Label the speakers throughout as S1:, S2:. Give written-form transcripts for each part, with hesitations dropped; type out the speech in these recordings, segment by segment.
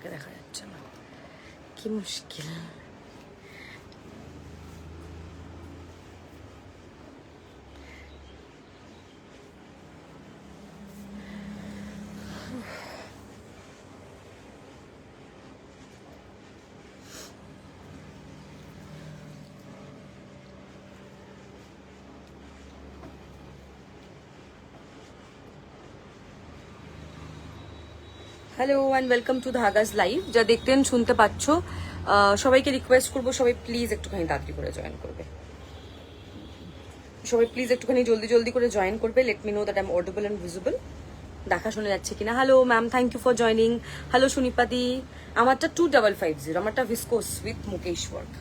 S1: আমাকে দেখা যাচ্ছে না, কি মুশকিল। Hello and welcome to Dhagas live. যা দেখতেন শুনতে পাচ্ছ, সবাইকে রিকোয়েস্ট করবো সবাই প্লিজ একটুখানি তাড়াতাড়ি করে জয়েন করবে। সবাই প্লিজ একটুখানি জলদি জলদি করে জয়েন করবে। Let me know that I am audible and visible. দেখা শোনা যাচ্ছে কিনা। Hello ma'am, thank you for joining. Hello সুনিপাদি। আমারটা 2550, আমারটা ভিসকোস উইথ মুকেশ ওয়ার্ক,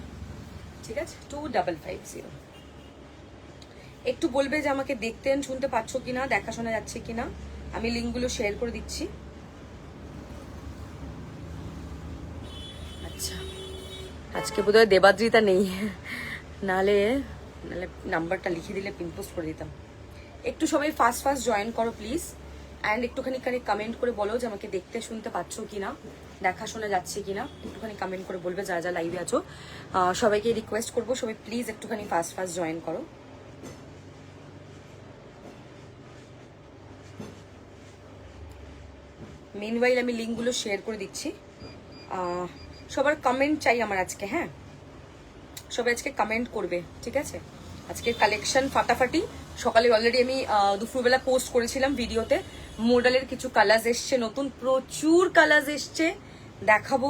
S1: ঠিক আছে? 2550। একটু বলবে যে আমাকে দেখতেন শুনতে পাচ্ছ কিনা, দেখা শোনা যাচ্ছে কিনা। আমি লিঙ্কগুলো শেয়ার করে দিচ্ছি। আচ্ছা, আজকে বোধহয় দেবাদ্রিতা নেই, নালে নাম্বারটা লিখে দিলে পিন পোস্ট করে দিতাম। একটু সবাই ফাস্ট ফাস্ট জয়েন করো প্লিজ, অ্যান্ড একটুখানি কমেন্ট করে বলো যে আমাকে দেখতে শুনতে পাচ্ছ কিনা, দেখা শোনা যাচ্ছে কিনা। একটুখানি কমেন্ট করে বলবে যা যা লাইভে আছো। সবাইকে রিকোয়েস্ট করবো সবাই প্লিজ একটুখানি ফাস্ট ফাস্ট জয়েন করো। মিনওয়াইল আমি লিঙ্কগুলো শেয়ার করে দিচ্ছি। সবার কমেন্ট চাই আমার আজকে, হ্যাঁ? সবাই আজকে কমেন্ট করবে, ঠিক আছে? আজকের কালেকশন ফাটাফাটি। সকালে অলরেডি আমি দুপুরবেলা পোস্ট করেছিলাম ভিডিওতে। মডেলের কিছু কালার্স এসছে, নতুন প্রচুর কালার্স এসছে, দেখাবো।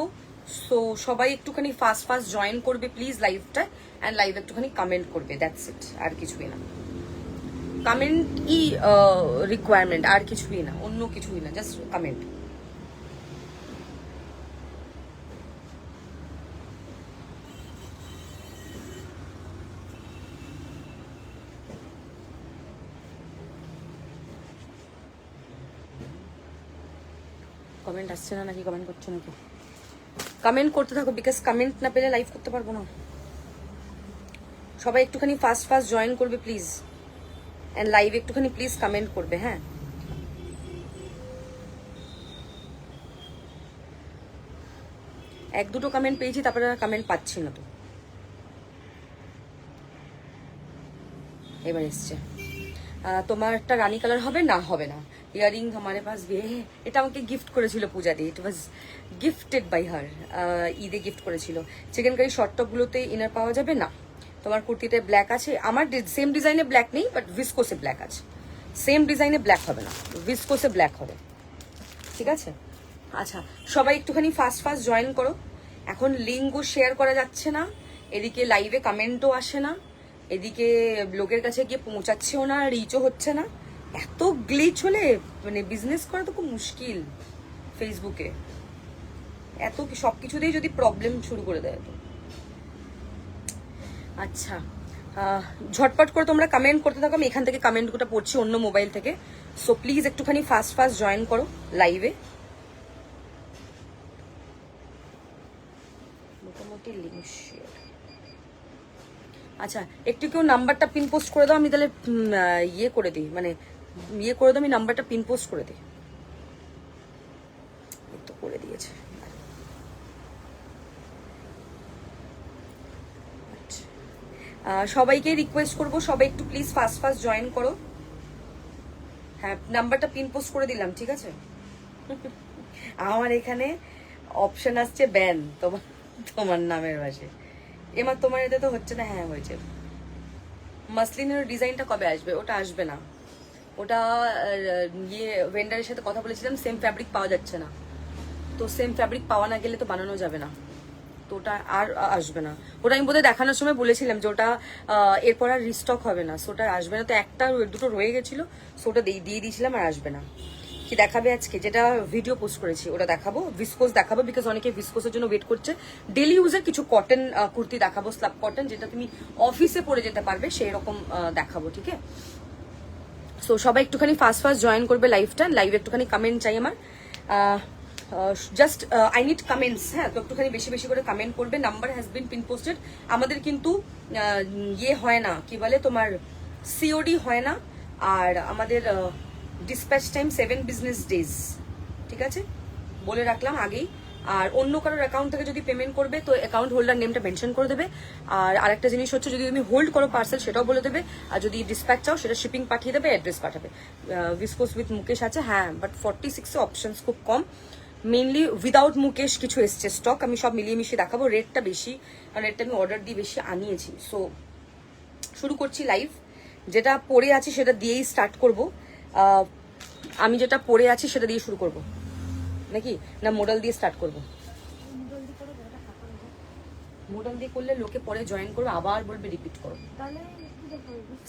S1: সো সবাই একটুখানি ফাস্ট ফাস্ট জয়েন করবে প্লিজ লাইভটা, অ্যান্ড লাইভ একটুখানি কমেন্ট করবে, দ্যাটস ইট, আর কিছুই না। কমেন্টই রিকোয়ারমেন্ট, আর কিছুই না, অন্য কিছুই না, জাস্ট কমেন্ট। কমেন্ট আসছে না নাকি, কমেন্ট করছো নাকি? কমেন্ট করতে থাকো, বিকজ কমেন্ট না পেলে লাইভ করতে পারবো না। সবাই একটুখানি ফাস্ট ফাস্ট জয়েন করবে প্লিজ, অ্যান্ড লাইভ একটুখানি প্লিজ কমেন্ট করবে, হ্যাঁ? এক দুটো কমেন্ট পেয়েছি, তারপরে কমেন্ট পাচ্ছি না। তো এবার এসছে। তোমার একটা রানী কালার হবে না? হবে না। ইয়ারিং हमारे पास भी है। এটা আমাকে গিফট করেছিল পূজা দি, ইট ওয়াজ গিফটেড বাই হার। ঈদে গিফট করেছিল। চিকেন কারি শর্ট টপগুলোতে ইনার পাওয়া যাবে না? তোমার কুর্তিতে ব্ল্যাক আছে, আমার সেম ডিজাইনে ব্ল্যাক নেই, বাট ভিসকোসে ব্ল্যাক আছে। সেম ডিজাইনে ব্ল্যাক হবে না, ভিসকোসে ব্ল্যাক হবে, ঠিক আছে? আচ্ছা, সবাই একটুখানি ফাস্ট ফাস্ট জয়েন করো। এখন লিঙ্কও শেয়ার করা যাচ্ছে না, এদিকে লাইভে কমেন্টও আসে না, এদিকে লোকের কাছে গিয়ে পৌঁছাচ্ছেও না, রিচও হচ্ছে না। এত গ্লিচ হলে মানে বিজনেস করা তো খুব মুশকিল ফেসবুকে। এত সবকিছুতেই যদি প্রবলেম শুরু করে দেয় তো। আচ্ছা, ঝটপট করে তোমরা কমেন্ট করতে থাকো। আমি এখান থেকে কমেন্টগুলো পড়ছি অন্য মোবাইল থেকে। সো প্লিজ একটুখানি ফাস্ট ফাস্ট জয়েন করো লাইভে। মোটামুটি লিঙ্ক শেয়ার। আচ্ছা, একটু কেউ নাম্বারটা পিন পোস্ট করে দাও, আমি তাহলে ইয়ে করে দিই, মানে ইয়ে করে দাও, আমি নাম্বারটা পিন পোস্ট করে দিই। তো করে দিয়েছে। সবাইকে রিকোয়েস্ট করবো সবাই একটু প্লিজ ফাস্ট ফাস্ট জয়েন করো। হ্যাঁ, নাম্বারটা পিন পোস্ট করে দিলাম, ঠিক আছে? আমার এখানে অপশন আসছে ব্যান, তোমার তোমার নামের পাশে। এবার তোমার এতে তো হচ্ছে না। হ্যাঁ হয়েছে। মাসলিনের ডিজাইনটা কবে আসবে? ওটা আসবে না, ওটা ইয়ে ভেন্ডারের সাথে কথা বলেছিলাম, সেম ফ্যাব্রিক পাওয়া যাচ্ছে না। তো সেম ফ্যাব্রিক পাওয়া না গেলে তো বানানো যাবে না, তো ওটা আর আসবে না। ওটা আমি বোধহয় দেখানোর সময় বলেছিলাম যে ওটা এরপর আর রিস্টক হবে না, সো ওটা আসবে না। তো একটা দুটো রয়ে গেছিলো, সো ওটা দিয়ে দিয়েছিলাম, আর আসবে না। কি দেখাবে আজকে? যেটা ভিডিও পোস্ট করেছি ওটা দেখাবো, ভিসকোস দেখাবো, বিকজ অনেকে ভিসকোসের জন্য ওয়েট করছে। ডেলি ইউজের কিছু কটন কুর্তি দেখাবো, স্ল্যাব কটন, যেটা তুমি অফিসে পরে যেতে পারবে, সেই রকম দেখাবো, ঠিক আছে? সো সবাই একটুখানি ফাস্ট ফাস্ট জয়েন করবে লাইভটা, লাইভ একটুখানি কমেন্ট চাই আমার। জাস্ট আই নিড কমেন্টস, হ্যাঁ? তো একটুখানি বেশি বেশি করে কমেন্ট করবে। Number has been pin posted. আমাদের কিন্তু ইয়ে হয় না, কি বলে তোমার, সিওডি হয় না, আর আমাদের ডিসপ্যাচ টাইম 7 বিজনেস ডেজ, ঠিক আছে? বলে রাখলাম আগেই, আর অন্য কারোর অ্যাকাউন্ট থেকে যদি পেমেন্ট করবে তো অ্যাকাউন্ট হোল্ডার নেমটা মেনশন করে দেবে। আর আরেকটা জিনিস হচ্ছে যদি তুমি হোল্ড করো পার্সেল সেটাও বলে দেবে, আর যদি ডিসপ্যাচ চাও সেটা শিপিং পাঠিয়ে দেবে, অ্যাড্রেস পাঠাবে। ভিসকোস উইথ মুকেশ আছে, হ্যাঁ, বাট 46 অপশনস খুব কম। মেনলি উইদাউট মুকেশ কিছু এসছে স্টক, আমি সব মিলিয়ে মিশিয়ে দেখাবো। রেটটা বেশি, কারণ রেটটা আমি অর্ডার দিয়ে বেশি আনিয়েছি। সো শুরু করছি লাইভ। যেটা পরে আছে সেটা দিয়েই স্টার্ট করব। আমি যেটা পরে আছি সেটা দিয়ে শুরু করব নাকি না মডেল দিয়ে স্টার্ট করব? মডেল দিয়ে করলে লোকে পরে জয়েন করবে, আবার বলবে রিপিট করো।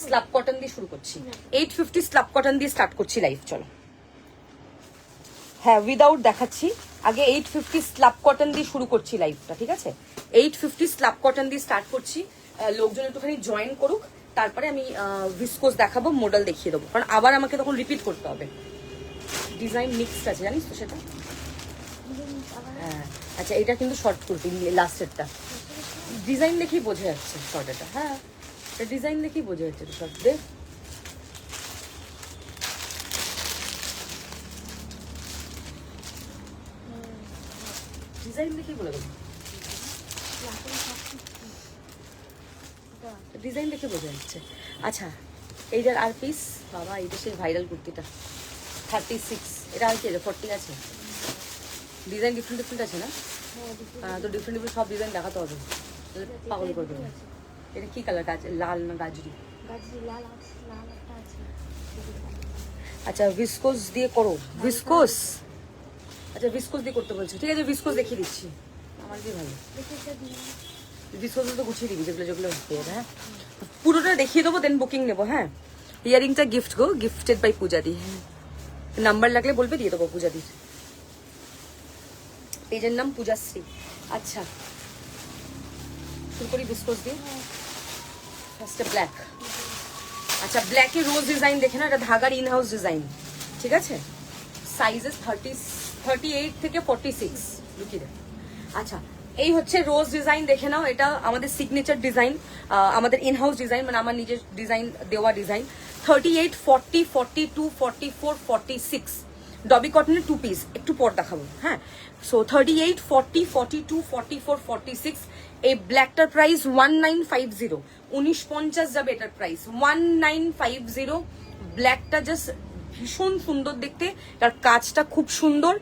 S1: স্ল্যাব কটন দিয়ে শুরু করছি, 850 স্ল্যাব কটন দিয়ে স্টার্ট করছি লাইভ। চলো, হ্যাঁ উইদাউট দেখাচ্ছি। আগে 850 স্ল্যাব কটন দিয়ে শুরু করছি লাইভটা, ঠিক আছে? 850 স্ল্যাব কটন দিয়ে স্টার্ট করছি। লোকজন একটুখানি জয়েন করুক, তারপরে আমি ভিসকোস দেখাবো, মডেল দেখিয়ে দেবো, কারণ আবার আমাকে তখন রিপিট করতে হবে। ডিজাইন মিক্সড আছে, জানিস তো সেটা? হ্যাঁ, আচ্ছা, এটা কিন্তু শর্ট কুর্তি লাস্টেরটা। ডিজাইন দেখেই বোঝা যাচ্ছে শর্ট, এটা হ্যাঁ ডিজাইন দেখেই বোঝা যাচ্ছে শর্ট। দেখ ডিজাইন দেখেই বলে দেবো, ডিজাইন দেখে বোঝা যাচ্ছে। আচ্ছা, এইটার আর পিস, বাবা এটা সেই ভাইরাল কুর্তিটা 36, এটা আর কি আছে 40 আছে। ডিজাইন ডিফারেন্ট ডিফারেন্ট আছে না? তো ডিফারেন্ট ডিফারেন্ট সব ডিজাইন দেখাতে হবে, পাগল করে দেবে। এটা কি কালার? লাল না গাজরি? আচ্ছা, ভিসকোস দিয়ে করো। ভিসকোস, আচ্ছা ভিসকোস দিয়ে করতে বলছো, ঠিক আছে ভিসকোস দেখিয়ে দিচ্ছি। আমার কি ভালো ভিসকোস তো গুছিয়ে দিবি, যেগুলো যেগুলো হ্যাঁ পুরোটা দেখিয়ে দেবো, দেন বুকিং নেবো। হ্যাঁ, ইয়ারিংটা গিফট গো, gifted by Puja di. Number লাগলে বলবে, দিয়ে দেবো পূজা দির। পেজের নাম পূজাশ্রী। আচ্ছা শুরু করি ভিসকোস দিয়ে। ফার্স্টে ব্ল্যাক। আচ্ছা, ব্ল্যাকে রোজ ডিজাইন দেখে না, এটা ধাগার ইন হাউস ডিজাইন, ঠিক আছে? সাইজেস 38 থেকে 46 লুকিয়ে দেয়। আচ্ছা, এই হচ্ছে রোজ ডিজাইন, দেখে নাও। এটা আমাদের সিগনেচার ডিজাইন, আমাদের ইন হাউস ডিজাইন, মানে আমার নিজের ডিজাইন দেওয়া ডিজাইন। 38, 40, 42, 44, 46 ডবি কটনের 2 পিস, একটু পর দেখাবো। হ্যাঁ, সো 38, 40, 42, 44, 46। এই ব্ল্যাকটার প্রাইস 1950, 1950 যাবে এটার প্রাইস 1950। ব্ল্যাকটা জাস্ট ভীষণ সুন্দর দেখতে, তার কাজটা খুব সুন্দর,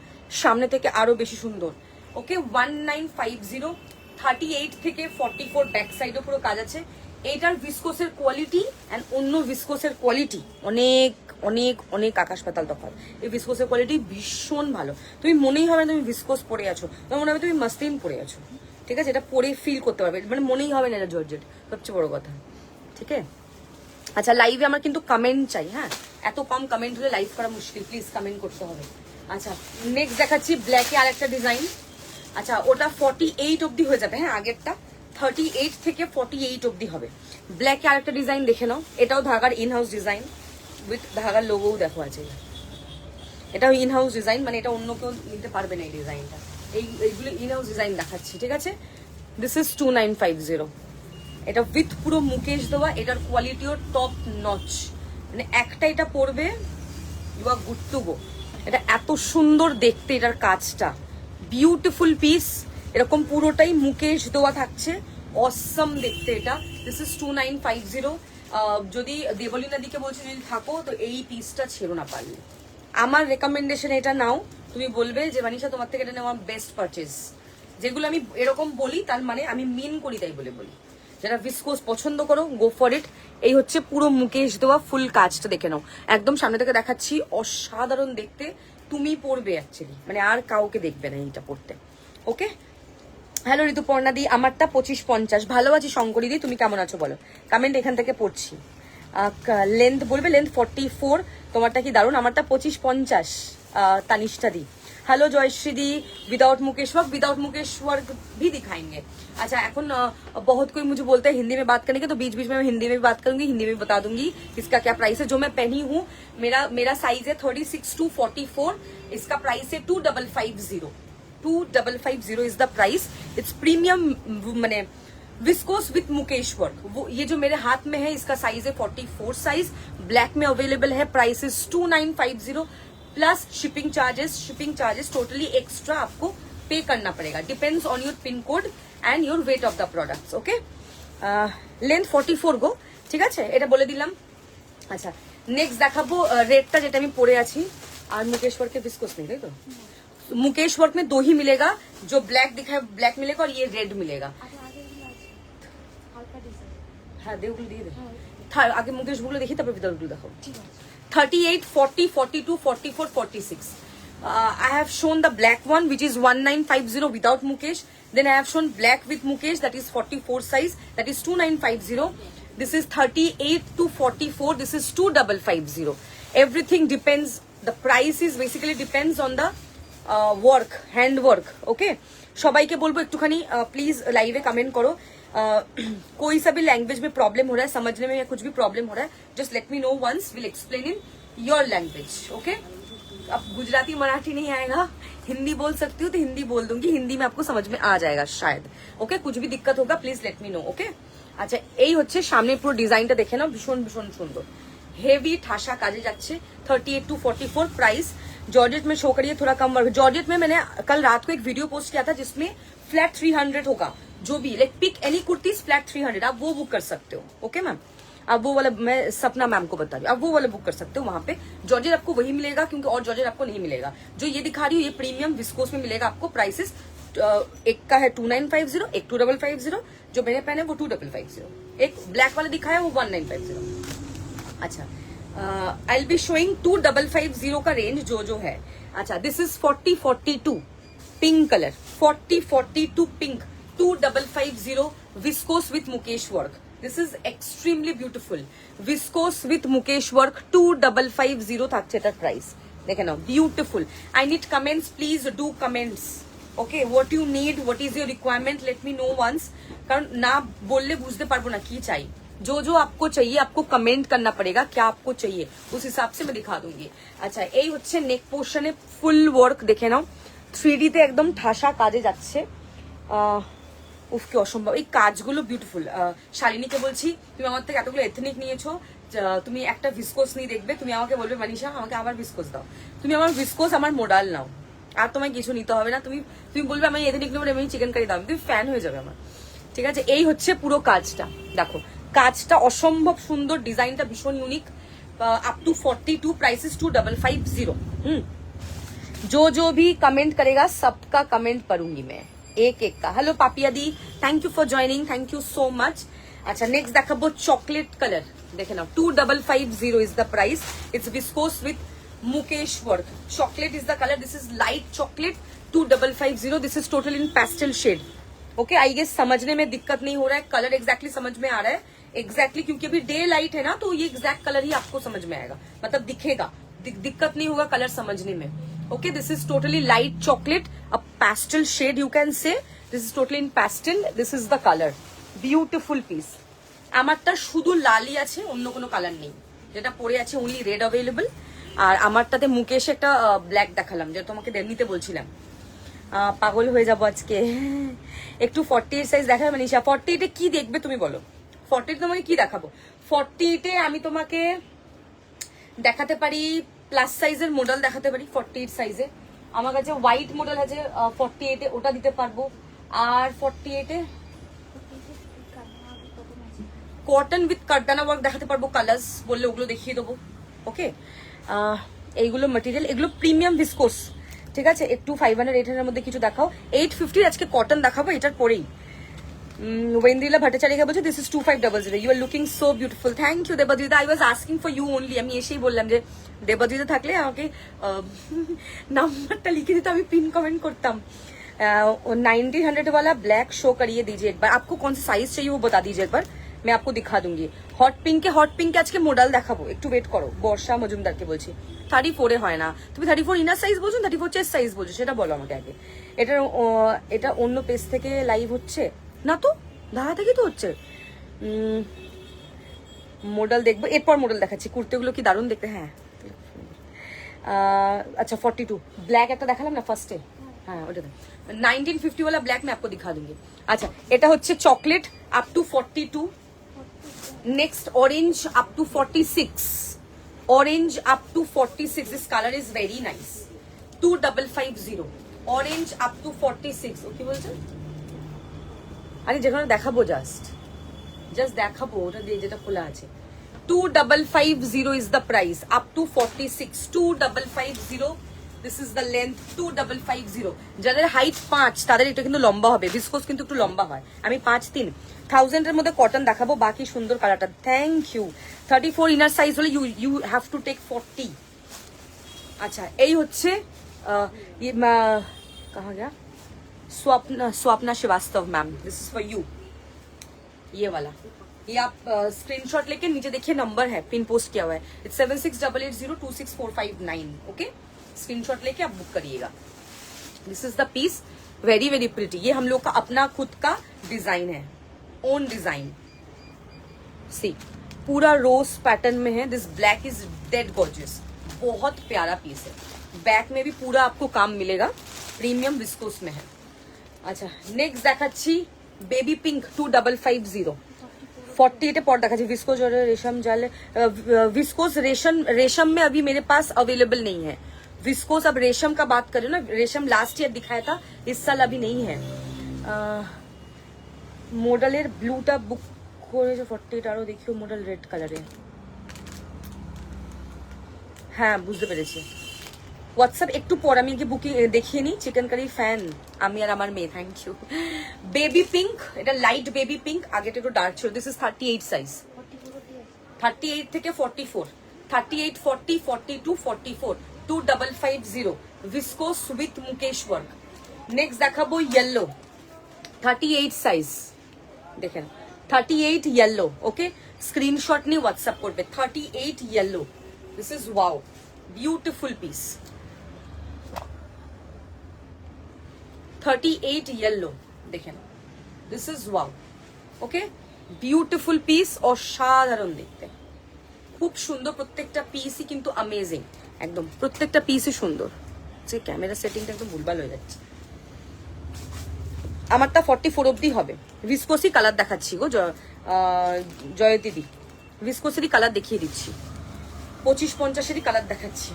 S1: সামনে থেকে আরো বেশি সুন্দর। ওকে, 1950, 38 থেকে 44 ব্যাক সাইডে পুরো কাজ আছে। এটার ভিসকোসের কোয়ালিটি এন্ড অন্য ভিসকোসের কোয়ালিটি অনেক অনেক অনেক আকাশ পাতাল তফাৎ। এই ভিসকোসের কোয়ালিটি ভীষণ ভালো, তুমি মনেই হবে না তুমি ভিসকোস পরে আছো, তোমার মনে হবে তুমি মাসলিন পরে আছো, ঠিক আছে? এটা পরে ফিল করতে পারবে, মানে মনেই হবে না এটা জর্জেট, সবচেয়ে বড় কথা, ঠিক আছে? আচ্ছা, লাইভে আমার কিন্তু কমেন্ট চাই। হ্যাঁ, এত কম কমেন্ট হলে লাইভ করা মুশকিল, প্লিজ কমেন্ট করতে হবে। আচ্ছা, নেক্সট দেখাচ্ছি ব্ল্যাকে আর একটা ডিজাইন। আচ্ছা, ওটা 48 অবধি হয়ে যাবে। হ্যাঁ, আগেরটা 38 থেকে 48 অবধি হবে। ব্ল্যাকে আরেকটা ডিজাইন দেখে নাও, এটাও ধাগার ইন হাউস ডিজাইন, উইথ ধাগার লোগোও দেখো আছে। এটাও ইন হাউস ডিজাইন, মানে এটা অন্য কেউ নিতে পারবে না এই ডিজাইনটা। এইগুলো ইন হাউস ডিজাইন দেখাচ্ছি, ঠিক আছে? This is 2950। এটা উইথ পুরো মুকেশ দেওয়া, এটার কোয়ালিটিও টপ নচ, মানে একটা এটা পরবে you are good to go. এটা এত সুন্দর দেখতে, এটার কাজটা বিউটিফুল পিস, এরকম পুরোটাই মুকেশ দেওয়া থাকছে, অসম দেখতে এটা। This is 2950। যদি দেবলীনা দিকে বলছে যদি থাকো তো এই পিসটা ছেড়ো না পারলে। আমার রেকমেন্ডেশন এটা নাও, তুমি বলবে যে মানিষা তোমার থেকে এটা নেওয়া বেস্ট পারচেজ। যেগুলো আমি এরকম বলি তার মানে আমি মিন করি, তাই বলে বলি। যারা ভিসকোস পছন্দ করো, গো ফর ইট। এই হচ্ছে পুরো মুকেশ দেওয়া ফুল কাজটা, দেখে নাও। একদম সামনে থেকে দেখাচ্ছি, অসাধারণ দেখতে, তুমি পরবে অ্যাকচুয়ালি, মানে আর কাউকে দেখবে না এইটা পরতে। ওকে, হ্যালো ঋতুপর্ণা দি, আমারটা 2550। ভালো আছি শঙ্করী দি, তুমি কেমন আছো বলো? কমেন্ট এখান থেকে পড়ছি। লেন্থ বলবে, লেন্থ 44, তোমারটা কি দারুণ। আমারটা 2550। Tanishtha di, hello Jayashree di, without mukaish work, without mukaish work भी दिखाएंगे। अच्छा, এখন बहुत कोई मुझे बोलता है हिंदी में बात करने के, तो बीच बीच में मैं हिंदी में भी बात करूंगी, हिंदी में बता दूंगी इसका क्या प्राइस है। जो मैं पहनी हूँ, मेरा साइज है 36 to 44, इसका प्राइस है 2550। 2550 is the price. It's premium मैंने विस्कोस विथ मुकेश वर्क। वो ये जो मेरे हाथ में है, इसका साइज है 44 साइज, ब्लैक में अवेलेबल है। Price is 2950 plus shipping charges totally extra आपको पे करना पड़ेगा, depends on your pin code and your weight of the products. Okay, length 44 গো, ঠিক আছে, এটা বলে দিলাম। আচ্ছা, নেক্সট দেখাবো রেডটা যেটা আমি পরে আছি। আর मुकेश वर्क के विस्कोस नहीं, তাই তো? मुकेश वर्क में 2 ही मिलेगा, जो ब्लैक दिखा है ब्लैक मिलेगा और ये रेड मिलेगा। हाँ देवগুলো দিয়ে দে, আগে মুকেশ গুলো দেখি তারপর ভিতরগুলো দেখো। 38, 40, 42, 44, 46. I have shown the black one which is 1950 without Mukesh. Then I have shown black with Mukesh, that is 44 size, that is 2950. This is 38 to 44, this is 2550. Everything depends, the price is basically depends on the work, hand work. Okay, সবাইকে বলবো একটুখানি please লাইভে comment করো। कोई सा भी language में problem हो रहा है, समझने में या कुछ भी प्रॉब्लम हो रहा है, just let me know once, will explain in your language. Okay, अब गुजराती मराठी नहीं आएगा, हिंदी बोल सकती हूँ तो हिंदी बोल दूंगी, हिंदी में आपको समझ में आ जाएगा शायद। ओके, कुछ भी दिक्कत होगा please let me no. Okay, আচ্ছা এই হচ্ছে সামনে পুরো ডিজাইনটা দেখে নাও, ভীষণ ভীষণ সুন্দর, হেভি ঠাসা কাজে যাচ্ছে। 38 to 44 प्राइस। जॉर्जेट में शो करिए, थोड़ा कम वर्क। जॉर्जेट में मैंने कल रात को एक वीडियो पोस्ट किया था जिसमें फ्लैट 300 होगा, जो भी like pick any kurtis flat 300, आप वो बुक कर सकते हो। ओके मैम, अब वो वाला मैं सपना मैम को बता रही हूँ, अब वो वाला बुक कर सकते हो। वहां पे जॉर्जेट आपको वही मिलेगा, क्योंकि और जॉर्जेट आपको नहीं मिलेगा। जो ये दिखा रही हूँ ये प्रीमियम विस्कोस में मिलेगा आपको। प्राइसेस एक का है 2950, एक 2550, जो मैंने पहने वो 2550, एक ब्लैक वाला दिखा है वो 1950। अच्छा, आई विल बी शोइंग 2550 का रेंज जो है। अच्छा, this is 4042 pink colour, 4042 pink, 2550 viscose with mukaish work. This is extremely beautiful viscose with mukaish work, 2550 থাকছে এটার প্রাইস। দেখে নাও, beautiful. I need comments, please do comments. Okay, what you need, what is your requirement, let me know once, কারণ না বললে বুঝতে পারবো না কি চাই। जो जो आपको चाहिए आपको कमेंट करना पड़ेगा, क्या आपको चाहिए, उस हिसाब से मैं दिखा दूंगी। अच्छा, এই হচ্ছে নেক পোর্শনে ফুল ওয়ার্ক, দেখে নাও 3D তে একদম ঠাসা কাজে যাচ্ছে। উফ কি অসম্ভব, এই কাজগুলো বিউটিফুল। শালিনীকে বলছি, তুমি আমার থেকে এতগুলো এথনিক নিয়েছো, তুমি একটা ভিসকোস নিয়ে দেখবে, তুমি আমাকে বলবে মানিশা আমাকে আবার ভিসকোস দাও, তুমি আমার ভিসকোস আমার মোডাল নাও, আর তোমায় কিছু নিতে হবে না। তুমি বলবে আমি এথনিক নেবো, আমি চিকেন কারি দাও, তুমি ফ্যান হয়ে যাবে আমার। ঠিক আছে, এই হচ্ছে পুরো কাজটা, দেখো কাজটা অসম্ভব সুন্দর, ডিজাইনটা ভীষণ ইউনিক। Up to 42, prices 2550। जो भी कमेंट करेगा सबका कमेंट पढ़ूंगी मैं, एक एक का। Hello Papiya di, thank you for joining, thank you so much. अच्छा, नेक्स्ट देखाबो चॉकलेट कलर, देखे ना 2550 is the price. It's viscose with mukaish work, chocolate is the colour, this is light chocolate, 2550। This is total in pastel shade. Okay, I guess समझने में दिक्कत नहीं हो रहा है, कलर एग्जैक्टली समझ में आ रहा है एग्जैक्टली, क्योंकि अभी डे लाइट है ना, तो ये एग्जैक्ट कलर ही आपको समझ में आएगा, मतलब दिखेगा, दिक्कत नहीं होगा कलर समझने में। Okay, this is totally light chocolate, a pastel shade you can say. This is totally in pastel. This is the color. Beautiful piece. আমারটা শুধু লালই আছে, অন্য কোনো কালার নেই। যেটা পরে আছে only red available। আর আমারটাতে মুকেশ একটা ব্ল্যাক দেখালাম, যেটা তোমাকে নিতে বলছিলাম। পাগল হয়ে যাবো আজকে। একটু 48 সাইজ দেখাবে মানিশা। 48 এ কি দেখবে তুমি বলো? 48 তোমাকে কি দেখাবো? 48 এ আমি তোমাকে দেখাতে পারি প্লাস সাইজের মডেল দেখাতে পারি। 48 সাইজে আমার কাছে হোয়াইট মডেল আছে 48 এ, ওটা দিতে পারবো। আর 48 এ কটন উইথ কারদানা ওয়ার্ক দেখাতে পারবো, কালার্স বললে ওগুলো দেখিয়ে দেবো। ওকে, এইগুলো ম্যাটেরিয়াল, এগুলো প্রিমিয়াম ভিসকোস। ঠিক আছে, একটু 500 800 এর মধ্যে কিছু দেখাও। 850 আজকে কটন দেখাবো, এটার পরেই। ওয়েন্দ্রিলা ভট্টাচার্য বলছে this is 2500, you are looking so beautiful. Thank you দেবাদিদা, I was asking for you only. আমি এসেই বললাম যে দেবাদিদা থাকলে আমাকে नंबरটা লিখে দিতে, আমি পিন কমেंट করতাম। 1900 वाला ब्लैक शो करिए दीजिए एक बार, आपको कौन सा साइज चाहिए वो बता दीजिए एक बार, मैं आपको दिखा दूंगी। हट पिंक আজকে মডেল দেখাবো, একটু ওয়েট করো। বর্ষা মজুমদারকে বলছি 34 এ হয় না, তুমি 34 ইনার সাইজ বলছো, 34 চেস্ট সাইজ বলছো, সেটা বলো আমাকে আগে। এটা অন্য পেজ থেকে লাইভ হচ্ছে না তো, ধারা থেকে তো হচ্ছে। মডেল দেখবো, এরপর মডেল দেখাচ্ছি। কুর্তিগুলো কি দারুণ দেখতে। হ্যাঁ, अच्छा 42 ব্ল্যাক একটা দেখালাম না ফার্স্টে, হ্যাঁ ওটা 1950 वाला ब्लैक मैं आपको दिखा दूंगी। अच्छा, এটা হচ্ছে chocolate up to 42, next orange up to 46, orange up to 46। This colour is very nice, 2550। Orange up to 46। ও কি বলছেন? আরে যেখানে দেখাবো জাস্ট দেখাবো ওটা দিয়ে যেটা খোলা আছে। 2550 is the price up to 46। 2550 this is the length 2550। যাদের হাইট 5 তাদের এটা কিন্তু লম্বা হবে, ভিসকোস কিন্তু একটু লম্বা হয়। আমি 5-3 1000 এর মধ্যে কটন দেখাবো, বাকি সুন্দর কালারটা। Thank you. 34 ইনার সাইজ হলে ইউ হ্যাভ টু টেক 40। আচ্ছা এই হচ্ছে कहाँ गया? Swapna Srivastava ma'am, this is for you. ये वाला ये आप स्क्रीनशॉट लेके नीचे देखिए नंबर है, पिन पोस्ट किया हुआ है। इट्स 7688026459। ओके, स्क्रीनशॉट लेके आप बुक करिएगा। This is the piece, very very pretty. ये हम लोग का अपना खुद का डिजाइन है, ओन डिजाइन। सी पूरा रोज पैटर्न में है। This black is dead gorgeous, बहुत प्यारा पीस है। बैक में भी पूरा आपको काम मिलेगा, प्रीमियम विस्कोस में है। अच्छा नेक्स्ट देखाচ্ছি बेबी पिंक 2550। 48 পর দেখাচ্ছি विस्कोस और रेशम जाल। विस्कोस रेशम में अभी मेरे पास अवेलेबल नहीं है। विस्कोस अब रेशम का बात करें ना, रेशम लास्ट ईयर दिखाया था, इस साल अभी नहीं है। मॉडलेर ब्लूटा बुक করেছে 48। আরো দেখিও মডেল রেড কালারে। হ্যাঁ বুঝতে পেরেছি। হোয়াটসঅ্যাপ একটু পর আমি কি বুকিং দেখিয়ে নি। চিকেন কারি ফ্যান আমি আর আমার মেয়ে, থ্যাংক ইউ। বেবি পিঙ্ক, এটা লাইট বেবি পিঙ্ক, আগেটা একটু ডার্ক ছিল। দিস ইজ 38 সাইজ, 38 থেকে 44, 38 40 42 44 2550 viscose with mukaish work. Next দেখাবো येलो 38 সাইজ, দেখেন 38 येलो। ওকে, স্ক্রিনশট নিয়ে হোয়াটসঅ্যাপ করবে। 38 yellow, this is wow, beautiful piece. 38 yellow দেখেন, this is wow. Okay, beautiful piece, অসাধারণ দেখতে, খুব সুন্দর। প্রত্যেকটা পিসই কিন্তু অ্যামেজিং, একদম প্রত্যেকটা পিসই সুন্দর। যে ক্যামেরা সেটিংটা একদম ভুলভাল হয়ে যাচ্ছে। আমারটা 44 অবধি হবে। ভিসকোসি কালার দেখাচ্ছি গো জয় দিদি, ভিসকোসেরই কালার দেখিয়ে দিচ্ছি। 25-50 কালার দেখাচ্ছি।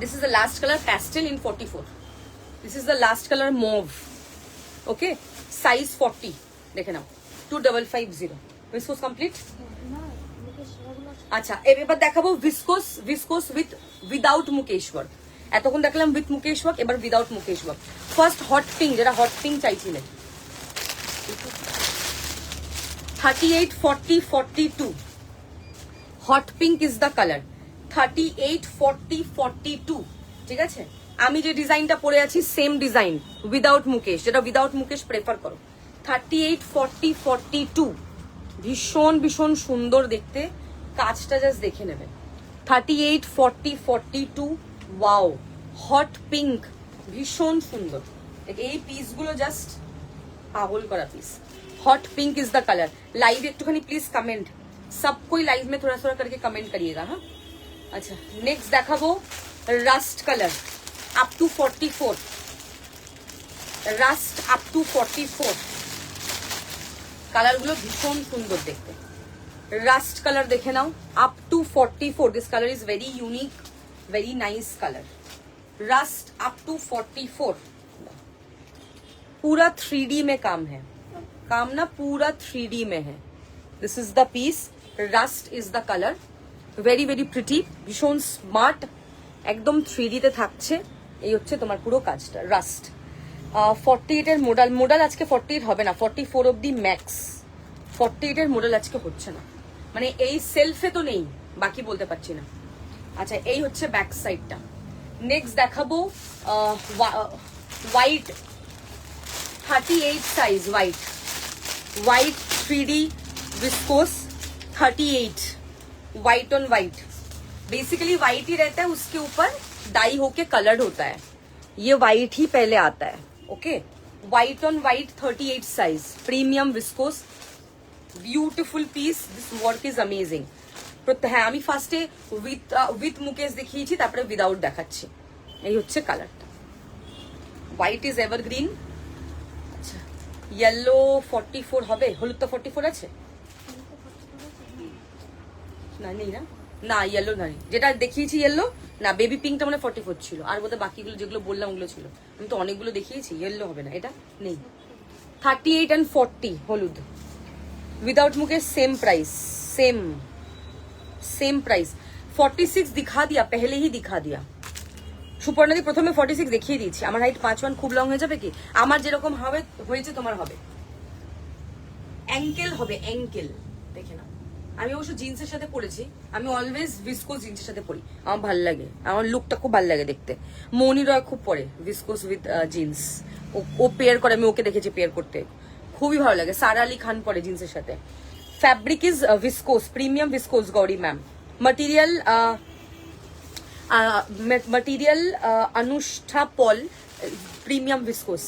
S1: This is the last colour pastel in 44। This is the last colour move. Okay, size 40 দেখে নাও। 2550 ভিসকোস কমপ্লিট। আচ্ছা এবার দেখাবো ভিসকোস উইদাউট মুকেশ ওয়ার্ক। এতক্ষণ দেখলাম উইথ মুকেশ ওয়ার্ক, এবার without Mukesh work. First hot pink, যেটা হট পিঙ্ক চাইছিলেন। 38 40 42 hot pink is the colour. 38 40 42 ঠিক আছে। আমি যে ডিজাইনটা পরে আছি সেম ডিজাইন উইদাউট মুকেশ, যেটা উইদাউট মুকেশ প্রেফার করো। 38 40 42 ভীষণ ভীষণ সুন্দর দেখতে, কাজটা জাস্ট দেখে নেবেন। 38 40 42 ওয়াও, হট পিঙ্ক, ভীষণ সুন্দর। এই পিসগুলো জাস্ট পাগল করা piece. Hot pink is the colour. Live एकटूखानी प्लीज कमेंट, सब कोई लाइव में थोड़ा थोड़ा करके कमेंट करिएगा। हाँ अच्छा नेक्स्ट देखाबो rust colour up to 44, rust up to 44। Colour গুলো ভীষণ সুন্দর দেখতে। রাস্ট কালার দেখে নাও, up to 44। This colour is very unique, very nice colour. Rust up to 44, पूरा 3D में काम है, काम ना पूरा 3D में है। This is the piece, rust is the colour, very very pretty, भीषण स्मार्ट, एकदम 3D তে থাকছে। এই হচ্ছে তোমার পুরো কাজটা। রাস্ট 48 এর মডেল আজকে 48 হবে না, 44 অবধি ম্যাক্স। 48 এর মডেল আজকে হচ্ছে না, মানে এই সেলফে তো নেই, বাকি বলতে পারছি না। আচ্ছা এই হচ্ছে ব্যাক সাইডটা। নেক্সট দেখাবো white 38 size, white 3D viscose 38, white on white. Basically white ही रहता है, उसके ऊपर डाई होके कलर्ड होता है। ये व्हाइट ही पहले आता है। Okay, white on white 38 size, premium viscose, beautiful piece. This work is amazing. হ্যাঁ আমি ফার্স্টে উইথ মুকেশ দেখিয়েছি, তারপরে উইদাউট দেখাচ্ছি। এই হচ্ছে কালারটা। White is evergreen. আচ্ছা येलो 44 হবে, হলুদ তো 44 আছে না, নেই না, না येलो না, যেটা দেখিয়েছি येलो না বেবি পিঙ্কটা মানে 44 ছিল, আর বোধহয় বাকিগুলো যেগুলো বললাম ওগুলো ছিল। আমি তো অনেকগুলো দেখিয়েছি, ইয়েলো হবে না, এটা নেই। 38 and 40 হলুদ without Mukesh same price, same price. 46 दिखा दिया, पहले ही दिखा दिया। সুপর্ণাদি প্রথমে 46 দেখিয়ে দিয়েছি। আমার হাইট 5'1", খুব লং হয়ে যাবে কি? আমার যেরকম হবে হয়েছে তোমার হবে, অ্যাঙ্কেল হবে, অ্যাঙ্কেল দেখে নাও। আমি অবশ্য জিন্সের সাথে পরেছি, আমি অলওয়েজ ভিসকোস জিন্সের সাথে পরি, আমার ভাল লাগে, আমার লুকটা খুব ভাল লাগে দেখতে। মৌনি রয় খুব পরে ভিসকোস উইথ জিন্স, ও পেয়ার করে, আমি ওকে দেখেছি পেয়ার করতে, খুবই ভালো লাগে। সারা আলী খান পরে জিন্সের সাথে। Fabric is viscose, premium viscose Gauri ma'am. Material material অনুষ্ঠা পল, প্রিমিয়াম ভিসকোস।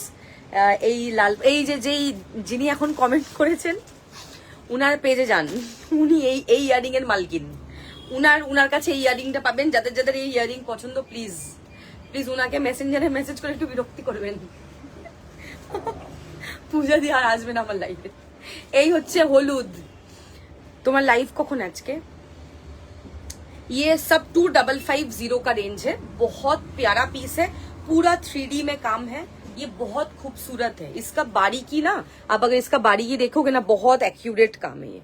S1: এই লাল, এই যে যেই যিনি এখন কমেন্ট করেছেন উনার পেজে যান, উনি এই ইয়ারিং এর মালকিন। উনার কাছে এই ইয়ারিংটা পাবেন। যাদের যাদের এই ইয়ারিং পছন্দ প্লিজ প্লিজ উনাকে মেসেঞ্জারে মেসেজ করে একটু বিরক্তি করবেন। পূজা দিয়ে আর আসবে না আমার লাইফে। এই হচ্ছে হলুদ। তোমার লাইফ কখন আজকে? ये सब 2550 का रेंज है, बहुत प्यारा पीस है, पूरा 3D में काम है, ये बहुत खूबसूरत है। इसका बारीकी ना, अब अगर इसका बारीकी देखोगे ना, बहुत एक्यूरेट काम है ये,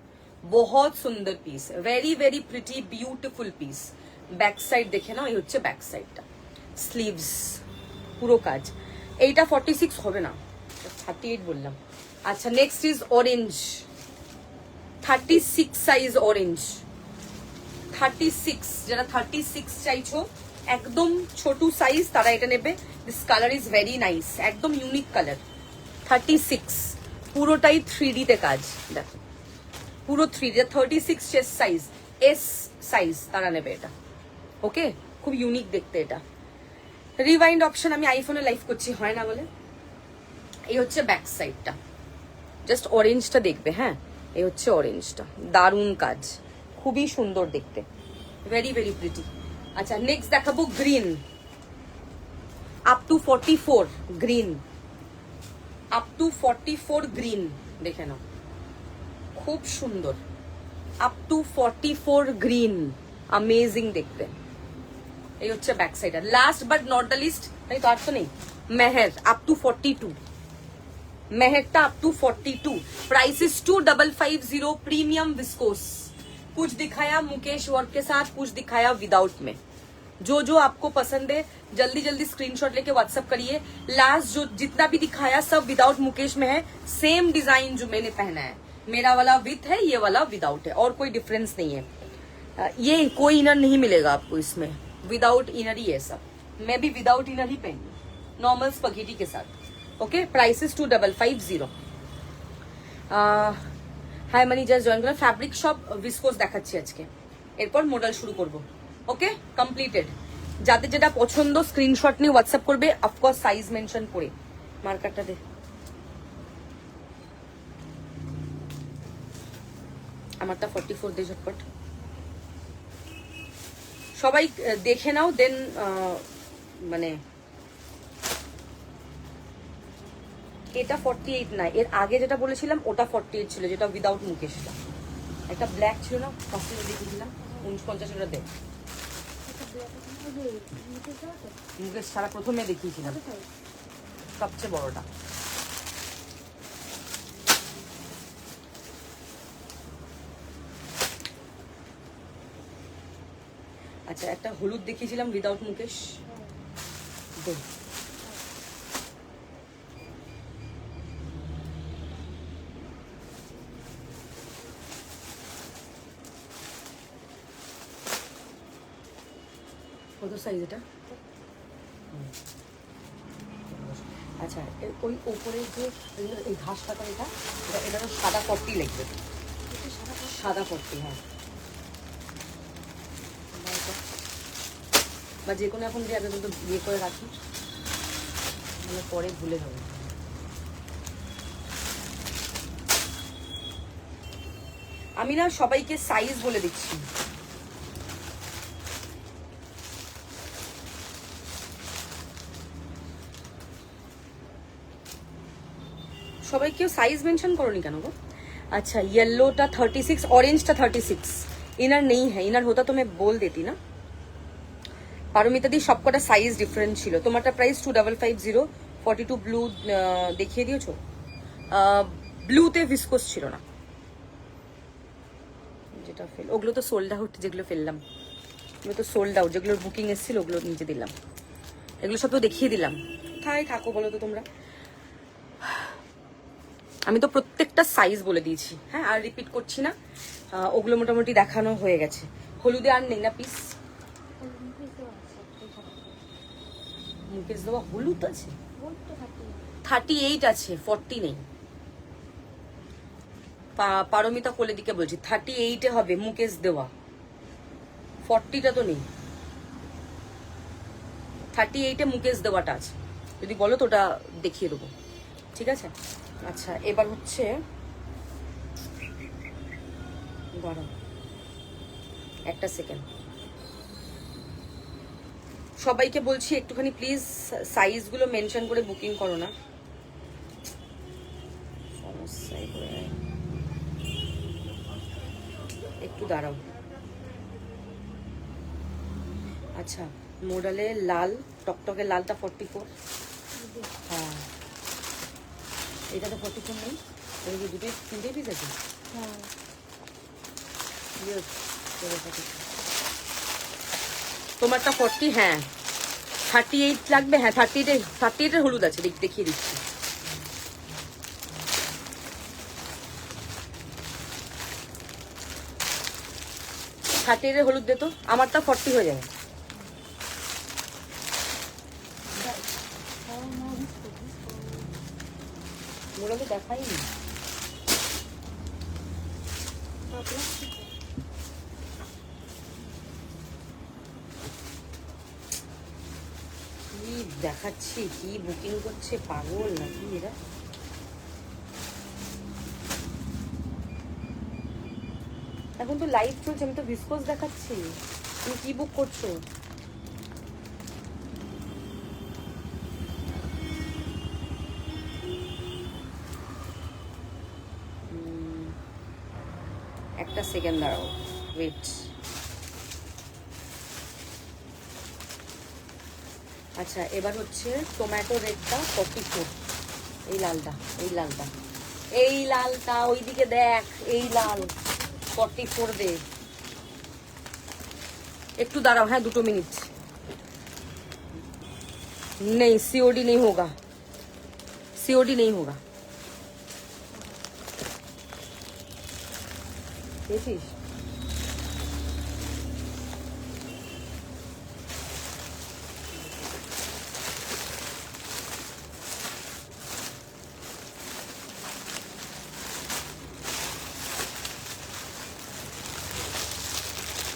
S1: बहुत सुंदर पीस है, very very pretty beautiful piece. Back side देखे ना, ये হচ্ছে बैक साइडটা, স্লিভস পুরো কাজ। এইটা 46 হবে না, 38 বললাম। আচ্ছা next is orange, 36 size orange, 36 যারা 36 চাইছো একদম ছোট সাইজ তারা এটা নেবে। This colour is very nice, একদম ইউনিক কালার। 36 পুরোটাই 3D তে কাজ, দেখো পুরো 3D। 36 chest size, S size তারা নেবে এটা। ওকে, খুব ইউনিক দেখতে এটা। রিওয়াইন্ড অপশন আমি আইফোনে লাইভ করছি, হয় না বলে। এই হচ্ছে ব্যাক সাইডটা, জাস্ট অরেঞ্জটা দেখবে। হ্যাঁ, এই হচ্ছে অরেঞ্জটা, দারুণ কাজ, খুবই সুন্দর দেখতে, ভেরি ভেরি প্রিটি। আচ্ছা নেক্সট দেখাবো green, up to 44 green, up to 44 green দেখে নাও, খুব সুন্দর। আপ টু 44 গ্রিন, অ্যামেজিং দেখতে। এই হচ্ছে back side. Last but not the least, তাই তো আর তো নেই, মেহের আপ টু 42, মেহেরটা up to 42। Price is 2550, premium viscose. कुछ दिखाया मुकेश वर्क के साथ, कुछ दिखाया विदाउट में। जो जो आपको पसंद है जल्दी जल्दी स्क्रीनशॉट लेके व्हाट्सएप करिए। लास्ट जो जितना भी दिखाया सब विदाउट मुकेश में है, सेम डिजाइन जो मैंने पहना है, मेरा वाला विथ है, ये वाला विदाउट है, और कोई डिफरेंस नहीं है। ये कोई इनर नहीं मिलेगा आपको इसमें, विदाउट इनर ही है सब। मैं भी विदाउट इनर ही पहनी, नॉर्मल स्पगेटी के साथ। Okay, price is 2550। Hi Moni just join করলাম। ফ্যাব্রিক সব ভিসকোস দেখাচ্ছি আজকে, এরপর মডেল শুরু করব। Okay, completed. যাদের যেটা পছন্দ স্ক্রিনশট নিয়ে হোয়াটসঅ্যাপ করবে, অফকোর্স সাইজ মেনশন করে। মার্কারটা দে, আমারটা 44 দে ঝটপট। সবাই দেখে নাও, দেন মানে এটা 48 না, এর আগে যেটা বলেছিলাম ওটা 48 ছিল, যেটা উইদাউট মুকেশটা। একটা ব্ল্যাক ছিল না, ফার্স্টে দেখিয়েছিলাম 49, ওটা দেখ। মুকেশ ছাড়া প্রথমে দেখিয়েছিলাম, সবচেয়ে বড়টা। আচ্ছা একটা হলুদ দেখিয়েছিলাম উইদাউট মুকেশ, দেখ। কত সাইজ এটা? আচ্ছা ওই ওপরে যে এই ঘাস কাটা, এটা সাদা 40 লাগবে, সাদা 40। হ্যাঁ, বা যে কোনো এখন যে আগে তো বিয়ে করে রাখি, মানে পরে ভুলে যাবো। আমি না সবাইকে সাইজ বলে দিচ্ছি। সবাই কেউ সাইজ মেंशन करो नहीं क्या गो। अच्छा येलोটা 36, ऑरेंजটা 36। इनर नहीं है, इनर होता तो मैं बोल देती ना। পারমিতা দি সবকটা সাইজ ডিফারেন্ট ছিল। তোমারটা প্রাইস 2550, 42 ব্লু দেখিয়ে দিয়েছো। ব্লুতে ভিসকোস ছিল না, যেটা ওগুলো তো সোল্ড আউট, যেগুলো ফেললাম ওগুলো তো সোল্ড আউট, যেগুলোর বুকিং এসেছিল ওগুলো নিচে দিলাম, এগুলো সব তো দেখিয়ে দিলাম। কোথায় থাকো বলো তো তোমরা? আমি তো প্রত্যেকটা সাইজ বলে দিয়েছি, হ্যাঁ, আর রিপিট করছি না। ওগুলো মোটামুটি দেখানো হয়ে গেছে। হলুদে আর নেই না পিস? মুকেশ দেওয়া হলুদ আছে 38 আছে, 40 নেই। পারমিতা কোলে দিকে বলছি 38-এ হবে মুকেশ দেওয়া, 40টা তো নেই। 38-এ মুকেশ দেওয়াটা আছে, যদি বলো তো ওটা দেখিয়ে দেবো, ঠিক আছে? আচ্ছা, এবার হচ্ছে দাঁড়াও একটা সেকেন্ড, সবাইকে বলছি একটুখানি প্লিজ সাইজগুলো মেনশন করে বুকিং করো না, সমস্যায় পড়ে যায়। একটু দাঁড়াও। আচ্ছা, মোডালে লাল, টকটকে লালটা 44। হ্যাঁ, এটাতে 44 নেই, দুটোই 3টে পিস আছে। হ্যাঁ, তোমারটা 40, হ্যাঁ 38 লাগবে, হ্যাঁ 38-এর হলুদ আছে, দেখিয়ে দিচ্ছি। এর হলুদ দে তো, আমারটা 40 হয়ে যাবে। মোড়া তো দেখাইনি। কি দেখাচ্ছি, কি বুকিং করছে, পাগল নাকি এরা? এখন তো লাইভ চলছে, আমি তো ভিসকোস দেখাচ্ছি, তুমি কি বুক করছো? একটা সেকেন্ড দাঁড়াও, ওয়েট। আচ্ছা, এবার হচ্ছে টমেটো রেডটা 44, এই লালটা, এই লালটা, এই লালটা ওইদিকে দেখ, এই লাল 44 দে। একটু দাঁড়াও, হ্যাঁ 2 মিনিট। नहीं सीओडी नहीं होगा, सीओडी नहीं होगा। देखिस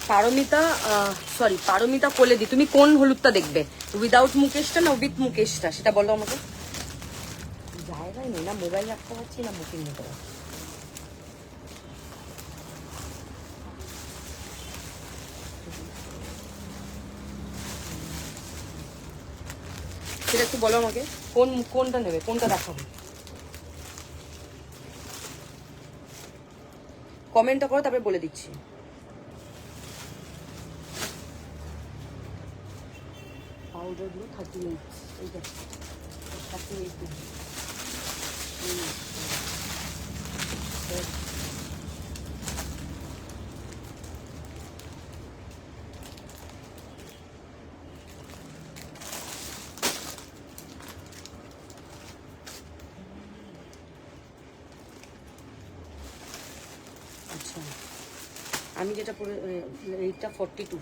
S1: পারমিতা, সরি পারমিতা কোলে দি, তুমি কোন হলুদটা দেখবে, উইদাউট মুকেশটা না উইথ মুকেশটা, সেটা বলো আমাকে। জায়গায় নেই না, মোবাইল রাখতে পারছি না, বুকিং নিতে পারছি। সেটা একটু বলো আমাকে, কোনটা নেবে, কোনটা দেখাবো, কমেন্টটা করো, তারপরে বলে দিচ্ছি। পাউডারগুলো 38, এইটা 38। আচ্ছা, আমি যেটা পরে, এইটা 42,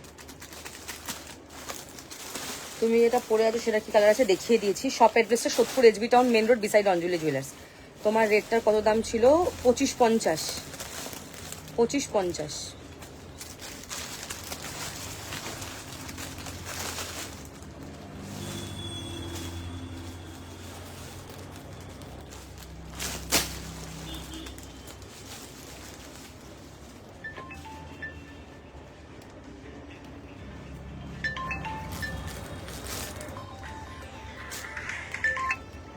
S1: তুমি যেটা পরে আছো সেটা কি কালার আছে দেখিয়ে দিয়েছি। শপ অ্যাড্রেসটা Sodepur SB town main road beside Anjali jewellers. তোমার রেটটার কত দাম ছিল? 2550, 2550।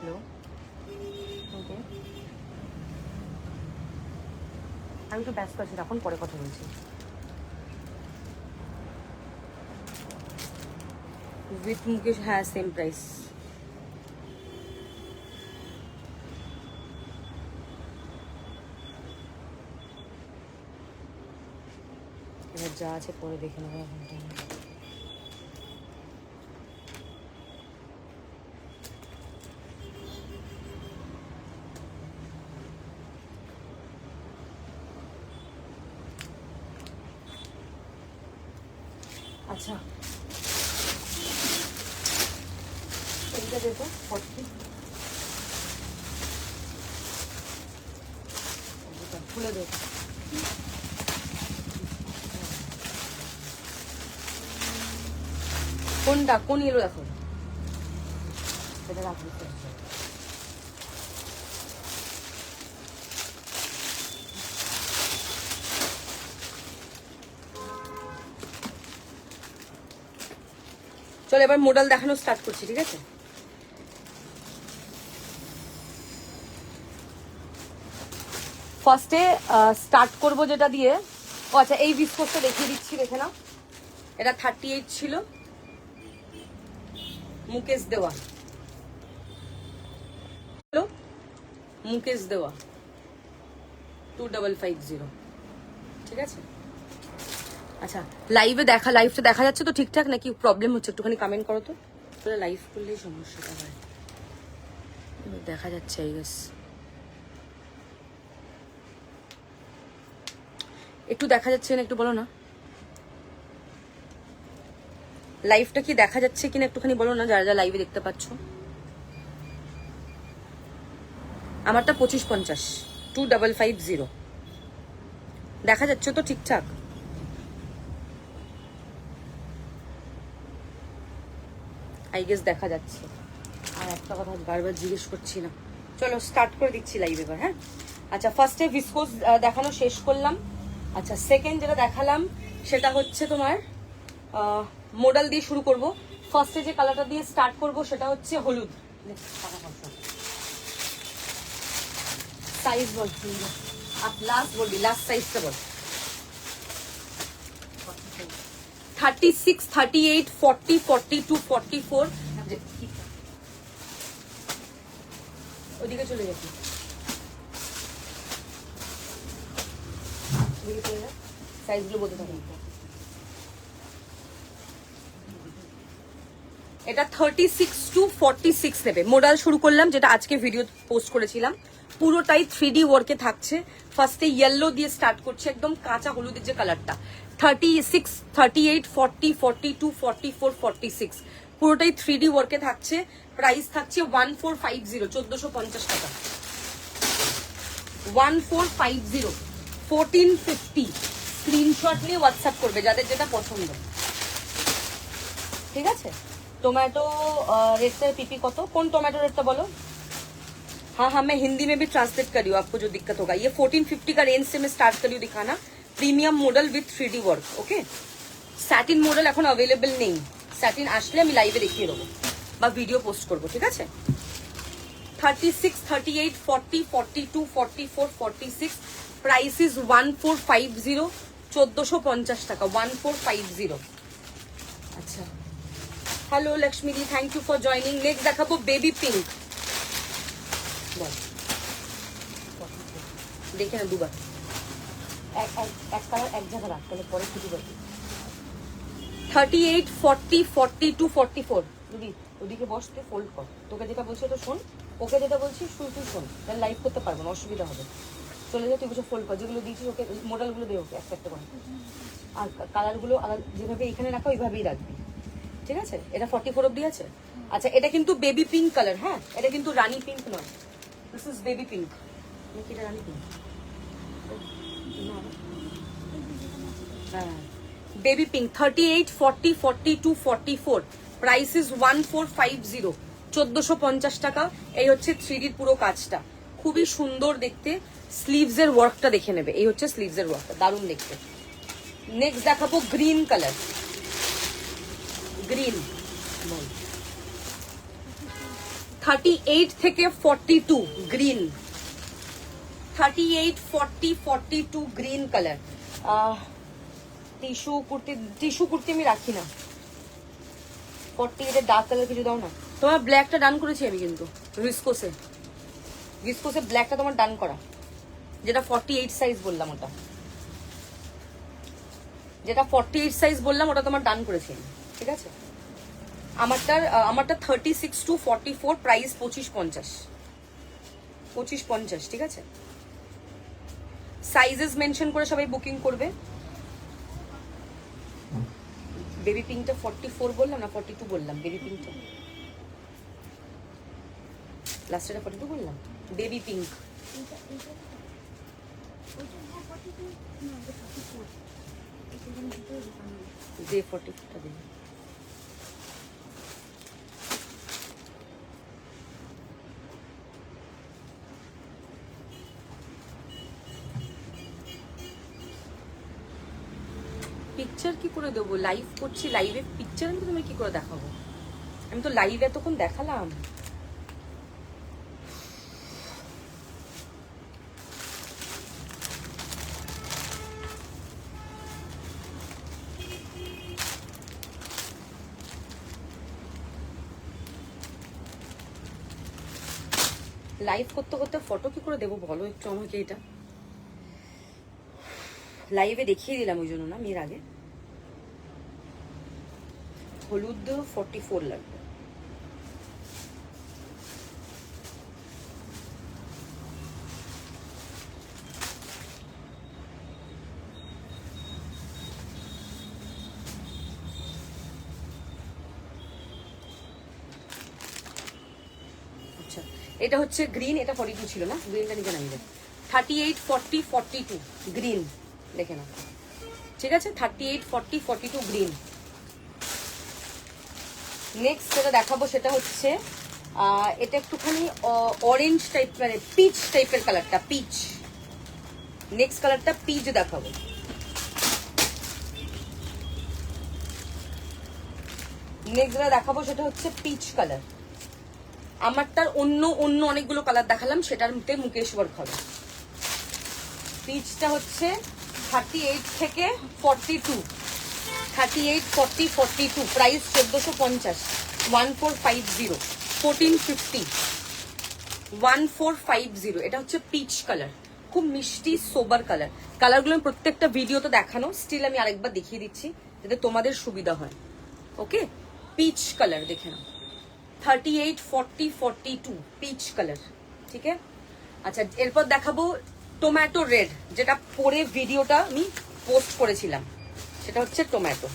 S1: হ্যালো, ওকে, আমি তো ব্যস্ত আছি, তখন পরে কথা বলছি। উইথ মুকেশ, হ্যাঁ সেম প্রাইস। এবার যা আছে পরে দেখে নেবো। আচ্ছা এইটা দেখো 40, খুলে দেখো। কোনটা, কোন ইয়েলো দেখো, সেটা রাখবি। চলো এবার মডেল দেখানো স্টার্ট করছি, ঠিক আছে? ফার্স্টে স্টার্ট করব যেটা দিয়ে, ও আচ্ছা এই বিস্কটটা দেখিয়ে দিচ্ছি, দেখে নাও। এটা 38 ছিল, মুকেশ দেওয়া, মুকেশ দেওয়া 2550, ঠিক আছে? আচ্ছা লাইভে দেখা, লাইভটা দেখা যাচ্ছে তো ঠিকঠাক নাকি প্রবলেম হচ্ছে? একটুখানি কমেন্ট করো তো। তোরা লাইভ করলেই সমস্যাটা হয়। দেখা যাচ্ছে আই গেস, একটু দেখা যাচ্ছে না, একটু বলো না। লাইভটা কি দেখা যাচ্ছে কিনা একটুখানি বলো না, যারা যারা লাইভে দেখতে পাচ্ছ। আমারটা 2550, 2550 দেখা যাচ্ছে তো ঠিকঠাক? আই গেস দেখা যাচ্ছে। আর একটা কথা বারবার জিজ্ঞেস করছি না, চলো স্টার্ট করে দিচ্ছি লাইভ এবার। হ্যাঁ আচ্ছা, ফার্স্টে ভিসকোস দেখানো শেষ করলাম। আচ্ছা সেকেন্ড যেটা দেখালাম সেটা হচ্ছে তোমার মডেল দিয়ে শুরু করব। ফার্স্টে যে কালারটা দিয়ে স্টার্ট করব সেটা হচ্ছে হলুদ। সাইজ বল, লাস্ট বলবি, লাস্ট সাইজটা বল। 36, 38, 40, 42, 44। ওদিকে চলে যাচ্ছি, সাইজগুলো বলতে থাকুন। এটা 36 to 46 নেবে। মডেল শুরু করলাম, যেটা আজকে ভিডিও পোস্ট করেছিলাম, পুরোটাই 3D ওয়ার্কে থাকছে। ফার্স্টে ইয়েলো দিয়ে স্টার্ট করছে, একদম কাঁচা হলুদের যে কালারটা। 36, 38, 40, 42, 44, 46 পুরোটাই 3D ওয়ার্কে থাকছে। প্রাইস থাকছে 1450, 1450 টাকা। 1450, 1450। স্ক্রিনশট নিয়ে হোয়াটসঅ্যাপ করবে যাদের যেটা পছন্দ, ঠিক আছে? टोमेटो रेट से पीपी को तो कौन टोमेटो रेट तो बोलो। हाँ हाँ मैं हिंदी में भी ट्रांसलेट कर रही हूँ, आपको जो दिक्कत होगा। ये 1450 का रेंज से मैं स्टार्ट कर रही हूँ दिखाना। Premium model with 3D work, okay. Satin model এখন अवेलेबल नहीं, सैटिन আসলে আমি লাইভে দেখিয়ে দেবো বা ভিডিও পোস্ট করব, ঠিক আছে? 36, 38, 40, 42, 44, 46 প্রাইস ইজ 1450, 1450 টাকা, 1450। আচ্ছা হ্যালো লক্ষ্মী দি, thank you for joining. Next দেখাবো বেবি পিঙ্ক। দেখে না দুবার, এক কালার এক জায়গা রাখ, তাহলে পরে ছুটি করবি। 38, 40, 42, 44। দিদি ওদিকে বসতে ফোল্ড কর, তোকে যেটা বলছি তো শোন, ওকে যেটা বলছি তুই শোন, তাহলে লাইভ করতে পারবো না, অসুবিধা হবে। চলে যাও, তুই বসে ফোল্ড কর, যেগুলো দিয়েছিস ওকে মডেলগুলো দে ওকে একটা একটা করে। আর কালারগুলো যেভাবে এখানে রাখা ওইভাবেই রাখবি, ঠিক আছে? এটা 44 অবধি আছে। আচ্ছা এটা কিন্তু বেবি পিঙ্ক কালার, হ্যাঁ এটা কিন্তু রানী পিঙ্ক নয়, দিস ইজ বেবি পিঙ্ক। নাকি এটা রানী পিঙ্ক? হ্যাঁ বেবি পিঙ্ক। 38, 40, 42, 44 প্রাইস ইজ 1450, 1450 টাকা। এই হচ্ছে 3D পুরো কাজটা, খুবই সুন্দর দেখতে। স্লিভস এর ওয়ার্কটা দেখে নেবে, এই হচ্ছে স্লিভস এর ওয়ার্কটা, দারুণ দেখতে। নেক্সট দেখাবো গ্রিন কালার, গ্রিন 38 থেকে 42 green, 38, 40, 42 green colour. Tissue kurti আমি রাখি না, 48 এর ডার্ক কালার কিছু দাও না। তোমার ব্ল্যাকটা ডান করেছি আমি, কিন্তু ভিসকোসে ব্ল্যাকটা তোমার ডান করা, যেটা 48 সাইজ বললাম, ওটা যেটা 48 সাইজ বললাম ওটা তোমার ডান করেছি আমি, ঠিক আছে। আমারটা 36 to 44, প্রাইস 2550, ঠিক আছে। সাইজেস মেনশন করে সবাই বুকিং করবে। বেবি পিঙ্কটা 44 বললাম না 42 বললাম? বেবি পিঙ্কটা লাস্টেটা 42 বললাম। বেবি পিঙ্ক যে 44টা দিন। পিকচার কি করে দেবো? লাইভ করছি, লাইভে পিকচার আমি তোমায় কি করে দেখাবো? আমি তো লাইভে এতক্ষণ দেখালাম। লাইভ করতে করতে ফটো কি করে দেবো বলো একটু আমাকে? এটা লাইভে দেখিয়ে দিলাম ওই জন্য না, মেয়ের আগে। হলুদ 44 লাগবে। আচ্ছা, এটা হচ্ছে গ্রিন, এটা 42 ছিল না? গ্রিনটা নিচে নামিয়ে দেয়। 38, 40, 42 গ্রিন, দেখে না, ঠিক আছে। 38, 40, 42 গ্রিন। নেক্সট যেটা দেখাবো সেটা হচ্ছে এটা একটুখানি অরেঞ্জ টাইপ, মানে পিচ টাইপের কালারটা, পিচ। নেক্সট কালারটা পিচ দেখাবো। নেক্সট যেটা দেখাবো সেটা হচ্ছে পিচ কালার। আমারটার অন্য অনেকগুলো কালার দেখালাম, সেটার মধ্যে মুকেশ ওয়ার্ক হবে। পিচটা হচ্ছে 38 থেকে 42, 38, 40, 42, প্রাইস 1450, 1450, 1450, 1450। এটা হচ্ছে পিচ কালার, খুব মিষ্টি সোবার কালার। কালারগুলো আমি প্রত্যেকটা ভিডিওতে দেখানো, স্টিল আমি আরেকবার দেখিয়ে দিচ্ছি যাতে তোমাদের সুবিধা হয়। ওকে, পিচ কালার দেখে নাও। 38, 40, 42 পিচ কালার, ঠিক আছে। আচ্ছা, এরপর দেখাবো টমেটো রেড, যেটা পরে ভিডিওটা আমি পোস্ট করেছিলাম, সেটা হচ্ছে টমেটো।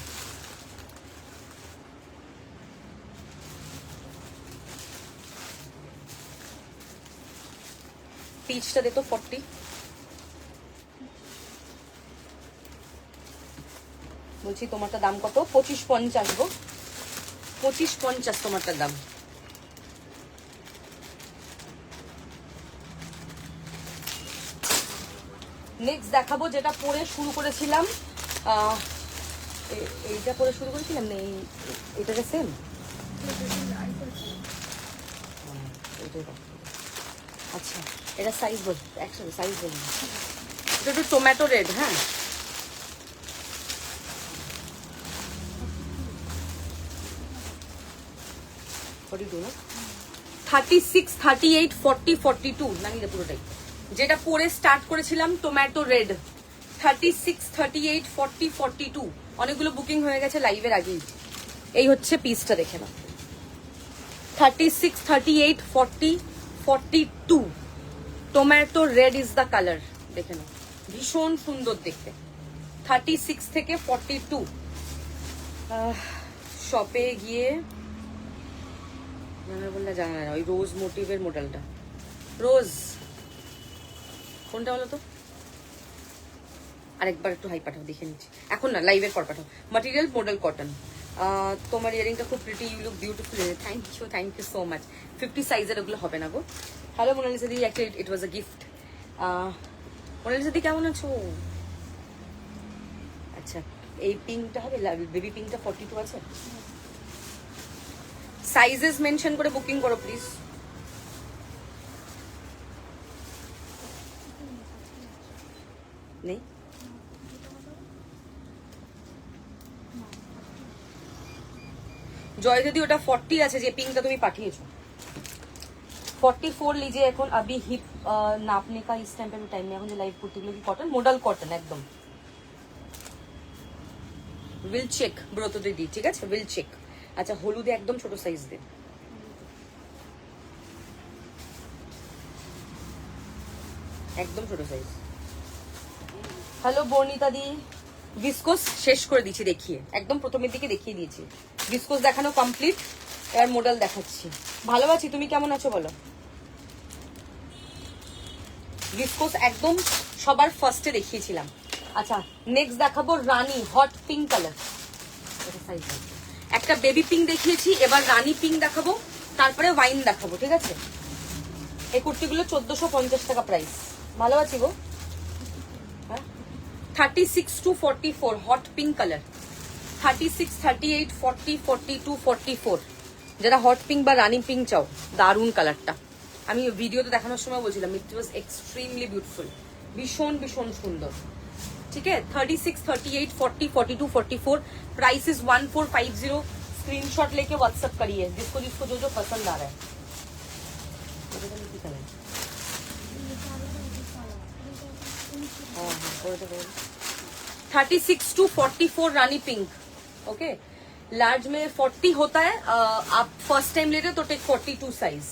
S1: পিচটা দে তো 40, বলছি তোমারটা দাম কত? 2550 গো, 2550 তোমারটার দাম। নেক্সট দেখাবো যেটা পরে শুরু করেছিলাম, এইটা পরে শুরু করেছিলাম না, এটাকে সেম। আচ্ছা, এটা সাইজ বল, একসাথে সাইজ বল। এটা একটু টমেটো রেড, হ্যাঁ। না 36, 38, 40, 42 নাকি পুরোটাই, যেটা পরে স্টার্ট করেছিলাম টমেটো রেড। 36, 38, 40, 42 অনেকগুলো বুকিং হয়ে গেছে লাইভের আগেই। এই হচ্ছে পিসটা, দেখে নাও। 36, 38, 40, 42 tomato red is the colour, দেখে নাও, ভীষণ সুন্দর দেখতে। 36 থেকে 42 শপে গিয়ে বললে জানা না, ওই রোজ মোটিভের মডেলটা, রোজ কোনটা বলো তো? আরেকবার একটু হাই পাঠাও, দেখে নিচ্ছি এখন না, লাইভের পর পাঠাও। Material model cotton. তোমার ইয়ারিংটা খুব pretty, you look beautiful. Thank you so much. 50 সাইজের ওগুলো হবে না গো। Hello Monalisa di, actually it was a gift. Monalisa di কেমন আছো? আচ্ছা, এই পিঙ্কটা হবে, বেবি পিঙ্কটা 42 আছে। সাইজেস মেনশন করে বুকিং করো প্লিজ। নেই, জয় যদি ওটা 40 আছে যে পিঙ্কটা তুমি পাঠিয়েছো, 44 लीजिए এখন अभी हिप नापने का इस टाइम पे भी टाइम नहीं, এখন যে লাইভ কুর্তিগুলো কি কটন, মডেল কটন একদম। উইল চেক ব্রত দিদি, ঠিক আছে উইল চেক। আচ্ছা হলুদে একদম ছোট সাইজ দে, একদম ছোট সাইজ। হ্যালো বর্ণিতা দি, ভিসকোস শেষ করে দিচ্ছি দেখিয়ে, একদম প্রথমের দিকে দেখিয়ে দিয়েছি। ভিসকোস দেখানো কমপ্লিট, এর মডেল দেখাচ্ছি। ভালো আছি, তুমি কেমন আছো বলো? ভিসকোস একদম সবার ফার্স্টে দেখিয়েছিলাম। আচ্ছা নেক্সট দেখাবো রানী হট পিঙ্ক কালার, একটা বেবি পিঙ্ক দেখিয়েছি, এবার রানী পিঙ্ক দেখাবো, তারপরে ওয়াইন দেখাবো, ঠিক আছে? এই কুর্তিগুলো 1450 টাকা প্রাইস। ভালো আছি গো। 36 to 44 হট পিঙ্ক কালার, 36, 38, 40, 42, 44 যারা হট পিঙ্ক বা রানী পিঙ্ক চাও, দারুন কালারটা। আমি ভিডিওতে দেখানোর সময় বলছিলাম ইট ওয়াজ এক্সট্রিমলি বিউটিফুল, ভীষণ ভীষণ সুন্দর। ठीक है 36, 38, 40, 42, 44 प्राइस इज 1450। स्क्रीनशॉट लेके व्हाट्सएप करिए जिसको जिसको जो जो पसंद आ रहा है। 36 to 44 Rani pink, okay. Large में 40 होता है, आप फर्स्ट टाइम लेते तो टेक 42 साइज।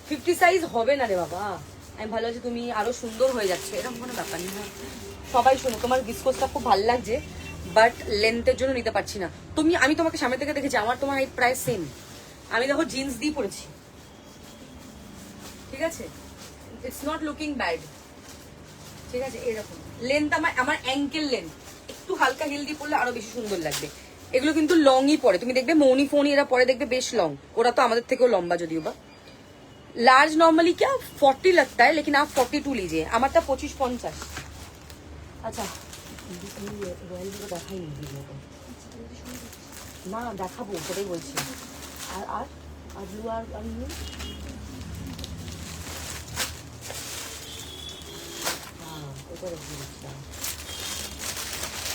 S1: 50 साइज হবে না রে বাবা। আমি ভালো আছি, তুমি আরো সুন্দর হয়ে যাচ্ছে, এরকম কোনো ব্যাপার না। সবাই শোনো, তোমার ভিসকোসটা খুব ভালো লাগছে বাট লেন্থের জন্য নিতে পারছি না। আমি তোমাকে সামনে থেকে দেখেছি, আমার তোমার হাইট প্রায় সেম। আমি দেখো জিন্স দিয়ে পরেছি, ঠিক আছে? ইটস নট লুকিং ব্যাড, ঠিক আছে? এরকম লেন্থ আমার অ্যাঙ্কেল লেন্থ, একটু হালকা হিল দিয়ে পরলে আরো বেশি সুন্দর লাগবে। এগুলো কিন্তু লংই পরে, তুমি দেখবে মৌনি ফোনি এরা পরে দেখবে বেশ লং, ওরা তো আমাদের থেকেও লম্বা যদিও বা। लार्ज नॉर्मली क्या 40 लगता है, लेकिन आप 42 लीजिए। আমারটা 25-50। আচ্ছা দেখাই না, দেখাবো সেটাই বলছি। আর আর ব্লু আর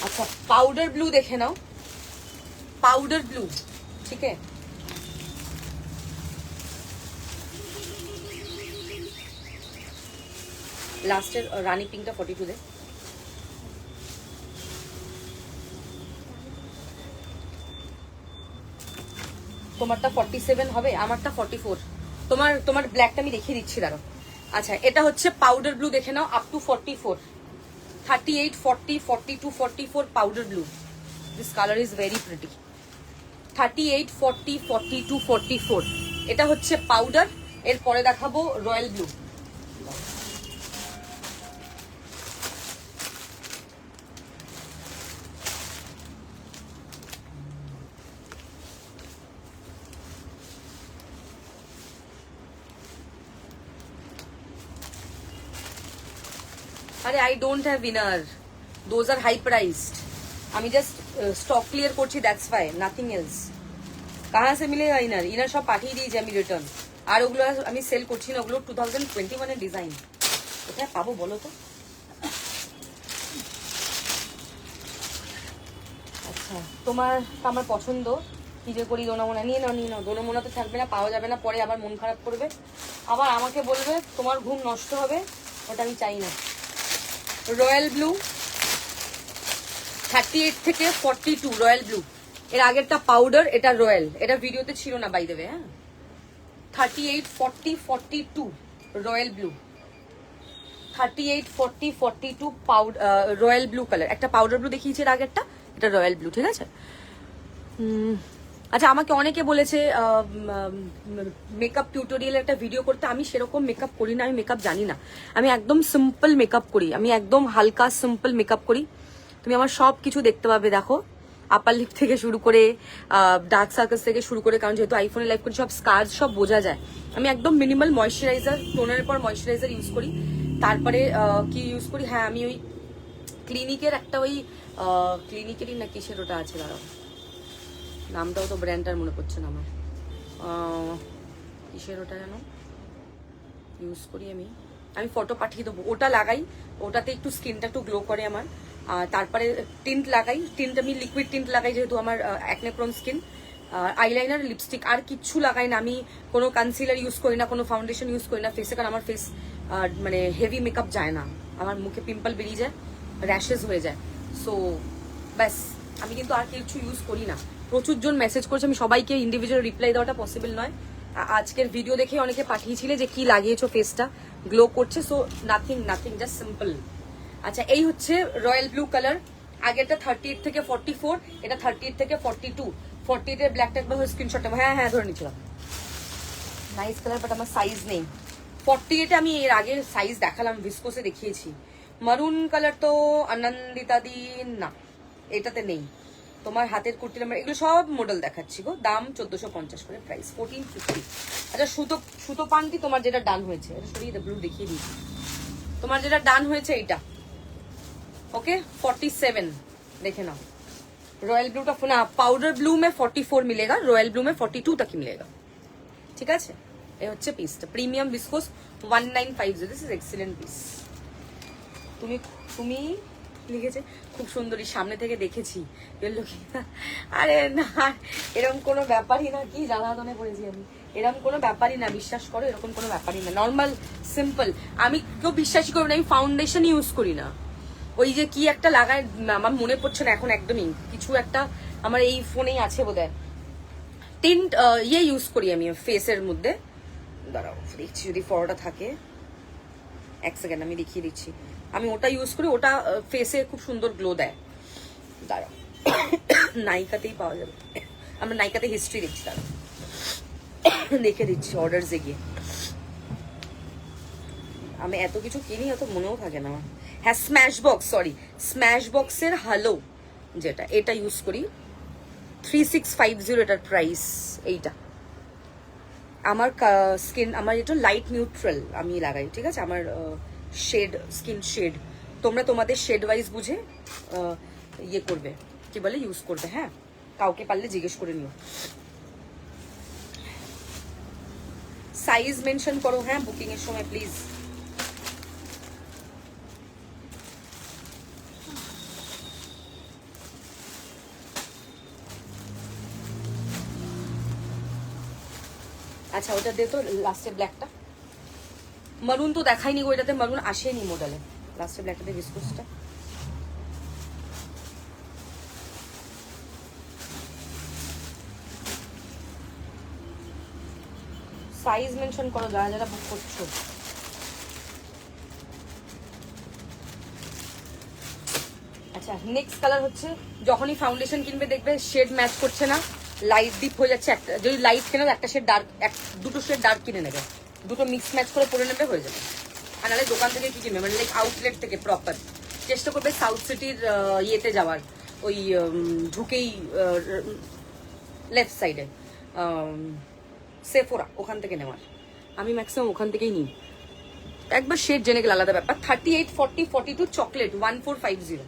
S1: अच्छा पाउडर ब्लू देखे नाओ, पाउडर ब्लू, ठीक है? লাস্টের রানী পিঙ্কটা 42 দে। তোমারটা 47 হবে, আমারটা 44। তোমার ব্ল্যাকটা আমি দেখিয়ে দিচ্ছি দাঁড়াও। আচ্ছা এটা হচ্ছে পাউডার ব্লু, দেখে নাও up to 44, 38, 40, 42, 44 powder blue. This colour is very pretty. 38, 40, 42, 44 এটা হচ্ছে পাউডার। এরপরে দেখাবো রয়্যাল ব্লু। আরে I don't have inner, those are high priced. আমি জাস্ট স্টক ক্লিয়ার করছি, দ্যাটস ওয়াই, নাথিং এলস। কাহা সে মিলেগা ইনার? ইনার সব পাঠিয়ে দিয়েছি আমি রিটার্ন, আর ওগুলো আমি সেল করছি না, ওগুলো 2021 এর ডিজাইন। কোথায় পাবো বলো তো? আচ্ছা তোমার আমার পছন্দ, কি যে করি, দোনামোনা নিয়ে নাও। দোনামোনা তো থাকবে না, পাওয়া যাবে না, পরে আবার মন খারাপ করবে, আবার আমাকে বলবে তোমার ঘুম নষ্ট হবে, ওটা আমি চাই না। রয়্যাল ব্লু 38 থেকে 42 রয়্যাল ব্লু। এর আগেরটা পাউডার, এটা রয়্যাল, এটা ভিডিওতে ছিল না বাই দ্য ওয়ে। হ্যাঁ 38, 40, 42 royal blue, 38, 40, 42 royal blue colour. একটা পাউডার ব্লু দেখিয়েছে এর আগেরটা, এটা রয়্যাল ব্লু, ঠিক আছে? আচ্ছা আমাকে অনেকে বলেছে মেকআপ টিউটোরিয়াল একটা ভিডিও করতে, আমি সেরকম মেকআপ করি না, আমি মেকআপ জানি না, আমি একদম সিম্পল মেকআপ করি, আমি একদম হালকা সিম্পল মেকআপ করি। তুমি আমার সব কিছু দেখতে পাবে, দেখো আপার লিপ থেকে শুরু করে ডার্ক সার্কেলস থেকে শুরু করে, কারণ যেহেতু আইফোনে লাইভ করি সব স্কার্স সব বোঝা যায়। আমি একদম মিনিমাল ময়শ্চারাইজার, টোনারের পর ময়শ্চারাইজার ইউজ করি, তারপরে কি ইউজ করি, হ্যাঁ আমি ওই ক্লিনিকের একটা ওই ক্লিনিকেরই না কিসের ওটা আছে, দাঁড়াও নামটাও তো ব্র্যান্ডটার মনে পড়ছে না আমার, কিসের ওটা যেন ইউজ করি আমি ফটো পাঠিয়ে দেবো, ওটা লাগাই, ওটাতে একটু স্কিনটা একটু গ্লো করে আমার। তারপরে টিন্ট লাগাই, টিন্ট আমি লিকুইড টিন্ট লাগাই যেহেতু আমার acne prone skin, eyeliner, lipstick, আর কিচ্ছু লাগাই না আমি। কোনো কনসিলার ইউজ করি না, কোনো ফাউন্ডেশন ইউজ করি না ফেসে, কারণ আমার ফেস মানে হেভি মেকআপ যায় না, আমার মুখে পিম্পল বেরিয়ে যায়, র্যাশেস হয়ে যায়। সো ব্যাস, আমি কিন্তু আর কিছু ইউজ করি না। প্রচুর জন মেসেজ করছে, আমি সবাইকে ইন্ডিভিজুয়াল রিপ্লাই দেওয়াটা পসিবল নয়। আজকের ভিডিও দেখে অনেকে পাঠিয়েছিলে যে কি লাগিয়েছো, ফেসটা গ্লো করছে। So nothing, just simple. আচ্ছা, এই হচ্ছে রয়্যাল ব্লু কালার। আগেরটা 38 থেকে 44, এটা 38 থেকে 42। 48 এর ব্ল্যাকটা একবার স্ক্রিনশট নেবো। হ্যাঁ ধরে নিচ্ছিলাম। নাইস কালার, বাট আমার সাইজ নেই। 48 আমি এর আগে সাইজ দেখালাম, ভিসকোসে দেখিয়েছি। মারুন কালার তো আনন্দিতা দি না, এটাতে নেই। তোমার হাতের কুর্তি নাম্বার, এগুলো সব মডেল দেখাচ্ছি গো। দাম 1450 করে, প্রাইস 1450। আচ্ছা, সুতো পান্তি তোমার যেটা ডান হয়েছে, এটা সরিয়ে ব্লু দেখিয়ে দিচ্ছি। তোমার যেটা ডান হয়েছে এইটা, ओके 47 देखे ना। रॉयल ब्लू का ना पाउडर ब्लू में 44 मिलेगा, रॉयल ब्लू में 42 तक ही मिलेगा। ঠিক আছে, এই হচ্ছে পিসটা, premium viscose 1950। This is excellent piece. তুমি লিখেছে খুব সুন্দরী, সামনে থেকে দেখেছি। আরে না, এরকম কোনো ব্যাপারই না। কি জ্বালাতনে পড়েছি আমি, এরকম কোনো ব্যাপারই না, বিশ্বাস করো, এরকম কোনো ব্যাপারই না। নর্মাল সিম্পল, আমি কেউ বিশ্বাসই করবে না, আমি ফাউন্ডেশন ইউজ করি না। ওই যে কি একটা লাগায়, আমার মনে পড়ছে না এখন একদমই, কিছু একটা আমার এই ফোনেই আছে বোধহয়, টিন্ট ইয়ে ইউজ করি আমি ফেসের মধ্যে। দাঁড়াও দেখছি যদি ফটোটা থাকে, এক সেকেন্ড আমি দেখিয়ে দিচ্ছি। আমি ওটা ইউজ করি, ওটা ফেসে খুব সুন্দর গ্লো দেয়। দাঁড়াও, নাইকাতেই পাওয়া যাবে, আমরা নাইকাতে হিস্ট্রি দেখছি, দাঁড়াও দেখে দিচ্ছি অর্ডারসে গিয়ে। আমি এত কিছু কিনি, অত মনেও থাকে না আমার। হ্যাঁ, স্ম্যাশ বক্স, সরি, স্ম্যাশ বক্সের হ্যালো যেটা, এটা ইউজ করি 3650, এটার প্রাইস এইটা। আমার স্কিন, আমার এটা লাইট নিউট্রাল আমি লাগাই, ঠিক আছে, আমার শেড, স্কিন শেড। তোমরা তোমাদের শেড ওয়াইজ বুঝে ইয়ে করবে, কি বলে, ইউজ করবে। হ্যাঁ, কাউকে পারলে জিজ্ঞেস করে নিও। সাইজ মেনশন করো হ্যাঁ বুকিং এর সময় প্লিজ। আচ্ছা, ওটা দে তো, লাস্টে ব্ল্যাকটা। মারুন তো দেখাইনি গো, এটাতে মারুন আসেনি মডেলে। লাস্টে ব্ল্যাকটাতে ভিসকোসটা। সাইজ মেনশন করো যারা যারা বুক করছো। আচ্ছা, নেক্সট কালার হচ্ছে, যখনই ফাউন্ডেশন কিনবে দেখবে শেড ম্যাচ করছে না, লাইট ডিপ হয়ে যাচ্ছে। একটা যদি লাইট কেনো, একটা শেড ডার্ক, দুটো শেড ডার্ক কিনে নেবে, দুটো মিক্স ম্যাচ করে পরে নেবে, হয়ে যাবে। আর নাহলে দোকান থেকে কি কিনবে, মানে লাইক আউটলেট থেকে প্রপার। চেষ্টা করবে সাউথ সিটির ইয়েতে যাওয়ার, ওই ঢুকেই লেফট সাইডে সেফোরা, ওখান থেকে নেওয়ার। আমি ম্যাক্সিমাম ওখান থেকেই নিই। একবার শেড জেনে গেলে আলাদা ব্যাপার। 38, 40, 42 চকলেট 1450।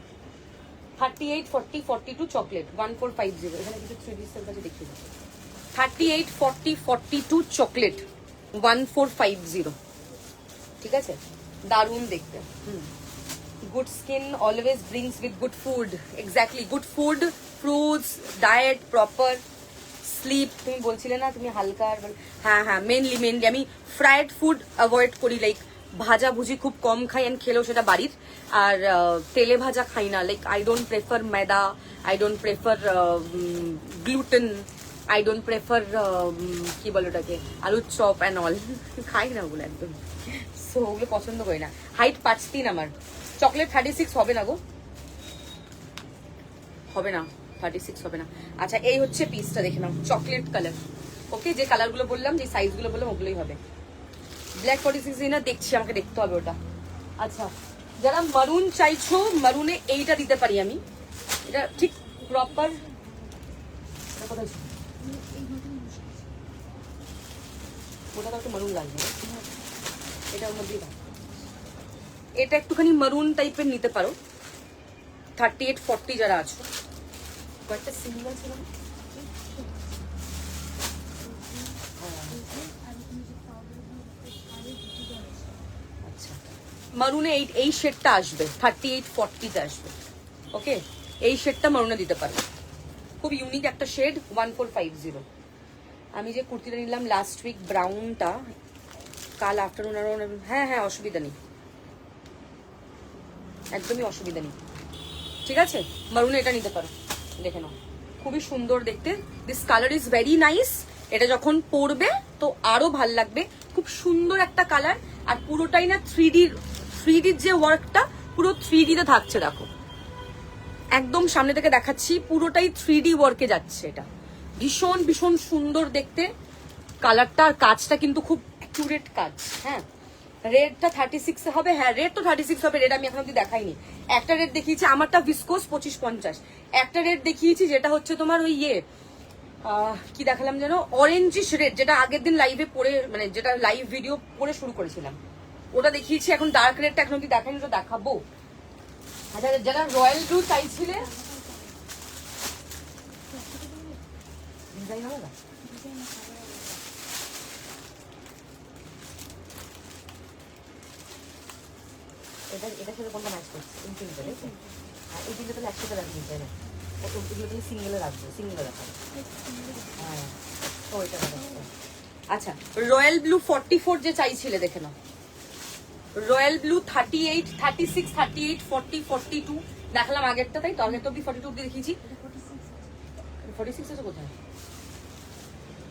S1: 38, 40, 42 চকলেট 1450। এখানে কিছু 3D সেল আছে দেখিয়ে দাও। 38, 40, 42 চকলেট 1450। ঠিক আছে, দারুণ দেখতে। Good skin always brings with good food. Exactly, good food, fruits, diet, proper slip. তুমি বলছিলে না তুমি হালকা, হ্যাঁ মেনলি আমি ফ্রাইড ফুড অ্যাভয়েড করি, লাইক ভাজা ভুজি খুব কম খাই, অ্যান্ড খেলেও সেটা বাড়ির। আর তেলে ভাজা খাই না, লাইক আই ডোন্ট প্রেফার ময়দা, I don't prefer gluten, I don't prefer কি বলে ওটাকে, আলুর চপ অ্যান্ড অল খাই না ওগুলো একদম। সো ওগুলো পছন্দ করি না। হাইট 5'3" আমার। চকলেট 36 হবে না গো, হবে না, 36 হবে না। আচ্ছা, এই হচ্ছে পিসটা, দেখে নাও, চকলেট কালার। ওকে, যে কালারগুলো বললাম, যে সাইজগুলো বললাম, ওগুলোই হবে। ব্ল্যাক 46 না দেখছি, আমাকে দেখতে হবে ওটা। আচ্ছা, যারা মারুন চাইছো, মারুনে এইটা দিতে পারি আমি, এটা ঠিক প্রপার। ওটা তো একটু মারুন লাগবে, এটার মধ্যেই দাও। এটা একটুখানি মারুন টাইপের নিতে পারো। 38, 40 যারা আছো, কয়েকটা সিঙ্গেল ছিল না? আচ্ছা, মারুনে এই শেডটা আসবে, 38, 40 তে আসবে। ওকে, এই শেডটা মারুনে দিতে পারো। খুব ইউনিক একটা শেড, 1450। আমি যে কুর্তিটা নিলাম লাস্ট উইক ব্রাউনটা, কাল আফটারনুন আর হ্যাঁ অসুবিধা নেই, একদমই অসুবিধা নেই, ঠিক আছে। মারুনে এটা নিতে পারো, দেখে নাও, খুবই সুন্দর দেখতে। This colour is very nice. এটা যখন পরবে তো আরো ভাল লাগবে, খুব সুন্দর একটা কালার। আর পুরোটাই না থ্রিডির যে ওয়ার্কটা পুরো 3D তে থাকছে, দেখো একদম সামনে থেকে দেখাচ্ছি, পুরোটাই 3D ওয়ার্কে যাচ্ছে। এটা ভীষণ ভীষণ সুন্দর দেখতে কালারটা, আর কাজটা কিন্তু খুব অ্যাকুরেট কাজ। হ্যাঁ, রেডটা 36 হবে, হ্যাঁ রেড তো 36 হবে, রেড আমি এখন অব্দি দেখাইনি। একটা রেড দেখিয়েছি আমারটা ভিসকোস 2550, একটা রেড দেখিয়েছি যেটা হচ্ছে তোমার ওই কি দেখালাম যেন, অরেঞ্জিশ রেড, যেটা আগের দিন লাইভে পরে, মানে যেটা লাইভ ভিডিও পরে শুরু করেছিলাম ওটা দেখিয়েছি। এখন ডার্ক রেডটা এখন অব্দি দেখাইনি, ওটা দেখাবো। আচ্ছা, যারা রয়্যাল ব্লু চাইছিলে, ডিজাইন হবে না, এটা সাথে কোনটা ম্যাচ করছে? এই তিনটা, এই তিনটা তাহলে একসাথে রাখবি, তাই না? এগুলো তাহলে সিঙ্গেলে রাখবো, সিঙ্গেলে রাখবো। হ্যাঁ, ওইটা রাখবো। আচ্ছা, রয়্যাল ব্লু 44 যে চাইছিলে, দেখে নাও। রয়্যাল ব্লু 38, 36, 38, 40, 42 দেখালাম আগেরটা, তাই তো? আগের তো 42 অব্দি দেখিয়েছি। 46 আছে কোথায়?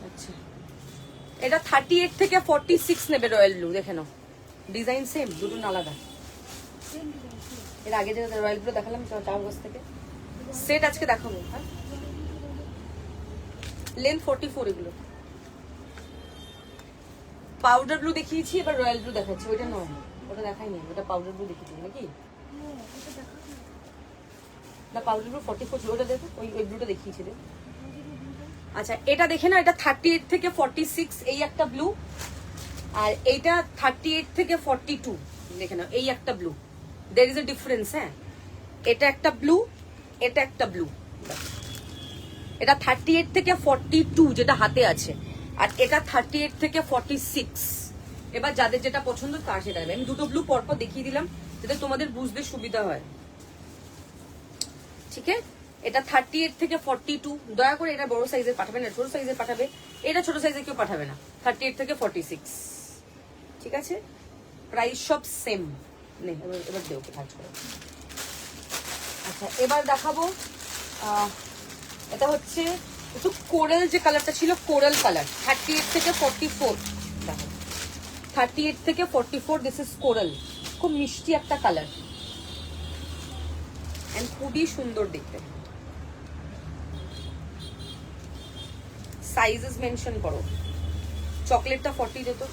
S1: আচ্ছা, এটা 38 থেকে 46 নেবে রয়্যাল ব্লু, দেখে নাও। ডিজাইন সেম, দুটো আলাদা। এর আগে যে রয়্যাল ব্লু দেখালাম চারবাস থেকে, সেট আজকে দেখাবো। হ্যাঁ, লেন্থ 44 এগুলো। পাউডার ব্লু দেখিয়েছি, এবার রয়্যাল ব্লু দেখাচ্ছি। ওইটা নয়, ওটা দেখাইনি, ওটা পাউডার ব্লু দেখিয়েছি নাকি? না, পাউডার ব্লু 44 ছিল, ওটা দেখো, ওই ব্লুটা দেখিয়েছি। আচ্ছা, এটা দেখে না, এটা 38 থেকে 46 এই একটা ব্লু, আর এইটা 38 থেকে 42 দেখে না, এই একটা blue. There is a difference. হ্যাঁ, এটা একটা ব্লু, এটা একটা ব্লু। এটা 38 থেকে 42 যেটা হাতে আছে, আর এটা 38 থেকে 46। এবার যাদের যেটা পছন্দ তার সেটা নেবে। আমি দুটো ব্লু পরপর দেখিয়ে দিলাম যাতে তোমাদের বুঝতে সুবিধা হয়, ঠিক আছে? এটা 38 থেকে 42। দয়া করে এটা বড় সাইজের পাঠাবে না, ছোট সাইজের পাঠাবে। এটা ছোট সাইজের কেউ পাঠাবে না। 38 থেকে 46, ঠিক আছে? প্রাইস সব সেম। এবার দেও কাজ করো। আচ্ছা, এবার দেখাবো, এটা হচ্ছে একটু কোরাল, যে কালারটা ছিল কোরাল কালার, 38 থেকে 44। দেখো, 38 থেকে 44, দিস ইজ কোরাল। খুব মিষ্টি একটা কালার এন্ড খুবই সুন্দর দেখতে। সাইজেস মেনশন করো। চকলেটটা 40 যেত।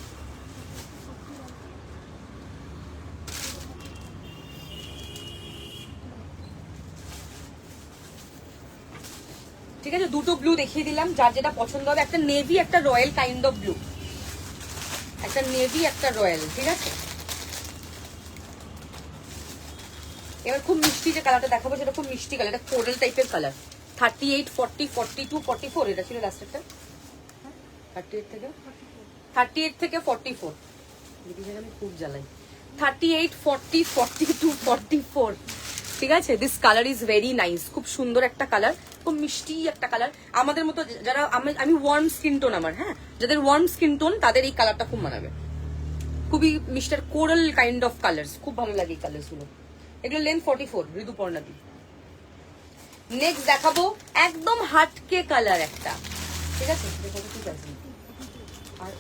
S1: ঠিক আছে, দুটো ব্লু দেখিয়ে দিলাম, যার যেটা পছন্দ হবে। একটা নেভি, একটা রয়্যাল কাইন্ড অফ ব্লু, একটা নেভি, একটা রয়্যাল, ঠিক আছে? এবার খুব মিষ্টি যে কালারটা দেখাবো সেটা খুব মিষ্টি কালার, এটা কোরাল টাইপের কালার। 38, 40, 42, 44 এটা ছিল লাস্ট একটা। 38 থেকে 44 আমি খুব জ্বালাই। 38, 40, 42, 44, ঠিক আছে? This colour is very nice, খুব সুন্দর একটা কালার, খুব মিষ্টি একটা কালার। আমাদের মতো যারা, আমি ওয়ার্ম স্কিন টোন আমার, হ্যাঁ, যাদের ওয়ার্ম স্কিন টোন তাদের এই কালারটা খুব মানাবে। খুবই mister coral kind of colours, খুব ভালো লাগে এই কালার্স গুলো। এগুলো লেন্থ 44, ঋতুপর্ণাদি। নেক্সট দেখাবো একদম হাটকে কালার একটা, ঠিক আছে? ঠিক আছে, আর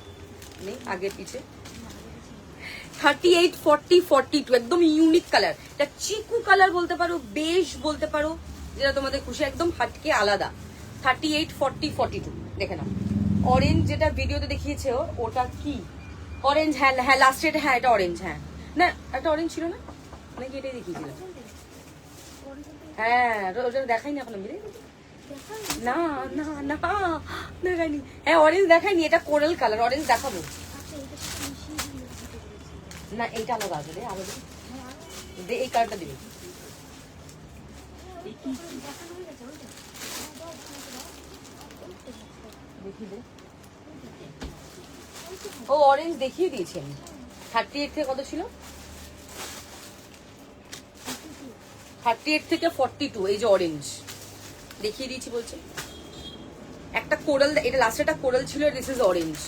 S1: নেই আগে পিছে। 38, 40, 42 একদম ইউনিক কালার। এটা চিকু কালার বলতে পারো, বেশ বলতে পারো, যেটা তোমাদের খুশি, একদম হাটকে আলাদা। 38, 40, 42 দেখে নাও। অরেঞ্জ যেটা ভিডিওতে দেখিয়েছে ওটা কি অরেঞ্জ? হ্যাঁ হ্যাঁ, লাস্টের, হ্যাঁ এটা অরেঞ্জ। হ্যাঁ, না একটা অরেঞ্জ ছিল না নাকি? এটাই দেখিয়েছিলাম। হ্যাঁ, ওটা দেখাইনি এখন আমি, না না না দেখাইনি। হ্যাঁ, অরেঞ্জ দেখাইনি, এটা কোরাল কালার। অরেঞ্জ দেখাবো না, এইটা আলাদা আছে রে, আলাদা দে, এই কালারটা দিবি। দেখি দে। ও অরেঞ্জ দেখিয়ে দিয়েছি আমি। 38 থেকে কত ছিল? 38 থেকে 42, এই যে অরেঞ্জ, দেখিয়ে দিয়েছি বলছে। একটা কোরাল, এটা লাস্টে একটা কোরাল ছিল, দিস ইজ অরেঞ্জ।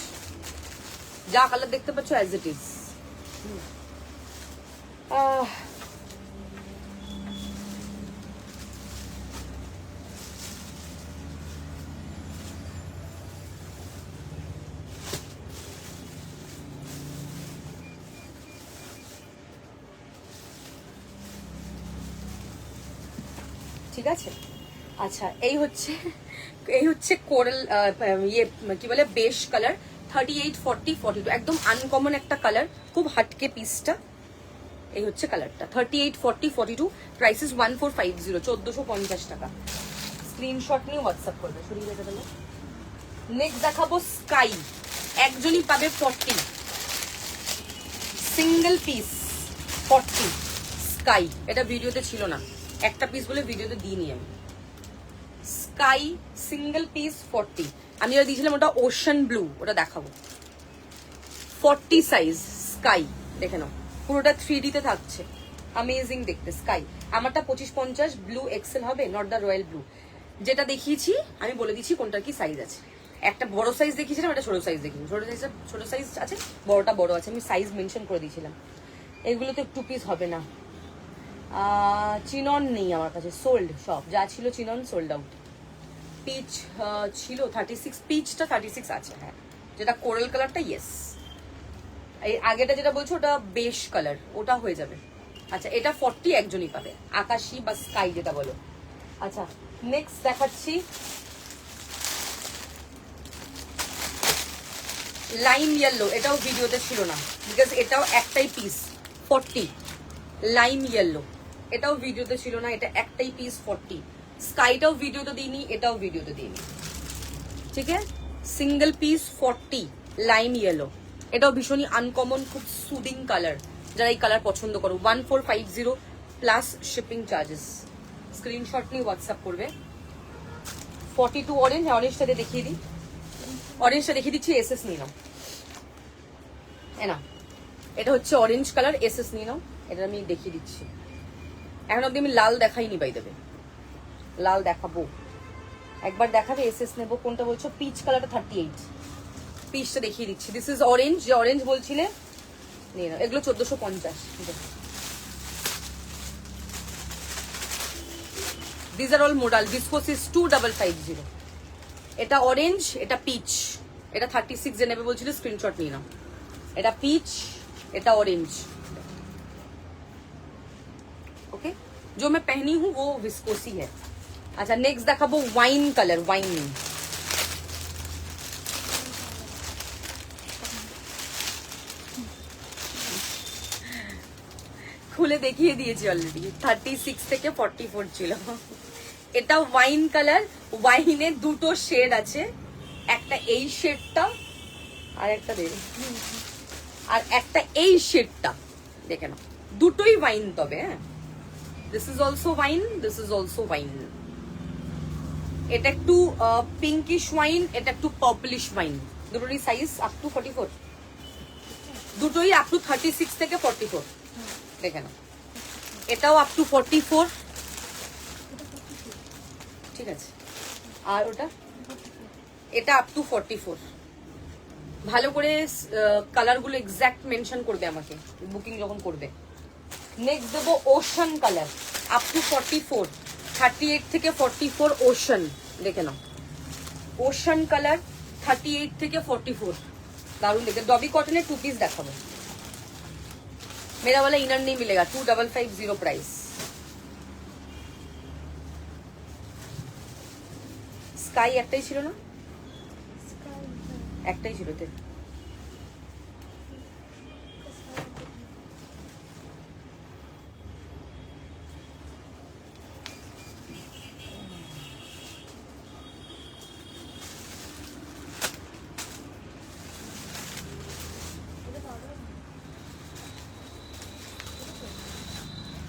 S1: যা কালার দেখতে পাচ্ছ অ্যাজ ইট ইজ। ঠিক আছে, আচ্ছা এই হচ্ছে কোরাল, ইয়ে কি বলে, বেশ কালার। 38, 40, 42, একদম আনকমন একটা কালার, খুব হাটকে পিসটা। এই হচ্ছে কালারটা, 38, 40, 42, প্রাইসেস 1450, 1450 টাকা। স্ক্রিনশট নিয়ে হোয়াটসঅ্যাপ করবে। সরিয়ে যেতে পারলে নেক্সট দেখাবো স্কাই, একজনই পাবে 40, সিঙ্গেল পিস 40 স্কাই। এটা ভিডিওতে ছিল না, একটা পিস বলে ভিডিওতে দিইনি আমি। স্কাই সিঙ্গেল পিস 40, আমি যেটা দিয়েছিলাম ওটা ওশান ব্লু, ওটা দেখাবো। 40 সাইজ স্কাই, দেখে নাও পুরোটা 3D তে থাকছে, অ্যামেজিং দেখতে। স্কাই আমারটা 25-50 ব্লু এক্সেল হবে, নট দ্য রয়্যাল ব্লু। যেটা দেখিয়েছি আমি বলে দিচ্ছি কোনটার কি সাইজ আছে। একটা বড় সাইজ দেখিয়েছিলাম, একটা ছোট সাইজ দেখিয়েছি। ছোট সাইজ আছে, বড়টা বড় আছে, আমি সাইজ মেনশন করে দিয়েছিলাম। এগুলো তো 2 পিস হবে না। চিনন নেই আমার কাছে, সোল্ড সব, যা ছিল চিনন সোল্ড আউট। পিচ ছিল 36, পিচটা 36 আছে, হ্যাঁ। যেটা কোরাল কালারটা, ইয়েস। এই আগেটা যেটা বলছো ওটা বেশ কালার, ওটা হয়ে যাবে। আচ্ছা এটা 40 একজনই পাবে, আকাশি বা স্কাই যেটা বলো। আচ্ছা নেক্সট দেখাচ্ছি লাইম ইয়েলো, এটাও ভিডিওতে ছিল না বিকজ এটাও একটাই পিস 40। লাইম ইয়েলো এটাও ভিডিওতে ছিল না, এটা একটাই পিস 40। স্কাইটাও ভিডিওতে দিইনি, এটাও ভিডিওতে দিইনি, ঠিক আছে। সিঙ্গেল পিস 40 লাইম ইয়েলো, এটাও ভীষণই আনকমন, খুব সুদিং কালার। যারা এই কালার পছন্দ করো, 1450 প্লাস শিপিং চার্জেস। স্ক্রিনশট নিয়ে হোয়াটসঅ্যাপ করবে। 42 অরেঞ্জ, অরেঞ্জটাতে দেখিয়ে দিই, অরেঞ্জটা দেখিয়ে দিচ্ছি, এসএস নিয়ে নাও। না এটা হচ্ছে অরেঞ্জ কালার, এসএস নিয়ে নাও, এটা আমি দেখিয়ে দিচ্ছি। এখন অব্দি আমি লাল দেখাইনি, বাই দেবে লাল দেখাবো, একবার দেখাবে। এসএস নেবো, কোনটা বলছো? পিচ কালারটা 38, পিচটা দেখিয়ে দিচ্ছি। দিস ইজ অরেঞ্জ, যে অরেঞ্জ বলছিলে নিয়ে নাও। এগুলো 1450। This are all modal, viscose is 2550। এটা অরেঞ্জ, এটা পিচ, এটা 36 যে নেবে বলছিল, স্ক্রিনশট নিয়ে নাও। এটা পিচ, এটা ऑरेंज। ओके, जो मैं पहनी हूं वो विस्कोसी है। अच्छा नेक्स्ट देखाबो वाइन कलर, वाइन খুলে দেখিয়ে দিয়েছি অলরেডি। 36 থেকে 44 ছিল। এটা ওয়াইন কালার, ওয়াইনে দুটো শেড আছে, একটা এই শেডটা আর একটা দেখে, আর একটা এই শেডটা দেখে নাও, দুটোই ওয়াইন। তবে হ্যাঁ, this is also wine, this is also wine. এটা একটু পিঙ্কিশ ওয়াইন, এটা একটু পার্পলিশ ওয়াইন। দুটোরই সাইজ আপ টু 44, দুটোই আপ টু 36 থেকে 44 দেখে নাও। এটাও আপ টু 44, ঠিক আছে। আর ওটা, এটা আপ টু 44। ভালো করে কালারগুলো এক্স্যাক্ট মেনশন করবে আমাকে বুকিং যখন করবে। নেক্সট দেবো ওশান কালার, আপ টু 44, 38 থেকে 44 ওশান দেখে নাও। ওশান কালার 38 থেকে 44, দারুণ দেখে। ডবি কটনের 2 পিস দেখাবো। मेरा वाला इनर नहीं मिलेगा, 2550 प्राइस। স্কাই একটাই ছিল না, একটাই ছিল তো।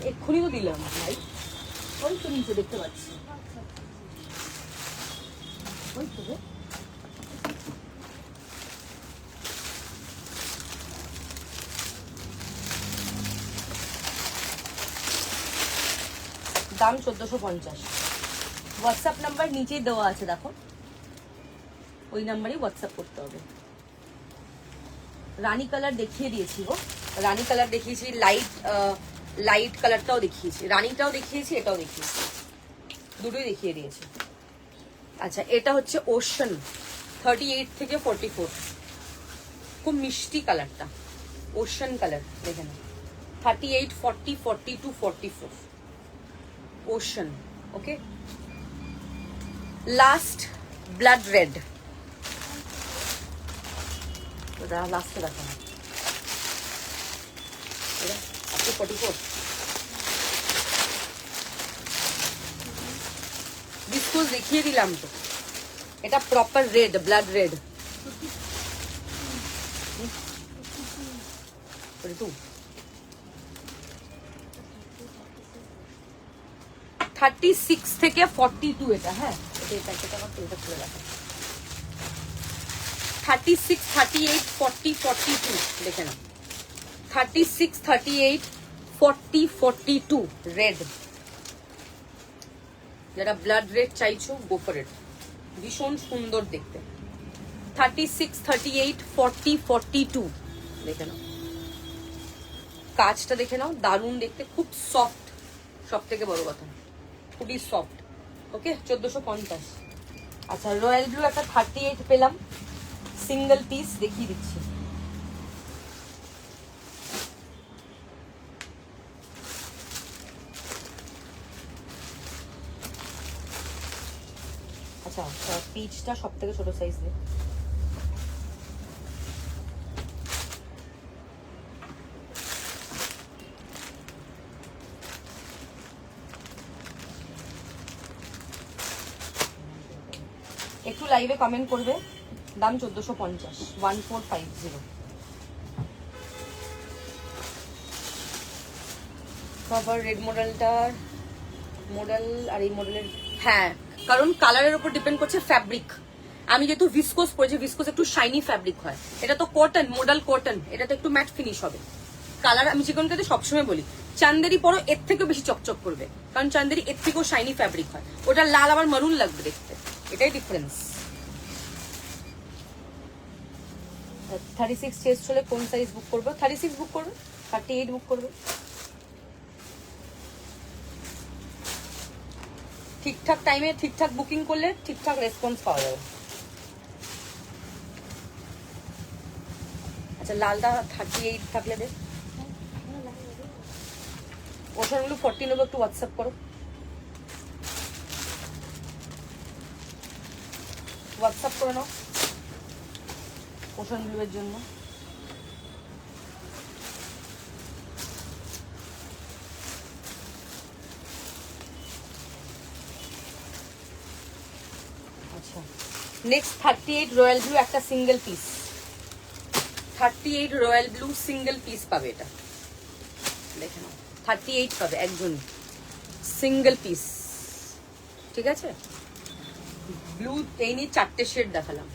S1: এক্ষুনি তো দিলাম ভাই, ওই তো নিচে দেখতে পাচ্ছি, ওই তো। দাম 1450, হোয়াটসঅ্যাপ নাম্বার নিচেই দেওয়া আছে, দেখো ওই নাম্বারেই হোয়াটসঅ্যাপ করতে হবে। রানী কালার দেখিয়ে দিয়েছি গো, রানী কালার দেখিয়েছি, লাইট কালারটাও দেখিয়েছি, রানীটাও দেখিয়েছি, এটাও দেখিয়েছি, দুটোই দেখিয়ে দিয়েছি। আচ্ছা, এটা হচ্ছে ওশান 38 থেকে 44, খুব মিষ্টি কালারটা, ওশান কালার দেখে না, 38, 40, 42, 44 ওশান। ওকে, লাস্ট ব্লাড রেড, লাস্টে দেখো 44 বিস্কুট দেখিয়ে দিলাম তো, এটা প্রপার রেড, ব্লাড রেড। 36 থেকে 42 এটা, হ্যাঁ এটা খুলে রাখো। 36, 38, 40, 42 দেখে না, 36, 38, 40, 42 রেড। যারা ব্লাড রেড চাইছো গো ফর ইট, ভীষণ সুন্দর দেখতে। 36, 38, 40, 42 দেখে নাও, কাজটা দেখে নাও, দারুণ দেখতে, খুব সফট, সব থেকে বড় কথা খুবই সফট। ওকে, 1450। আচ্ছা, রয়্যাল ব্লু একটা 38 পেলাম, সিঙ্গেল পিস দেখিয়ে দিচ্ছি। আচ্ছা, পিচটা সব থেকে ছোট সাইজ নেই, একটু লাইভে কমেন্ট করবে। দাম 1450, 1450। সবার রেড মডেলটার মডেল আর এই মডেলের, হ্যাঁ কারণ কালারের উপর ডিপেন্ড করছে ফ্যাব্রিক। আমি যেহেতু ভিসকোস পরেছি, ভিসকোস একটু শাইনি ফ্যাব্রিক হয়, এটা তো কটন, মডেল কটন, এটা তো একটু ম্যাট ফিনিশ হবে। কালার আমি চিকনকাতে সবসময় বলি চান্দেরি পরো এর থেকেও বেশি চকচক করবে, কারণ চান্দেরি এর থেকেও শাইনি ফ্যাব্রিক হয়, ওটা লাল আবার মারুন লাগবে দেখতে, এটাই ডিফারেন্স। 36 চেস্ট হলে কোন সাইজ বুক করবে? 36 বুক করবে, 38 বুক করবে। ঠিকঠাক টাইমে ঠিকঠাক বুকিং করলে ঠিকঠাক রেসপন্স পাওয়া যাবে। আচ্ছা, লালটা 38 থাকলে দে, ওশানগুলো 40 নেবো, একটু হোয়াটসঅ্যাপ করো, হোয়াটসঅ্যাপ করে নাও ওশান ব্লুয়ের জন্য। আচ্ছা, নেক্সট 38 রয়্যাল ব্লু একটা single piece, 38 royal blue single piece পাবে, এটা দেখে নাও, 38 পাবে একজন সিঙ্গেল পিস, ঠিক আছে। ব্লু এই নিয়ে 4টে শেড দেখালাম,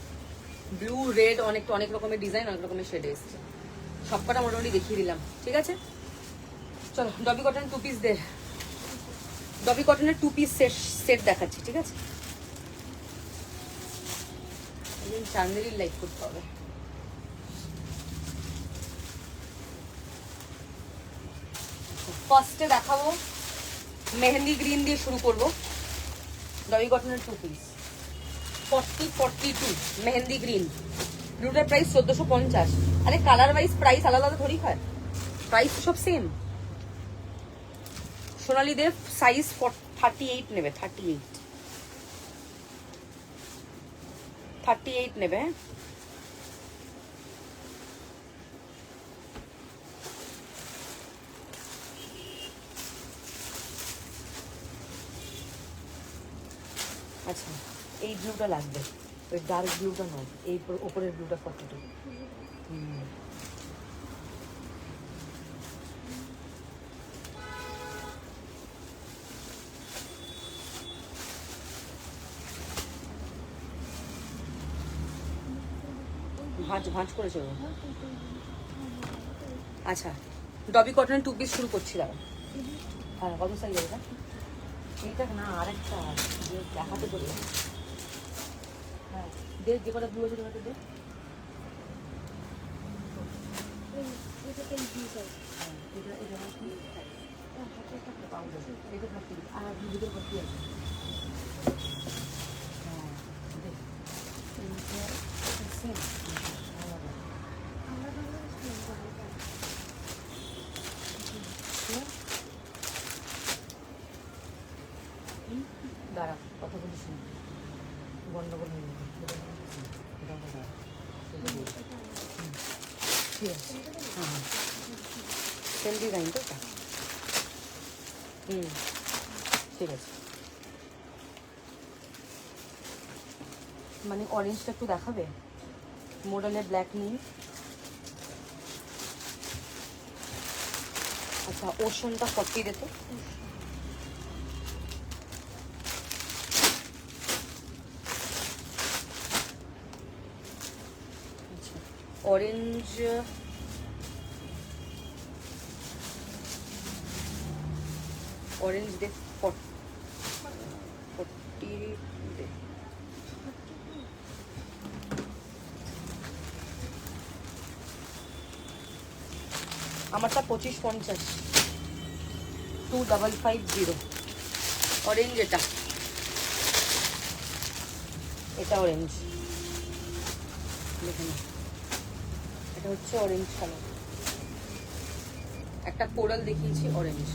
S1: ব্লু, রেড, অনেক রকমের ডিজাইন, অনেক রকমের শেড এসছে, সবকটা মোটামুটি দেখিয়ে দিলাম, ঠিক আছে। চলো ডবি কটন 2 পিস দে, ডবি কটনের 2 পিস সেট দেখাচ্ছি, ঠিক আছে। চান্দেরির লাইক করতে হবে। ফার্স্টে দেখাবো মেহেন্দি গ্রিন দিয়ে শুরু করবো, ডবি কটনের 2 পিস 40, 42 মেহেন্দি গ্রিন। ব্লুটার প্রাইস 1450। আরে কালার ওয়াইজ প্রাইস আলাদা আলাদা থোড়ি হয়, প্রাইস সব সেম। সোনালি দেব সাইজ 38 নেবে, 38 নেবে। আচ্ছা, এই ব্লুটা লাগবে, ওই ডার্ক ব্লুটা নয়, এই উপরের ব্লুটা 42। ভাঁজ করেছে। আচ্ছা, ডবি কটনের 2 পিস শুরু করছি, দাঁড়া। হ্যাঁ, কত সাইজ এটা? এটা না আরেকটা দেখাতে বলি। হ্যাঁ দে, যে কটা ব্লু আছে তোমাকে দে। দাঁড়া কথা বলিস না, গন্ডগোল হয়ে যাবে। ঠিক আছে, হ্যাঁ সেম ডিজাইন তো? ঠিক আছে। মানে অরেঞ্জটা একটু দেখাবে, মডেলে ব্ল্যাক নেই। আচ্ছা ওশনটা 40 দিতে। আচ্ছা অরেঞ্জ অরেঞ্জ দে 40 দে। আমারটা 2550 2550 অরেঞ্জ। এটা অরেঞ্জ দেখুন, এটা হচ্ছে অরেঞ্জ কালার। একটা কোরাল দেখিয়েছি অরেঞ্জ।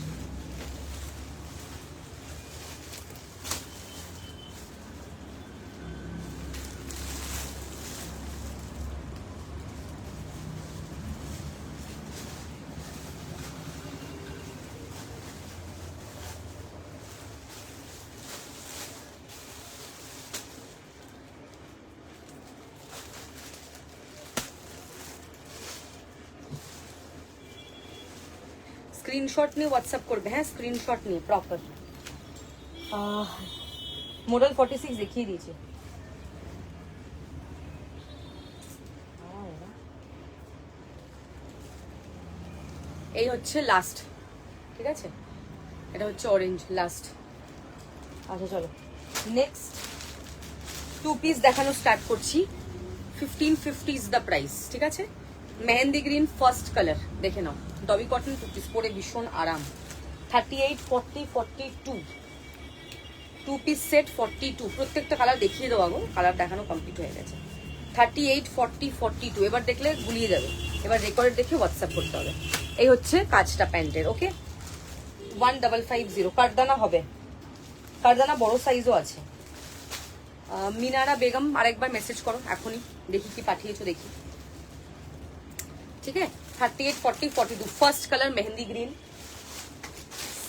S1: স্ক্রিনশট নিয়ে হোয়াটসঅ্যাপ করবে। হ্যাঁ স্ক্রিনশট নিয়ে প্রপার। মডেল 46 দেখিয়ে দিয়েছে। এই হচ্ছে লাস্ট, ঠিক আছে? এটা হচ্ছে অরেঞ্জ লাস্ট। আচ্ছা চলো নেক্সট 2 পিস দেখানো স্টার্ট করছি। 1550 ইজ দ্য প্রাইস, ঠিক আছে? মেহেন্দি গ্রিন ফার্স্ট কালার দেখে নাও। ডবি কটন 2 পিস পরে ভীষণ আরাম। 38, 40, 42 2 পিস সেট 42। প্রত্যেকটা কালার দেখিয়ে দেওয়া গো, কালার দেখানো কমপ্লিট হয়ে গেছে। 38, 40, 42 এবার দেখলে গুলিয়ে যাবে। এবার রেকর্ড দেখে হোয়াটসঅ্যাপ করতে হবে। এই হচ্ছে কাজটা প্যান্টের। ওকে 1550 কারদানা হবে। কারদানা বড় সাইজও আছে। মিনারা বেগম আরেকবার মেসেজ করো এখনই, দেখি কি পাঠিয়েছো দেখি। ঠিক আছে 38, 40, 42 first colour mehendi green,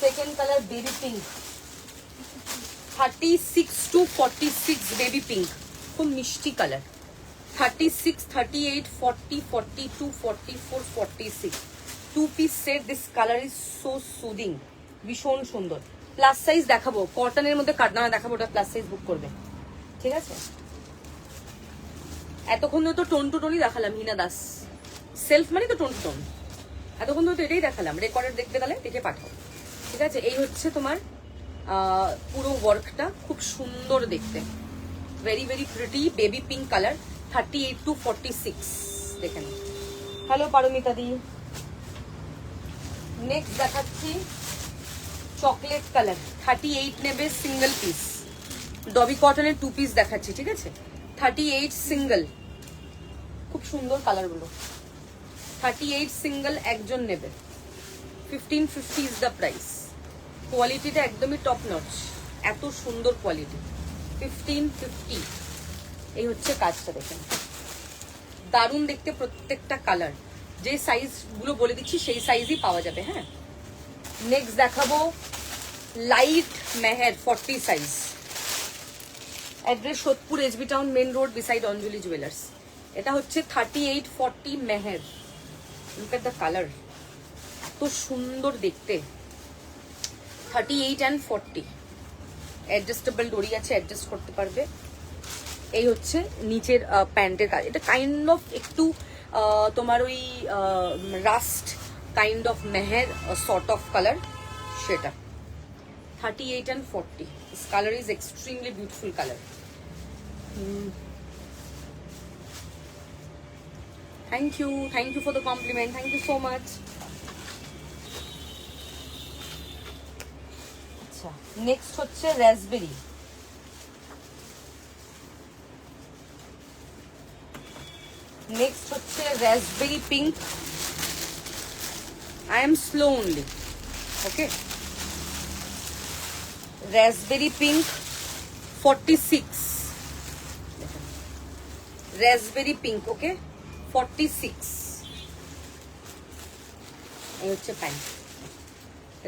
S1: second colour baby pink, 36 to 46 baby pink, খুব মিষ্টি colour. 36, 38, 40, 42, 44, 46 2 piece set. This colour is so soothing, ভীষণ সুন্দর। প্লাস সাইজ দেখাবো, কটনের মধ্যে কাটদানা দেখাবো, ওটা প্লাস সাইজ বুক করবে, ঠিক আছে? এতক্ষণ তো টোন টু টোনই দেখালাম, হিনা দাস সেলফ মানে তো টোন টু টোন। এতক্ষণ তো এটাই দেখালাম, রেকর্ডের দেখতে গেলে দেখে পাঠাও, ঠিক আছে? এই হচ্ছে তোমার পুরো ওয়ার্কটা, খুব সুন্দর দেখতে, very very pretty baby pink colour. 38 to 46 দেখেন। হ্যালো পারমিতা দি। নেক্সট দেখাচ্ছি চকলেট কালার, 38 নেবে সিঙ্গেল পিস। ডবি কটনের 2 পিস দেখাচ্ছি, ঠিক আছে? 38 সিঙ্গেল, খুব সুন্দর কালারগুলো। 38 সিঙ্গেল একজন নেবে। 1550 ইজ দ্য প্রাইস। কোয়ালিটিটা একদমই টপ নচ, এত সুন্দর কোয়ালিটি। 1550। এই হচ্ছে কাজটা দেখেন, দারুণ দেখতে প্রত্যেকটা কালার। যে সাইজগুলো বলে দিচ্ছি সেই সাইজই পাওয়া যাবে। হ্যাঁ নেক্সট দেখাবো লাইট মেহের 40 size. Address Sodepur SB town main road beside Anjali jewellers. এটা হচ্ছে 38, 40 মেহের। লুক এট দ্য কালার, এত সুন্দর দেখতে। 38 and 40 অ্যাডজাস্টেবল ডোরি আছে, অ্যাডজাস্ট করতে পারবে। এই হচ্ছে নিচের প্যান্টের কাজ। এটা কাইন্ড অফ একটু তোমার ওই রাস্ট কাইন্ড অফ মেহের সর্ট অফ কালার, সেটা 38 and 40. This color is extremely beautiful color. Thank you for the compliment. Thank you so much. আচ্ছা, নেক্সট হচ্ছে রাসবেরি। নেক্সট হচ্ছে raspberry pink. I am slow only. Okay. Raspberry pink 46. Raspberry pink, okay? 46. এই হচ্ছে pant.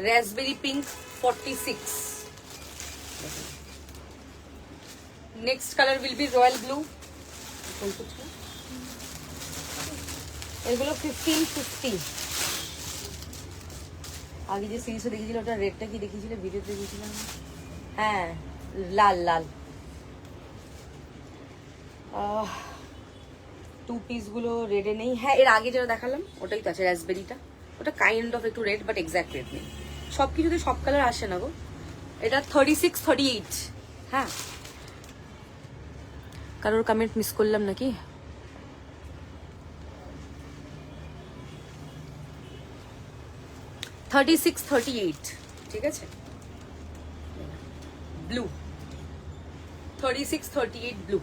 S1: Raspberry pink 46. Next color will be royal blue. এগুলো 1550। আগে যে সিরিজে দেখেছিল ওটা রেডটা কি দেখিয়েছিল, ভিডিওতে দেখেছিলাম। হ্যাঁ, লাল লাল। টু পিস গুলো রেডে নেই। হ্যাঁ, এর আগে যেটা দেখালাম ওটাই তো আছে, রাসবেরিটা। ওটা কাইন্ড অফ একটু রেড, বাট এক্সাক্ট রেড নেই। সব কিছুতে সব কালার আসে না গো। এটা 36, 38। হ্যাঁ, কারোর কমেন্ট মিস করলাম নাকি? থার্টি সিক্স, 38, ঠিক আছে। Blue 36, 38 blue.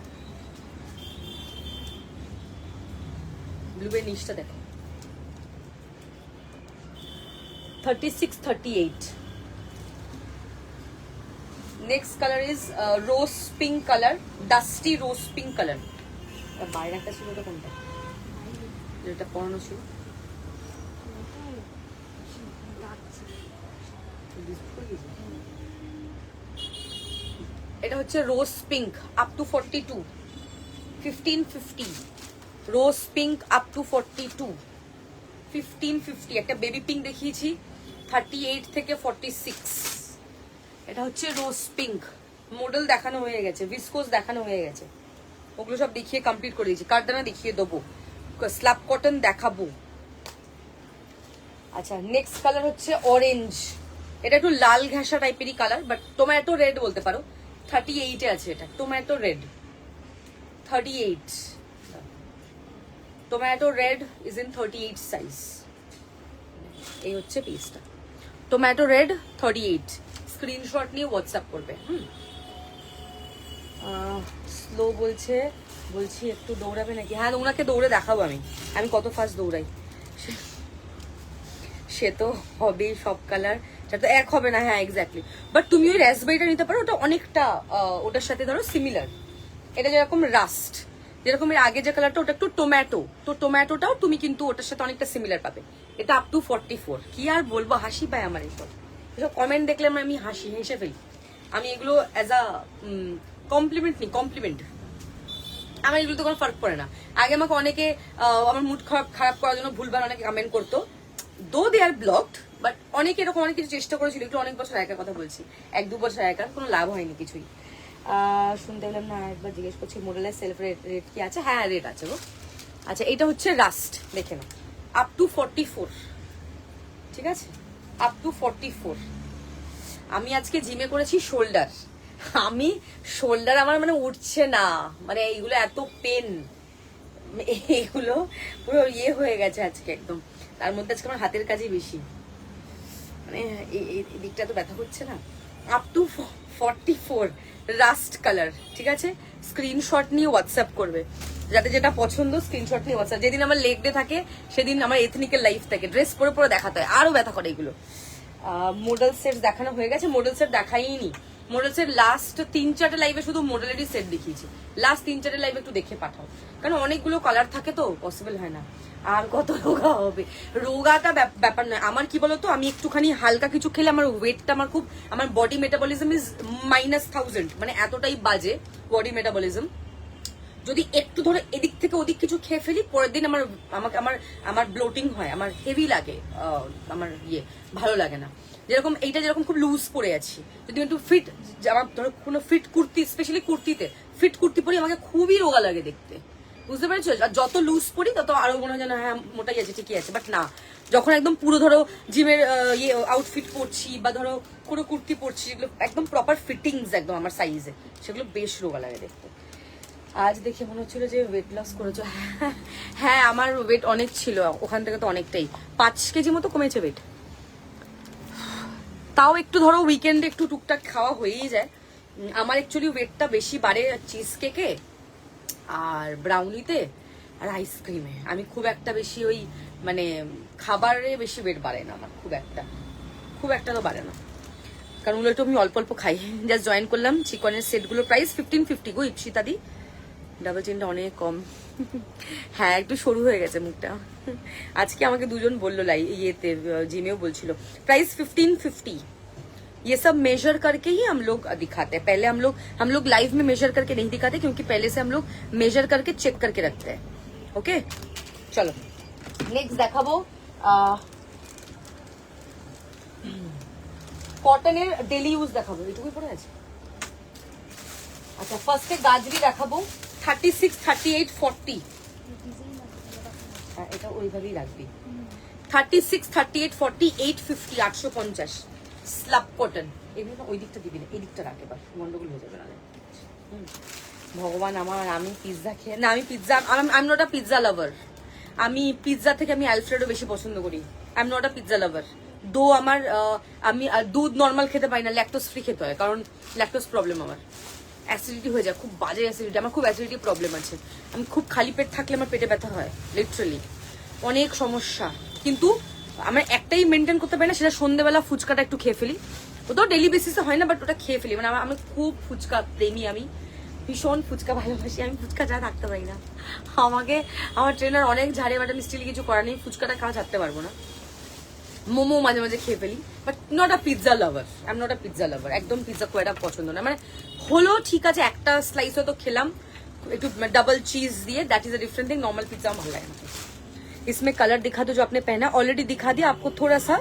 S1: ব্লু এর নিচটা দেখো, 36, 38। Next colour is rose pink colour, dusty rose pink colour. বাইরে একটা ছিল, ওটা কোনটা? যেটা পরানো ছিল, এটা হচ্ছে রোজ pink up to 42, 1550। Rose pink up to 42, 1550। একটা বেবি পিঙ্ক দেখিয়েছি 38 থেকে 46। এটা হচ্ছে রোজ পিঙ্ক। মডেল দেখানো হয়ে গেছে, ভিসকোস দেখানো হয়ে গেছে, ওগুলো সব দেখিয়ে কমপ্লিট করে দিয়েছি। কারদানা দেখিয়ে দেবো, স্ল্যাব কটন দেখাবো। আচ্ছা, নেক্সট কালার হচ্ছে অরেঞ্জ। এটা একটু লাল ঘাসা টাইপেরই কালার, বাট টমেটো রেড বলতে পারো। 38 এ আছে এটা, tomato red 38। Tomato red is in 38 size. এই হচ্ছে পিসটা, টমেটো রেড 38। স্ক্রিনশট নিয়ে হোয়াটসঅ্যাপ করবে। স্লো বলছি একটু দৌড়াবে নাকি? হ্যাঁ, ওনাকে দৌড়ে দেখাবো আমি কত ফাস্ট দৌড়াই। সে তো হবেই, সব কালার সেটা তো এক হবে না। হ্যাঁ, এক্স্যাক্টলি। বাট তুমি ওই রাসবেরিটা নিতে পারো, ওটা অনেকটা ওটার সাথে ধরো সিমিলার। এটা যেরকম রাস্ট, যেরকম এর আগে যে কালারটা ওটা একটু টমেটো, তো টমেটোটাও তুমি কিন্তু ওটার সাথে অনেকটা সিমিলার পাবে। এটা আপ টু 44। কি আর বলবো, হাসি পায় আমার এসব কমেন্ট দেখলে আমি হেসে ফেলি। আমি এগুলো অ্যাজ আ কমপ্লিমেন্ট নিই, কমপ্লিমেন্ট। আমার এগুলো তো কোনো ফার্ক পড়ে না। আগে আমাকে অনেকে আমার মুড খারাপ করার জন্য ভুলভাল অনেকে কমেন্ট করতো, দো দে আর ব্লকড, বাট অনেকে এরকম অনেক কিছু চেষ্টা করেছিল। একটু অনেক বছর একা কথা বলছি, 1-2 বছর একা, কোনো লাভ হয়নি কিছুই। শুনতে পেলাম না, একবার জিজ্ঞেস করছি মডেলের সেলফ রেট কি আছে? হ্যাঁ, রেট আছে গো। আচ্ছা, এটা হচ্ছে রাস্ট, দেখে না, আপ টু 44, ঠিক আছে, আপ টু 44। আমি আজকে জিমে করেছি শোল্ডার। আমার মানে উঠছে না, মানে এইগুলো এত পেন, এইগুলো পুরো ইয়ে হয়ে গেছে আজকে একদম। তার মধ্যে আজকে আমার হাতের কাজই বেশি, মানে এই দিকটা তো ব্যথা হচ্ছে না। আপ টু 44 রাস্ট কালার, ঠিক আছে। স্ক্রিনশট নিয়ে হোয়াটসঅ্যাপ করবে, যাতে যেটা পছন্দ স্ক্রিনশট নিয়ে হোয়াটসঅ্যাপ। যেদিন আমার লেগ ডে থাকে সেদিন আমার এথনিক্যাল লাইফ থাকে, ড্রেস পরে দেখাতে হয়, আরো ব্যথা করে এগুলো। মডেল সেট দেখানো হয়ে গেছে, মডেল সেট দেখাইনি। মডেল সেট লাস্ট 3-4টে লাইভে শুধু মডেলেরই সেট দেখিয়েছি। লাস্ট 3-4টে লাইভে একটু দেখে পাঠাও, কারণ অনেকগুলো কালার থাকে তো পসিবল হয় না। আর কত রোগা হবে, রোগাটা ব্যাপার নয়। আমার কি বলতো, আমি একটুখানি হালকা কিছু খেলে আমার ওয়েটটা, আমার বডি মেটাবলিজম ইজ -1000, মানে এতটাই বাজে বডি মেটাবলিজম। যদি একটু ধরো এদিক থেকে ওদিক কিছু খেয়ে ফেলি, পরের দিন আমার ব্লোটিং হয়, আমার হেভি লাগে, আমার ভালো লাগে না। যেরকম এইটা যেরকম খুব লুজ পরে আছি, যদি একটু ফিট, আমার ধরো কোনো ফিট কুর্তি, স্পেশালি কুর্তিতে ফিট কুর্তি পরি, আমাকে খুবই রোগা লাগে দেখতে, বুঝতে পেরেছো? আর যত লুজ পরি তত আরো মনে হয় যেন হ্যাঁ মোটাই আছে, ঠিকই আছে, বাট না, যখন একদম পুরো ধরো জিমের ইয়ে আউটফিট পরছি বা ধরো পুরো কুর্তি পরছি, যেগুলো একদম প্রপার ফিটিংস একদম আমার সাইজে, সেগুলো বেশ রোগা লাগে দেখতে। আজ দেখে মনে হচ্ছিল যে ওয়েট লস করেছো। হ্যাঁ আমার ওয়েট অনেক ছিল, ওখান থেকে তো অনেকটাই 5 কেজি মতো কমেছে ওয়েট। তাও একটু ধরো উইকেন্ডে একটু টুকটাক খাওয়া হয়েই যায়। আমার অ্যাকচুয়ালি ওয়েটটা বেশি বাড়ে চিজ কেকে আর ব্রাউনিতে আর আইসক্রিমে। আমি খুব একটা বেশি ওই মানে খাবারে বেশি ওয়েট বাড়ে না আমার, খুব একটা তো বাড়ে না, কারণ ওগুলো একটু আমি অল্প অল্প খাই। জাস্ট জয়েন করলাম, চিকনের সেটগুলো প্রাইস 1550 গো ইপসিতাদি, ডাবল চেনটা অনেক কম। হ্যাঁ একটু সরু হয়ে গেছে মুখটা। আজকে আমাকে দুজন বললো ইয়েতে জিমেও বলছিল प्राइस 1550। ये सब मेजर करके ही हम लोग दिखाते हैं। पहले हम लोग लाइव में मेजर करके नहीं दिखाते, क्योंकि पहले से हम लोग मेजर करके चेक करके रखते हैं। ओके चलो नेक्स्ट দেখাবো কটনের ডেলি ইউজ দেখাবো, এটুকুই পড়ে আছে। আচ্ছা ফার্স্টে গাজরি দেখাবো 36, 38, 40। হ্যাঁ এটা ওইভাবেই রাখবি। 36, 38, 40, 850, 850 স্লাব কটন। এগুলো ওই দিকটা দিবি না, এই দিকটা রাখে, বা গন্ডগোল হয়ে যাবে নালে। ভগবান আমার, আমি পিৎজা খেয়ে না, আমি pizza I am not a pizza lover. আমি পিৎজা থেকে আমি অ্যালফ্রেডো বেশি পছন্দ করি। I am not a pizza lover. Though আমার আমি দুধ নর্মাল খেতে পারি না, ল্যাকটোজ ফ্রি খেতে হয়, কারণ ল্যাকটোজ প্রবলেম আমার, অ্যাসিডিটি হয়ে যায়, খুব বাজে অ্যাসিডিটি, আমার খুব অ্যাসিডিটি প্রবলেম আছে। আমি খুব খালি পেট থাকলে আমার পেটে ব্যথা হয়, লিটারালি অনেক সমস্যা। কিন্তু আমার একটাই মেনটেন করতে পারি না, সেটা সন্ধ্যেবেলা ফুচকাটা একটু খেয়ে ফেলি। ওটাও ডেলি বেসিসে হয় না, বাট ওটা খেয়ে ফেলি। মানে আমি খুব ফুচকা প্রেমী, আমি ভীষণ ফুচকা ভালোবাসি, আমি ফুচকা যা থাকতে পারি না। আমাকে আমার ট্রেনার অনেক ঝাড়ে, বাট আমি স্টিল কিছু করার নেই, ফুচকাটা খাওয়া ছাড়তে পারবো না। মোমো মাঝে মাঝে খেয়ে ফেলি, but not a pizza lover. I am not a pizza lover, একদম পিৎজা খুব একটা পছন্দ না। মানে হলো ঠিক আছে, একটা স্লাইস হয়তো খেলাম একটু डबल चीज दिए, that is a different thing. Normal pizza भालो লাগে না। इसमें कलर दिखा दो जो आपने पहना, ऑलरेडी दिखा दिया आपको। थोड़ा सा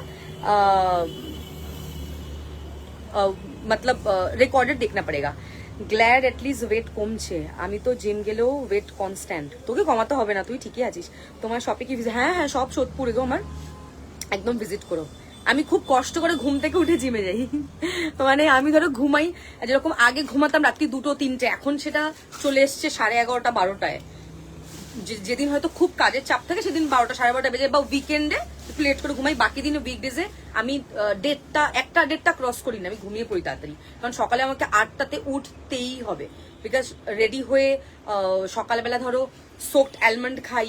S1: मतलब রেকর্ডেড देखना पड़ेगा। গ্ল্যাড এটলিস্ট ওয়েট কমছে, আমি তো জিম গেলেও ওয়েট কনস্ট্যান্ট। তোকে কমাতে হবে না, তুই ঠিকই আছিস। তোমার শপে কি হ্যাঁ হ্যাঁ সব সোদপুরে গো আমার, একদম ভিজিট করো। আমি খুব কষ্ট করে ঘুম থেকে উঠে জিমে যাই। মানে আমি ধরো ঘুমাই, যেরকম আগে ঘুমাতাম রাত্রি 2টো 3টে, এখন সেটা চলে এসছে 11:30 12টায়। যেদিন হয়তো খুব কাজের চাপ থাকে সেদিন 12টা 12:30 বেজে, বা উইকেন্ডে একটু লেট করে ঘুমাই। বাকি দিনে উইকডেজে আমি 1টা ক্রস করি না, আমি ঘুমিয়ে পড়ি তাড়াতাড়ি, কারণ সকালে আমাকে 8টাতে উঠতেই হবে। বিকজ রেডি হয়ে সকালবেলা ধরো সোকড অ্যালমন্ড খাই,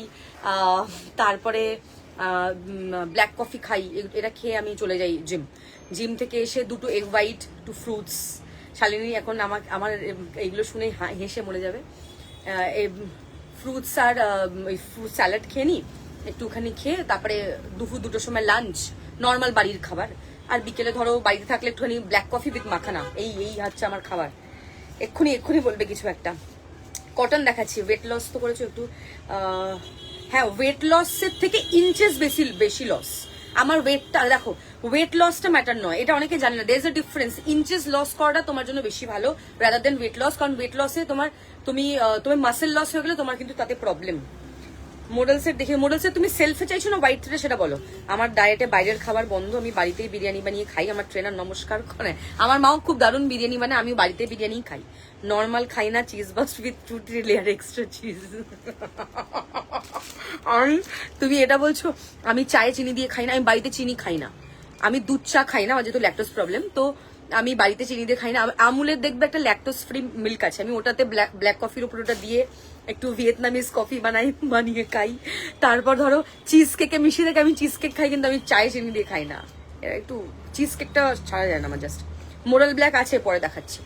S1: তারপরে ব্ল্যাক কফি খাই, এটা খেয়ে আমি চলে যাই জিম থেকে এসে 2টো এগ হোয়াইট, 2 ফ্রুটস। শালিনী এখন আমার এইগুলো শুনে হেসে মরে যাবে। ফ্রুটস আর ওই ফ্রুট স্যালাড খেয়ে নিই একটুখানি, খেয়ে তারপরে দুপুর 2টোর সময় লাঞ্চ, নর্মাল বাড়ির খাবার। আর বিকেলে ধরো বাড়িতে থাকলে একটুখানি ব্ল্যাক কফি উইথ মাখানা, এই হচ্ছে আমার খাবার। এক্ষুনি বলবে কিছু একটা। কটন দেখাচ্ছি। ওয়েট লস তো করেছো একটু, হ্যাঁ ওয়েট লসের থেকে ইঞ্চেস বেশি লস। আমার ওয়েটটা দেখো, ওয়েট লসটা ম্যাটার নয়, এটা অনেকে জানে না। There is a difference. Inches loss করাটা তোমার জন্য বেশি ভালো রাদার দেন ওয়েট লস, কারণ ওয়েট লসে তুমি মাসেল লস হয়ে গেলে তোমার কিন্তু তাতে প্রবলেম। মোডেলসের দেখে, মোডেলসের তুমি সেলফে চাইছো না হোয়াইট থ্রেডে, সেটা বলো। আমার ডায়েটে বাইরের খাবার বন্ধ, আমি বাড়িতেই বিরিয়ানি বানিয়ে খাই। আমার ট্রেনার নমস্কার করে, আমার মাও খুব দারুণ বিরিয়ানি বানায়, আমি বাড়িতে বিরিয়ানি খাই, নর্মাল খাই না, cheese burst with 2-3 layer extra cheese. তুমি এটা বলছো আমি চায়ে চিনি দিয়ে খাই না, আমি বাড়িতে চিনি খাই না। আমি দুধ চা খাই না, আমার যেহেতু ল্যাকটোজ প্রবলেম, তো আমি বাড়িতে চিনি দিয়ে খাই না। আমুলের দেখবে একটা ল্যাকটোজ ফ্রি মিল্ক আছে, আমি ওটাতে ব্ল্যাক কফির উপর ওটা দিয়ে একটু ভিয়েতনামিজ কফি বানিয়ে খাই। তারপর ধরো চিজ কেকে মিশিয়ে দেখে আমি চিজ কেক খাই, কিন্তু আমি চায়ে চিনি দিয়ে খাই না। একটু চিজ কেকটা ছাড়া যায় না আমার জাস্ট। মোরাল ব্ল্যাক আছে, পরে দেখাচ্ছি।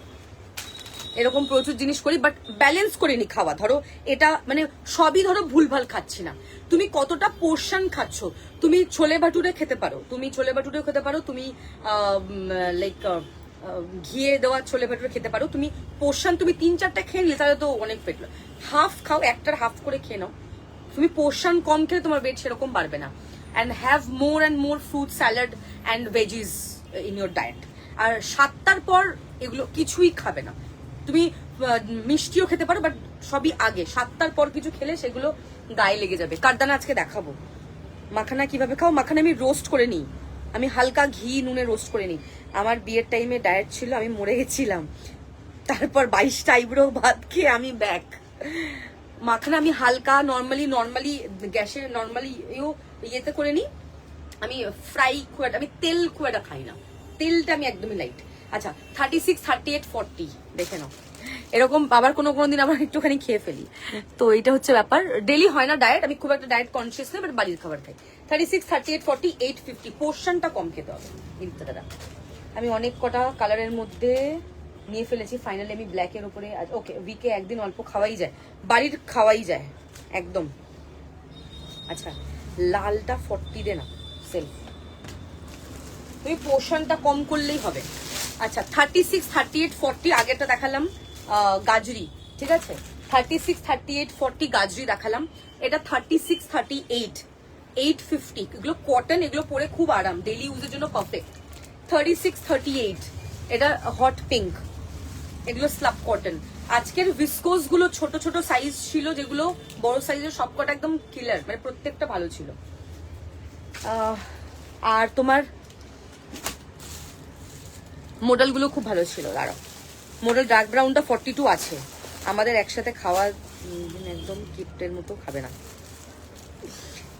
S1: এরকম প্রচুর জিনিস করি, বাট ব্যালেন্স করে নি খাওয়া। ধরো এটা মানে সবই ধরো ভুলভাল খাচ্ছি না। তুমি কতটা পোর্শন খাচ্ছ, তুমি ছোলে ভাটুরে খেতে পারো, তুমি লাইক ঘিয়ে দেওয়া ছোলে ভাটুরে খেতে পারো। তুমি পোর্শন তুমি 3-4টা খেয়ে নিলে তাহলে তো অনেক পেট। হাফ খাও, একটার হাফ করে খেয়ে নাও। তুমি পোর্শন কম খেলে তোমার ওয়েট সেরকম বাড়বে না। And have more and more fruit salad and veggies in your diet. আর 7টার পর এগুলো কিছুই খাবে না। তুমি মিষ্টিও খেতে পারো, বাট সবই আগে, 7টার পর কিছু খেলে সেগুলো গায়ে লেগে যাবে। কারদানা আজকে দেখাবো। মাখানা কিভাবে খাও? মাখানা আমি রোস্ট করে নিই, আমি হালকা ঘি নুনে রোস্ট করে নিই। আমার বিয়ের টাইমে ডায়েট ছিল, আমি মরে গেছিলাম, তারপর 22টা আইব্রো ভাত খেয়ে আমি ব্যাক। মাখানা আমি হালকা নর্মালি গ্যাসে নর্মালি ইয়েতে করে নিই। আমি ফ্রাই খুব একটা, আমি তেল খুব একটা খাই না, তেলটা আমি একদমই লাইট। আচ্ছা 36, 38, 40 দেখে নাও। এরকম আবার কোনো দিন আমার একটুখানি খেয়ে ফেলি, তো এটা হচ্ছে ব্যাপার। ডেলি হয় না ডায়েট, আমি খুব একটা ডায়েট কনসিয়াস না, বাট বাড়ির খাবার খাই। 36, 38, 40, 8, 50 পোর্শনটা কম খেতে হবে কিন্তু দাদা। আমি অনেক কটা কালারের মধ্যে নিয়ে ফেলেছি, ফাইনালি আমি ব্ল্যাকের উপরে। ওকে, উইকে একদিন অল্প খাওয়াই যায়, বাড়ির খাওয়াই যায় একদম। আচ্ছা লালটা 40 দে না সেলফ, তুমি পোর্শনটা কম করলেই হবে। আচ্ছা 36, 38, 40 আগেরটা দেখালাম গাজরি, ঠিক আছে? 36, 38, 40 গাজরি দেখালাম। এটা 36, 38, 850, এগুলো কটন, এগুলো পরে খুব আরাম, ডেলি ইউজের জন্য পারফেক্ট। 36, 38 এটা হট পিঙ্ক, এগুলো স্লাব কটন। আজকের ভিসকোস গুলো ছোট ছোট সাইজ ছিল, যেগুলো বড় সাইজের সবকটা একদম কিলার, মানে প্রত্যেকটা ভালো ছিল। আর তোমার মডেল গুলো খুব ভালো ছিল। দাঁড়াও, মডেল ডার্ক ব্রাউনটা 42 আছে, আমাদের একসাথে খাওয়া একদম কিপ্টের মতো খাবে না।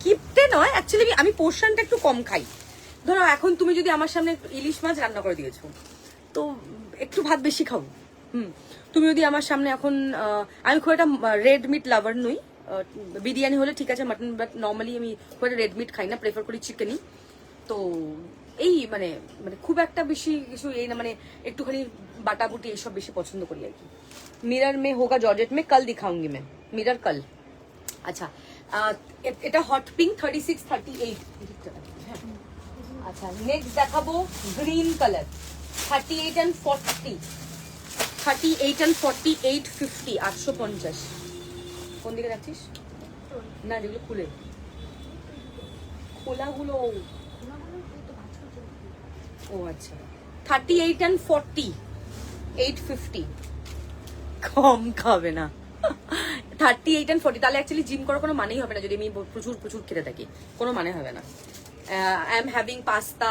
S1: কিপ্টে নয় অ্যাকচুয়ালি, আমি পোর্শনটা একটু কম খাই। ধরো এখন তুমি যদি আমার সামনে ইলিশ মাছ রান্না করে দিয়েছো, তো একটু ভাত বেশি খাবো। তুমি যদি আমার সামনে এখন, আমি খুব একটা রেড মিট লাভার নই, বিরিয়ানি হলে ঠিক আছে, মাটন, বাট নর্মালি আমি খুব একটা রেড মিট খাই না, প্রেফার করি চিকেনই। তো এই মানে মানে খুব একটা বেশি কিছু এই না, মানে একটুখানি বাটাবুটি এইসব বেশি পছন্দ করি আর কি। মিরর মে হোগা জর্জেট মে, কাল দিখাউঙ্গি मैं মিরর কাল। আচ্ছা এটা হট পিঙ্ক 36, 38। আচ্ছা নেক্সট দেখাবো গ্রিন কালার 38 and 40, 38 and 40, 850, 850। কোন দিকে রাখছিস? না যেগুলো খুলে, খোলাগুলো। ও আচ্ছা 38 and 40, 850, কম খাবে না। 38 and 40, তাহলে অ্যাকচুয়ালি জিম করার কোনো মানেই হবে না যদি আমি প্রচুর প্রচুর খেতে থাকি, কোনো মানে হবে না। আই এম হ্যাভিং পাস্তা,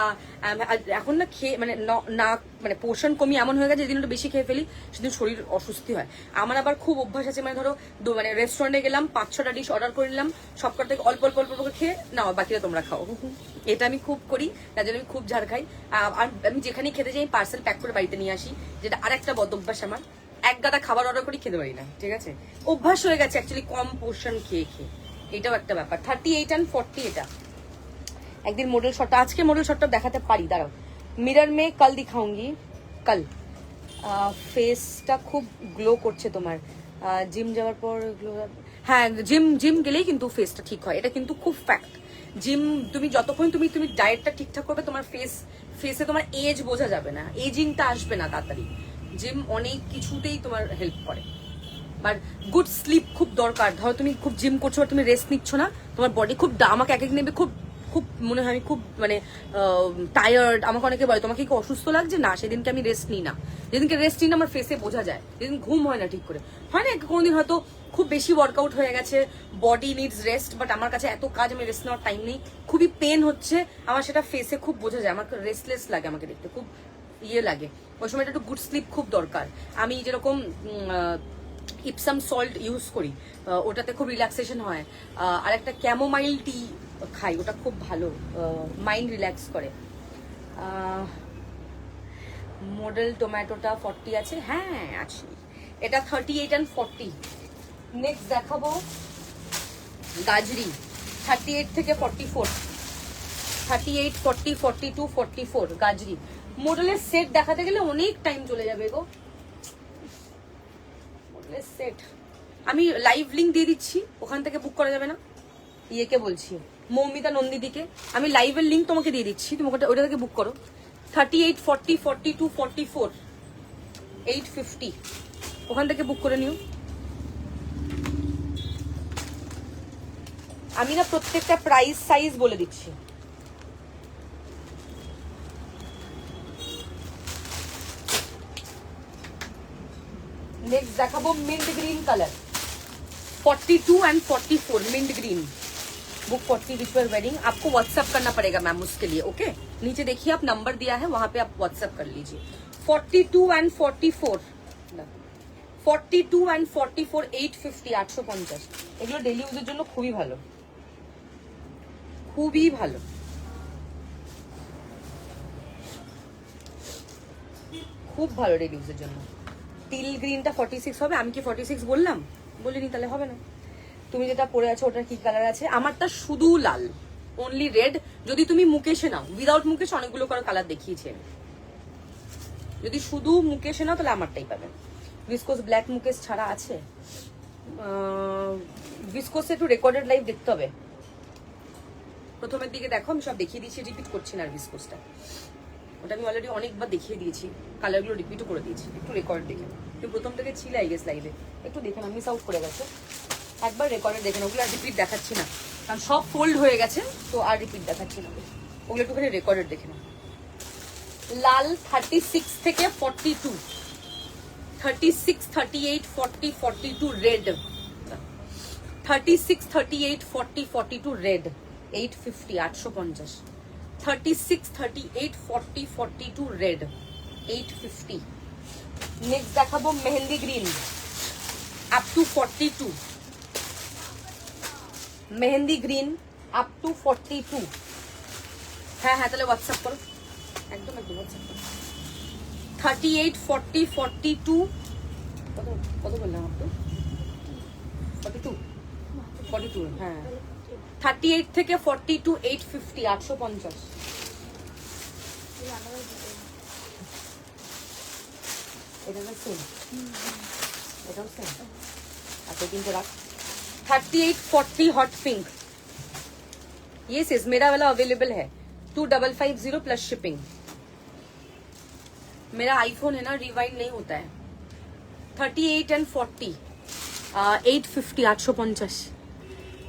S1: এখন না খেয়ে মানে না মানে পোর্শন কমিয়ে এমন হয়ে গেছে, যেদিন একটু বেশি খেয়ে ফেলি সেদিন শরীর অসুস্থি হয়। আমার আবার খুব অভ্যাস আছে, মানে ধরো মানে রেস্টুরেন্টে গেলাম, 5-6টা ডিশ অর্ডার করে নিলাম, সবকটা থেকে অল্প অল্প অল্প করে খেয়ে নাও, বাকিটা তোমরা খাও। এটা আমি খুব করি, তার জন্য আমি খুব ঝাড় খাই। আর আমি যেখানে খেতে যাই পার্সেল প্যাক করে বাড়িতে নিয়ে আসি, যেটা আর একটা বদ অভ্যাস আমার। এক গাদা খাবার অর্ডার করি, খেতে পারি না, ঠিক আছে? অভ্যাস হয়ে গেছে অ্যাকচুয়ালি কম পোর্শন খেয়ে খেয়ে, এটাও একটা ব্যাপার। 38 and 40 এটা। একদিন মডেল শটটা, আজকে মডেল শটটা দেখাতে পারি, দাঁড়াও। মিরর মে কাল দিখাউঙ্গি, কাল। ফেসটা খুব গ্লো করছে তোমার, জিম যাওয়ার পর গ্লো। হ্যাঁ জিম গেলেই কিন্তু ফেসটা ঠিক হয়, এটা কিন্তু খুব ফ্যাক্ট। জিম তুমি যতক্ষণ তুমি ডায়েটটা ঠিকঠাক করবে, তোমার ফেসে তোমার এজ বোঝা যাবে না, এজিংটা আসবে না তাড়াতাড়ি। জিম অনেক কিছুতেই তোমার হেল্প করে। বাট গুড স্লিপ খুব দরকার। ধরো তুমি খুব জিম করছো, তুমি রেস্ট নিচ্ছ না, তোমার বডি খুব, আমাকে এক এক নেবে খুব খুব মনে হয় আমি খুব মানে টায়ার্ড। আমাকে অনেকে বলে তোমাকে কি অসুস্থ লাগছে, না সেদিনকে আমি রেস্ট নিই না, যেদিনকে রেস্ট নিই না আমার ফেসে বোঝা যায়। যেদিন ঘুম হয় না ঠিক করে, হয় না কোনোদিন হয়তো খুব বেশি ওয়ার্কআউট হয়ে গেছে, বডি নিডস রেস্ট, বাট আমার কাছে এত কাজ, আমি রেস্ট নেওয়ার টাইম নেই, খুবই পেন হচ্ছে আমার, সেটা ফেসে খুব বোঝা যায়, আমাকে রেস্টলেস লাগে, আমাকে দেখতে খুব ইয়ে লাগে। ওই সময় একটু গুড স্লিপ খুব দরকার। আমি যেরকম ইপসাম সল্ট ইউজ করি, ওটাতে খুব রিল্যাক্সেশন হয়। আর একটা ক্যামোমাইল টি খাই, ওটা খুব ভালো, মাইন্ড রিল্যাক্স করে। মডেল টমেটোটা 40 আছে, হ্যাঁ আছে। এটা 38 and 40। নেক্সট দেখাবো গাজরি 38 থেকে 44, 38, 40, 42, 44 গাজরি। মডেলের সেট দেখাতে গেলে অনেক টাইম চলে যাবে গো। মডেলের সেট আমি লাইভ লিঙ্ক দিয়ে দিচ্ছি, ওখান থেকে বুক করা যাবে না? ইয়েকে বলছি, মৌমিতা নন্দিদিকে, আমি লাইভের লিঙ্ক তোমাকে দিয়ে দিচ্ছি, তুমি ওটা থেকে বুক করো। 38, 40, 42, 44, 850, ওখান থেকে বুক করে নিও। আমি না প্রত্যেকটা প্রাইস সাইজ বলে দিচ্ছি। নেক্সট দেখাবো mint green colour 42 and 44 mint green book 40 which wear wedding. आपको व्हाट्सएप करना पड़ेगा मैम उसके लिए. ओके नीचे देखिए आप नंबर दिया है वहां पे आप व्हाट्सएप कर लीजिए. 42 and 44 42 and 44 850 850 এগুলো ডেইলি ইউজের জন্য খুবই ভালো, খুবই ভালো. খুব ভালো ডেইলি ইউজের জন্য. টিল গ্রিনটা 46 হবে. আমি কি 46 বললাম? বলিনি, তাহলে হবে না. তুমি যেটা পরে আছো ওটার কি কালার আছে? আমারটা শুধু লাল, অনলি রেড. যদি তুমি মুকেশে নাও, উইদাউট মুকেশ অনেকগুলো করে কালার দেখিয়েছি আমি. যদি শুধু মুকেশে নাও তাহলে আমারটাই পাবেন. ভিসকোস ব্ল্যাক মুকেশ ছাড়া আছে. ভিসকোসে একটু রেকর্ডেড লাইভ দেখতে হবে. প্রথমের দিকে দেখো আমি সব দেখিয়ে দিয়েছি, রিপিট করছি না. আর ভিসকোসটা ওটা আমি অলরেডি অনেকবার দেখিয়ে দিয়েছি, কালারগুলো রিপিটও করে দিয়েছি. একটু রেকর্ড দেখে তুমি প্রথম থেকে ছিল আই গেস লাইভে, একটু দেখে না, মিস আউট করে গেছে. একবার রেকর্ডে দেখে না, ওগুলো আর রিপিট দেখাচ্ছি না কারণ সব ফোল্ড হয়ে গেছে, তো আর রিপিট দেখাচ্ছি না. ওগুলো একটুখানি রেকর্ডেড দেখে না. লাল 36 থেকে 42, 36 38 40 42 রেড, 36 38 40 42 রেড 850 850, 36 38 40 42 রেড 850. নেক্সট দেখাবো mehendi green up to 42, mehendi green up to 42. হ্যাঁ হ্যাঁ তাহলে হোয়াটসঅ্যাপ করো, একদম একদম হোয়াটসঅ্যাপ করো. 38 40 42 কত কত বললাম? আপ টু 42 42 হ্যাঁ. 38 থেকে 42 850 850. এটা সেম, এটাও সেম. আচ্ছা কিন্তু রাখ. 38 40 हॉट पिंक. ये सिर्फ मेरा वाला अवेलेबल है 2550 प्लस शिपिंग. मेरा आईफोन है ना, रिवाइंड नहीं होता है. 38 and 40 850 850.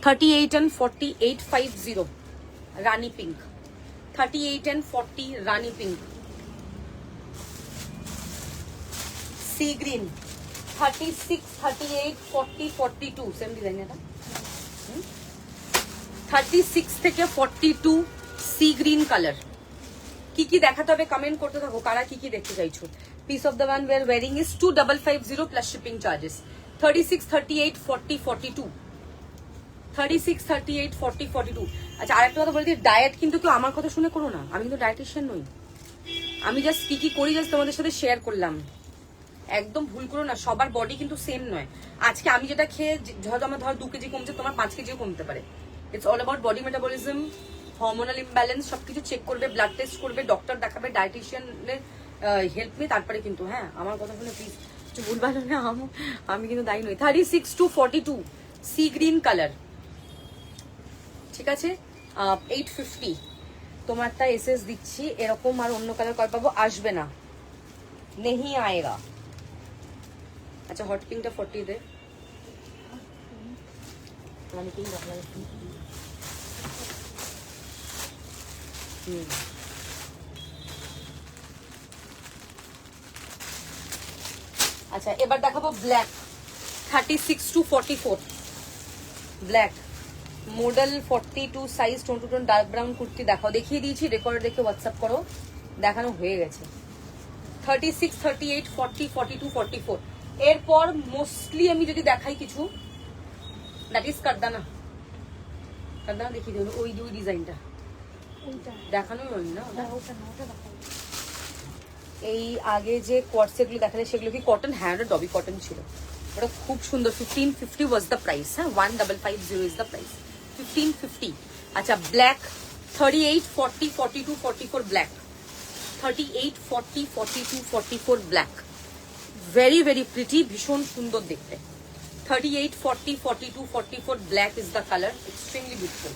S1: 38 and 40 850 rani pink. 38 and 40 rani pink. Sea green 36 38 40 42 same design है ना. 36 থেকে 42 সি গ্রিন কালার. কি কি দেখাতে হবে কমেন্ট করতে থাকো, কারা কি কি দেখতে চাইছো. Piece of the one war wearing is 2550 plus shipping charges. 36 38 40 42, 36 38 40 42. আচ্ছা আরেকটা কথা বলে দিই, ডায়েট কিন্তু কেউ আমার কথা শুনে করো না, আমি কিন্তু ডায়েটিশিয়ান নই. আমি জাস্ট কি কি করি জাস্ট তোমাদের সাথে শেয়ার করলাম. একদম ভুল করো না, সবার বডি কিন্তু সেম নয়. আজকে আমি যেটা খেয়ে হয়তো আমার ধর 2 কেজি কমছে, তোমার 5 কেজিও কমতে পারে. It's all about body metabolism, hormonal imbalance, সবকিছু চেক করবে, ব্লাড টেস্ট করবে, ডক্টর দেখাবে, ডায়েটিশিয়ানের হেল্প নিয়ে তারপরে কিন্তু. হ্যাঁ আমার কথা শুনে প্লিজ কিছু ভুলভাল হলে আমি কিন্তু দায়ী নই. 36 to 42 সি গ্রিন কালার, ঠিক আছে. 850. তোমারটা এসএস দিচ্ছি. এরকম আর অন্য কালার কল পাবো আসবে না, নেহি আয়েগা. আচ্ছা হট পিঙ্কটা 40 দে. রানী পিঙ্ক রাখলাম. আচ্ছা এবার দেখাবো black 36 to 44 black model 42 size tone to tone dark brown kurti দেখাও. দেখিয়ে দিয়েছি, রেকর্ড দেখে হোয়াটসঅ্যাপ করো, দেখানো হয়ে গেছে. 36 38 40 42 44. এরপর মোস্টলি আমি যদি দেখাই কিছু, দ্যাট ইজ কারদানা. কারদানা দেখিয়ে দিও, ওই দুই ডিজাইনটা দেখানোই হয়নি না. এই আগে যে কোয়ার্ড সেটগুলো দেখালে সেগুলো কি কটন? হ্যাঁ ওটা ডবি কটন ছিল, ওটা খুব সুন্দর. 1550 ওয়াজ দ্য প্রাইস. হ্যাঁ 1550 ইজ দ্য প্রাইস. 1550. আচ্ছা black 38 40 42 44 black. 38 40 42 44 black. Very very pretty, ভীষণ সুন্দর দেখতে. 38 40 42 44 black is the colour. Extremely beautiful.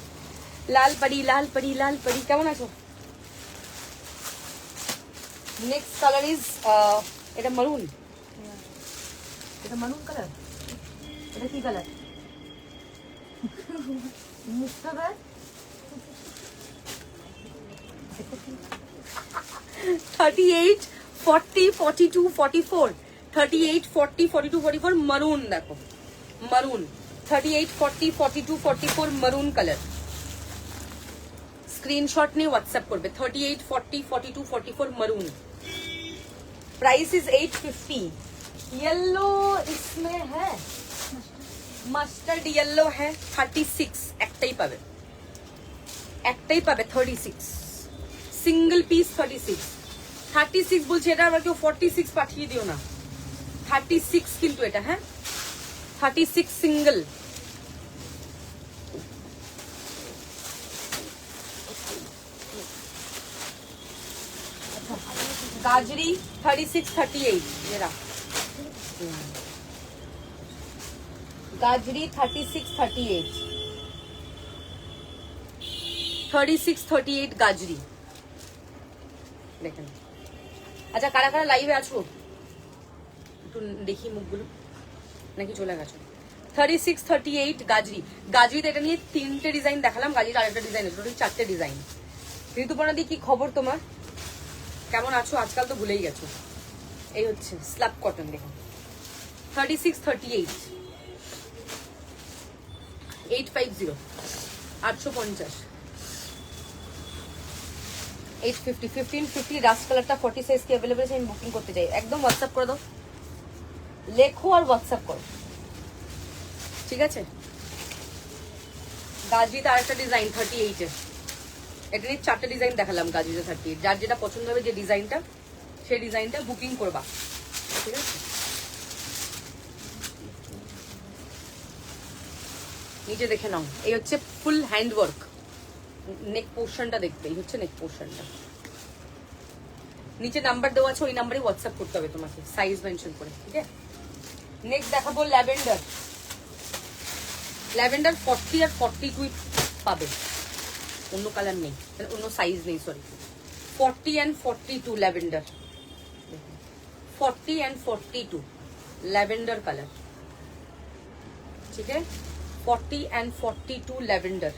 S1: লাল পরি লাল পরি লাল পরি. কেমন আছো? নেক্সট কালার ইজ এটা মারুন. এটা মারুন কালার. এটা কি কালার? মুস্তাফা 38 40 42 44 38 40 42 44 মারুন. দেখো মারুন 38, 40, 42, 44 maroon color. स्क्रीनशॉट नहीं व्हाट्सएप करबे 38, 40, 42, 44 maroon. Price is 850. येलो इसमें है, মাস্টার্ড येलो है 36. একটাই পাবে 36 সিঙ্গেল পিস 36 বলছি। এটা আবার কেউ 46 পাঠিয়ে দিও না। 36 কিন্তু এটা, হ্যাঁ 36 সিঙ্গেল। गाजरी 36, 38 ये रहा। गाजरी 36, 38 36, 38 গাজরি দেখেন। আচ্ছা কারা কারা লাইভে আছো একটু দেখি মুখগুলো, নাকি চলে গেছো? 36, 38 গাজরি। গাজরিতে এটা নিয়ে 3টে ডিজাইন দেখালাম, গাজরির আরেকটা ডিজাইন আছে, টোটাল 4টে ডিজাইন। ঋতুপর্ণা দি কি খবর তোমার, কেমন আছো? আজকাল তো ভুলেই গেছো। এই হচ্ছে স্ল্যাব কটন দেখুন 36, 38 850 850 850 1550 রাস্ট কালারটা 40 সাইজ কি अवेलेबल আছে? আমি বুকিং করতে চাই। একদম হোয়াটসঅ্যাপ করে দাও, লেখো আর হোয়াটসঅ্যাপ করো, ঠিক আছে? গাজরিতে আরেকটা ডিজাইন 38 এর, এটা নিয়ে 4টে ডিজাইন দেখালাম গাজরিতে 38। যার যেটা পছন্দ হবে যে ডিজাইনটা, সেই ডিজাইনটা বুকিং করবা, ঠিক আছে? নিচে দেখে নাও, এই হচ্ছে ফুল হ্যান্ড ওয়ার্ক। নেক পোর্শনটা দেখবে, এই হচ্ছে নেক পোর্শনটা। নিচে নাম্বার দেওয়া আছে, ওই নাম্বারে হোয়াটসঅ্যাপ করতে হবে তোমাকে, সাইজ মেনশন করে, ঠিক আছে? নেক্সট দেখাবো ল্যাভেন্ডার। ল্যাভেন্ডার 40 আর 42 পাবে, অন্য কালার নেই, অন্য সাইজ নেই, sorry. 40 and 42 lavender, 40 and 42 lavender colour, ঠিক আছে? 40 and 42 ল্যাভেন্ডার।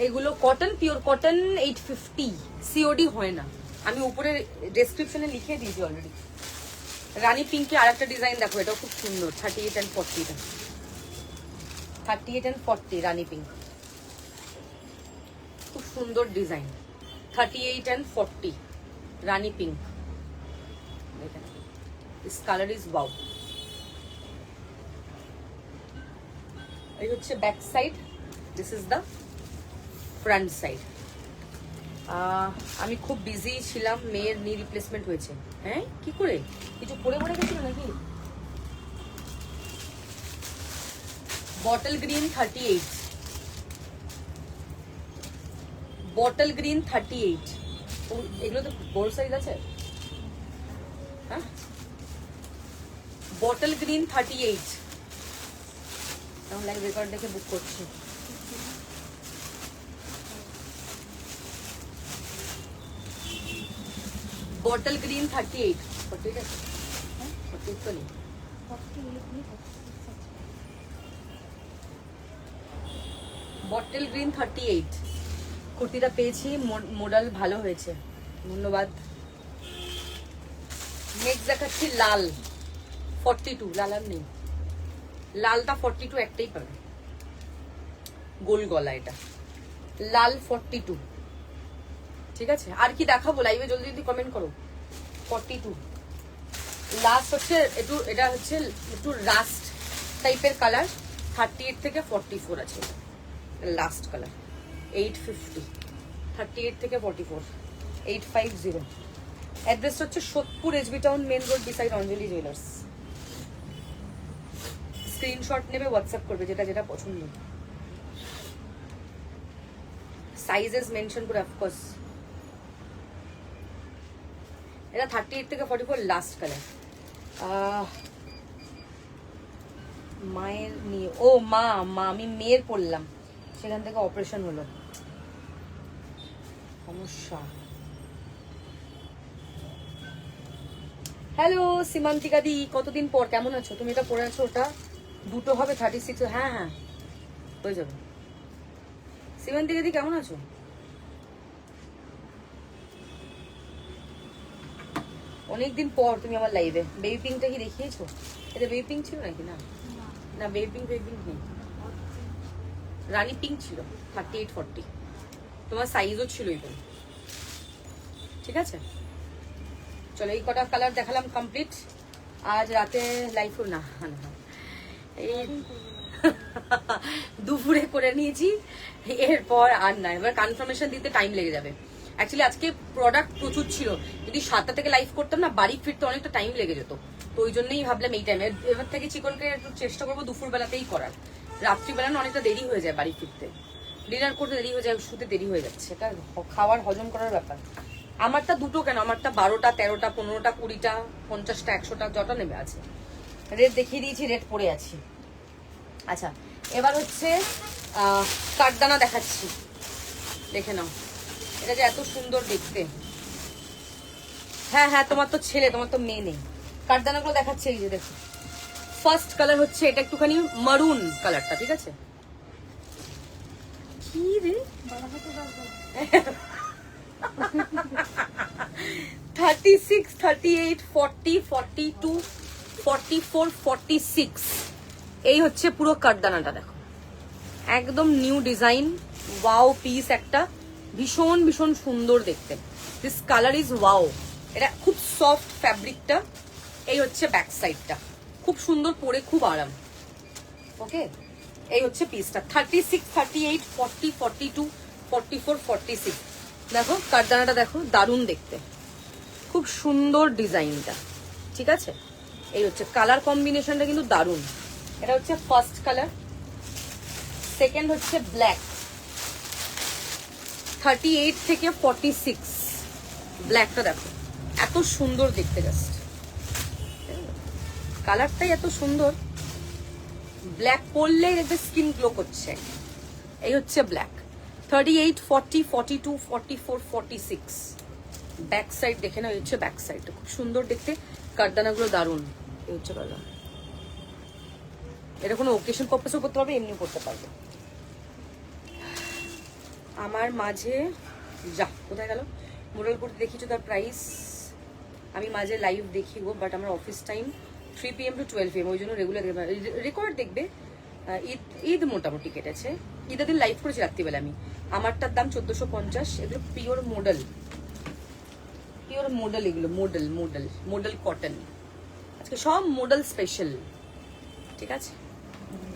S1: এগুলো কটন, পিওর কটন 850, সিওডি হয় না। আমি উপরে ডেসক্রিপশনে লিখে দিয়েছি অলরেডি। রানী পিঙ্কে আরেকটা ডিজাইন দেখো, এটাও খুব সুন্দর। 38 and 40 টা, 38 and 40 রানী পিঙ্ক, খুব সুন্দর ডিজাইন। 38 and 40 রানী পিঙ্ক, দেখেন দিস কালার ইজ ওয়াও। এই হচ্ছে back side, this is the front side. আমি খুব বিজি ছিলাম, মেয়ের নি রিপ্লেসমেন্ট হয়েছে। হ্যাঁ কি করে, কিছু পরে পরে গেছিল নাকি? Bottle green 38, bottle green 38। এগুলো তো বড় সাইজ আছে, হ্যাঁ? বটল গ্রিন 38, লাইভ রেকর্ড দেখে বুক করছি। বটল গ্রিন 38, 48 আছে, 48 তো নেই। বটল গ্রিন 38 কুর্তিটা পেয়েছি, মডেল ভালো হয়েছে, ধন্যবাদ। নেক্সট দেখাচ্ছি লাল 42, লাল আর নেই, লালটা 42 একটাই পাবে, গোল গলা এটা, লাল 42, ঠিক আছে? আর কি দেখাবো লাইভে, জলদি জলদি কমেন্ট করো। 42 লাস্ট হচ্ছে একটু, এটা হচ্ছে একটু রাস্ট টাইপের কালার, 38 থেকে 44 আছে লাস্ট কালার। 850, 38 থেকে 44, 850। অ্যাড্রেস হচ্ছে Sodepur SB town main road beside Anjali jewellers. Screenshot নেবে, হোয়াটসঅ্যাপ করবে যেটা যেটা পছন্দ, সাইজেস মেনশন করে অফকোর্স। এটা 38 থেকে 44 লাস্ট কালার। মায়ের নিয়ে, ও মা আমি মেয়ের পড়লাম, সেখান থেকে অপারেশন হলো, সমস্যা। হ্যালো সীমান্তিকা দি, কতদিন পর, কেমন আছো তুমি? এটা পরে আছো, ওটা দুটো হবে 36। হ্যাঁ হ্যাঁ হয়ে যাবে। সীমান্তিকা দি কেমন আছো? অনেকদিন পর তুমি আমার লাইভে। বেবি পিঙ্কটা কি দেখিয়েছো? এটা বেবি পিঙ্ক ছিল নাকি? না না বেবি বেবি নেই, রানী পিঙ্ক ছিল 38-40, তোমার সাইজও ছিল ইভেন। ঠিক আছে, চলো এই কটা কালার দেখালাম কমপ্লিট। আজ রাতে লাইভ না এই দুপুরে করে নিয়েছি, এরপর আর না, এবার কনফার্মেশন দিতে টাইম লেগে যাবে। অ্যাকচুয়ালি আজকে প্রোডাক্ট প্রচুর ছিল, যদি 7টা থেকে লাইভ করতাম না বাড়ি ফিরতে অনেকটা টাইম লেগে যেত, তো ওই জন্যই ভাবলাম এই টাইমে এবার থেকে চিকনকে একটু চেষ্টা করবো দুপুরবেলাতেই করার, রাত্রিবেলা না অনেকটা দেরি হয়ে যায় বাড়ি ফিরতে, ডিনার করতে দেরি হয়ে যায়, শুতে দেরি হয়ে যাচ্ছে, এটা খাওয়ার হজম করার ব্যাপার। আমারটা দুটো কেন, আমারটা 12টা 13টা 15টা 20টা 50টা 100টা যটা নেমে আছে। রেট দেখিয়ে দিয়েছি, রেট পড়ে আছি। আচ্ছা এবার হচ্ছে কাঠদানা দেখাচ্ছি, দেখে নাও, এটা যে এত সুন্দর দেখতে। হ্যাঁ হ্যাঁ, তোমার তো ছেলে, তোমার তো মেয়ে নেই। কাঠদানাগুলো দেখাচ্ছে, এই যে দেখো, ফার্স্ট কালার হচ্ছে এটা একটুখানি মারুন কালারটা, ঠিক আছে। কি রে 36, 38, 40, 42, 44, 46, এই হচ্ছে পুরো কাঠদানাটা। দেখো একদম নিউ ডিজাইন, ওয়াও পিস একটা, ভীষণ ভীষণ সুন্দর দেখতে। দিস কালার ইজ ওয়াও, এটা খুব সফট ফ্যাব্রিকটা। এই হচ্ছে ব্যাক সাইডটা, খুব সুন্দর পরে, খুব আরাম। ওকে, এই হচ্ছে পিসটা 36, 38, 40, 42, 44, 46। দেখো কাঠদানাটা দেখো, দারুণ দেখতে, খুব সুন্দর ডিজাইনটা। ঠিক আছে, এই হচ্ছে কালার কম্বিনেশনটা কিন্তু দারুণ। এটা হচ্ছে ফার্স্ট কালার, সেকেন্ড হচ্ছে ব্ল্যাক, 38 থেকে 46, ব্ল্যাকটা দেখো এত সুন্দর দেখতে, জাস্ট কালারটাই এত সুন্দর, ব্ল্যাক পরলে দেখবে স্কিন গ্লো করছে। এই হচ্ছে ব্ল্যাক, 38, 40, 42, 44, 46, ব্যাক সাইড দেখে না, এই হচ্ছে ব্যাক সাইডটা, খুব সুন্দর দেখতে, কাঠদানাগুলো দারুণ। এই হচ্ছে কালার, এটা কোনো ওকেশন পারপাসও করতে পারবে, এমনিও করতে পারবে। আমার মাঝে যা কোথায় গেল, মোডাল করতে দেখিছো তার প্রাইস, আমি মাঝে লাইভ দেখি গো, বাট আমার office time 3 PM to 12 PM, ওই জন্য রেগুলার রেকর্ড দেখবে। ঈদ মোটামুটি কেটেছে, ঈদের দিন লাইভ করেছি রাত্রিবেলা আমি। আমারটার দাম 1450, এগুলো পিওর মডেল, পিওর মডেল, এগুলো মডেল মডেল মডেল কটন, আজকে সব মডেল স্পেশাল। ঠিক আছে,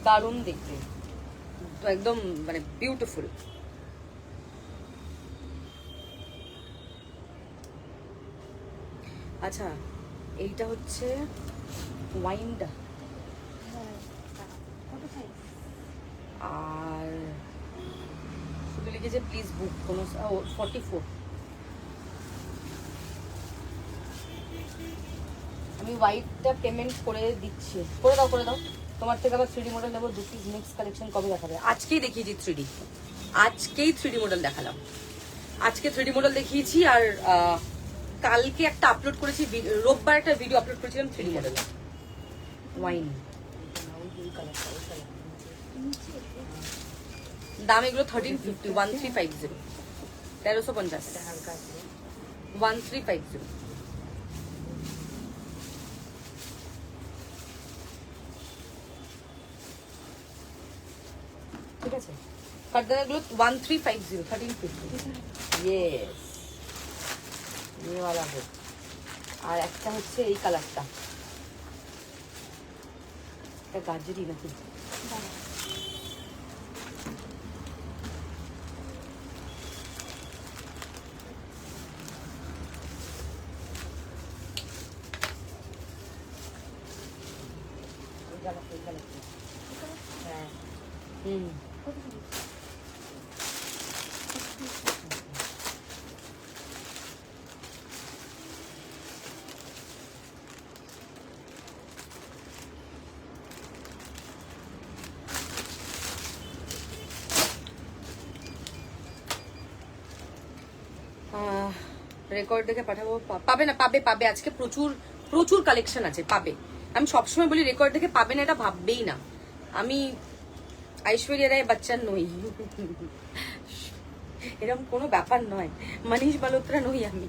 S1: দারুণ দেখতে, তো একদম মানে বিউটিফুল। আচ্ছা এইটা হচ্ছে ওয়াইনটা, আর শুধু লিখেছে প্লিজ বুক, কোনো 44। আমি হোয়াইটটা পেমেন্ট করে দিচ্ছি, করে দাও করে দাও। তোমার থেকে আবার 3D মডেল নেবো, 2 পিস নেক্সট কালেকশন কবে দেখাবে? আজকেই দেখিয়েছি 3D, আজকেই 3D মডেল দেখালাম, আজকে 3D মডেল দেখিয়েছি। আর কালকে একটা আপলোড করেছি, রোববার একটা ভিডিও আপলোড করেছিলাম 3D মডেল ওয়াইন। দাম এগুলো 1350, 1350, 1350, 1350। ঠিক আছে, কাঠদানাগুলো 1350, 1350। ইয়েস, ये वाला है। আর একটা হচ্ছে এই কালারটা, এটা গাজরি নাকি, হুম রেকর্ড দেখে পাঠাবো, পাবে না, পাবে পাবে, আজকে প্রচুর প্রচুর কালেকশন আছে, পাবে। আমি সবসময় বলি রেকর্ড দেখে পাবে না, এটা ভাববেই না, আমি ঐশ্বরিয়া রায় বচ্চন নই, এরকম কোনো ব্যাপার নয়, মনীষ মালহোত্রা নই আমি,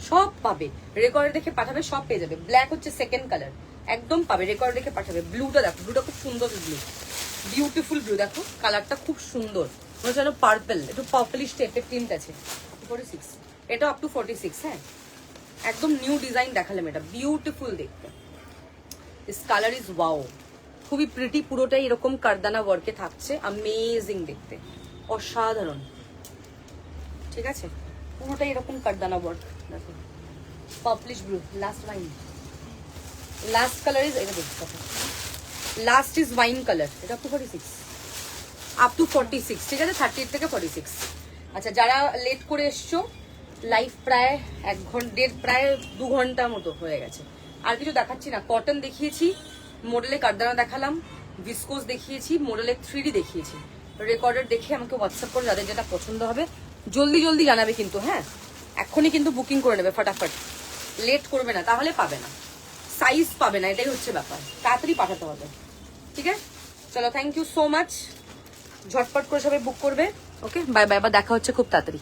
S1: সব পাবে, রেকর্ড দেখে পাঠাবে, সব পেয়ে যাবে। ব্ল্যাক হচ্ছে সেকেন্ড কালার, একদম পাবে, রেকর্ড রেখে পাঠাবে। ব্লুটা দেখো, ব্লুটা খুব সুন্দর ব্লু, বিউটিফুল ব্লু, দেখো কালারটা খুব সুন্দর, মনে হচ্ছে যেন পার্পল, একটু পার্পলিশ টাইপের প্রিন্ট আছে। 46, এটা আপ টু 46। হ্যাঁ, একদম নিউ ডিজাইন দেখালাম, এটা বিউটিফুল দেখতে। দিস কালার ইজ ওয়াও, খুবই প্রিটি, পুরোটাই এরকম কারদানা ওয়ার্কে থাকছে, অ্যামেজিং দেখতে, অসাধারণ। ঠিক আছে, পুরোটাই এরকম কারদানা ওয়ার্ক, দেখো purplish blue. Last wine, last colour is, এটা দেখো লাস্ট ইজ ওয়াইন কালার, এটা আপ টু 46, আপ টু 46। ঠিক আছে, 38 থেকে 46। আচ্ছা, যারা লেট করে এসছো, লাইভ প্রায় 1 ঘন্টা, প্রায় 2 ঘন্টা মতো হয়ে গেছে। আর কিছু দেখাচ্ছি না, কটন দেখিয়েছি, মডেলে কারদানা দেখালাম, ভিসকোস দেখিয়েছি, মডেলে 3D দেখিয়েছি। রেকর্ডার দেখে আমাকে হোয়াটসঅ্যাপ করে যাদের যেটা পছন্দ হবে জলদি জলদি জানাবে কিন্তু। হ্যাঁ, এখনই কিন্তু বুকিং করে নেবে ফটাফট, লেট করবে না, তাহলে পাবে না, সাইজ পাবে না, এটাই হচ্ছে ব্যাপার, তাড়াতাড়ি পাঠাতে হবে। ঠিক আছে, চলো, থ্যাংক ইউ সো মাচ, ঝটপট করে সবাই বুক করবে। ওকে, বাই বাই, বা দেখা হচ্ছে খুব তাড়াতাড়ি।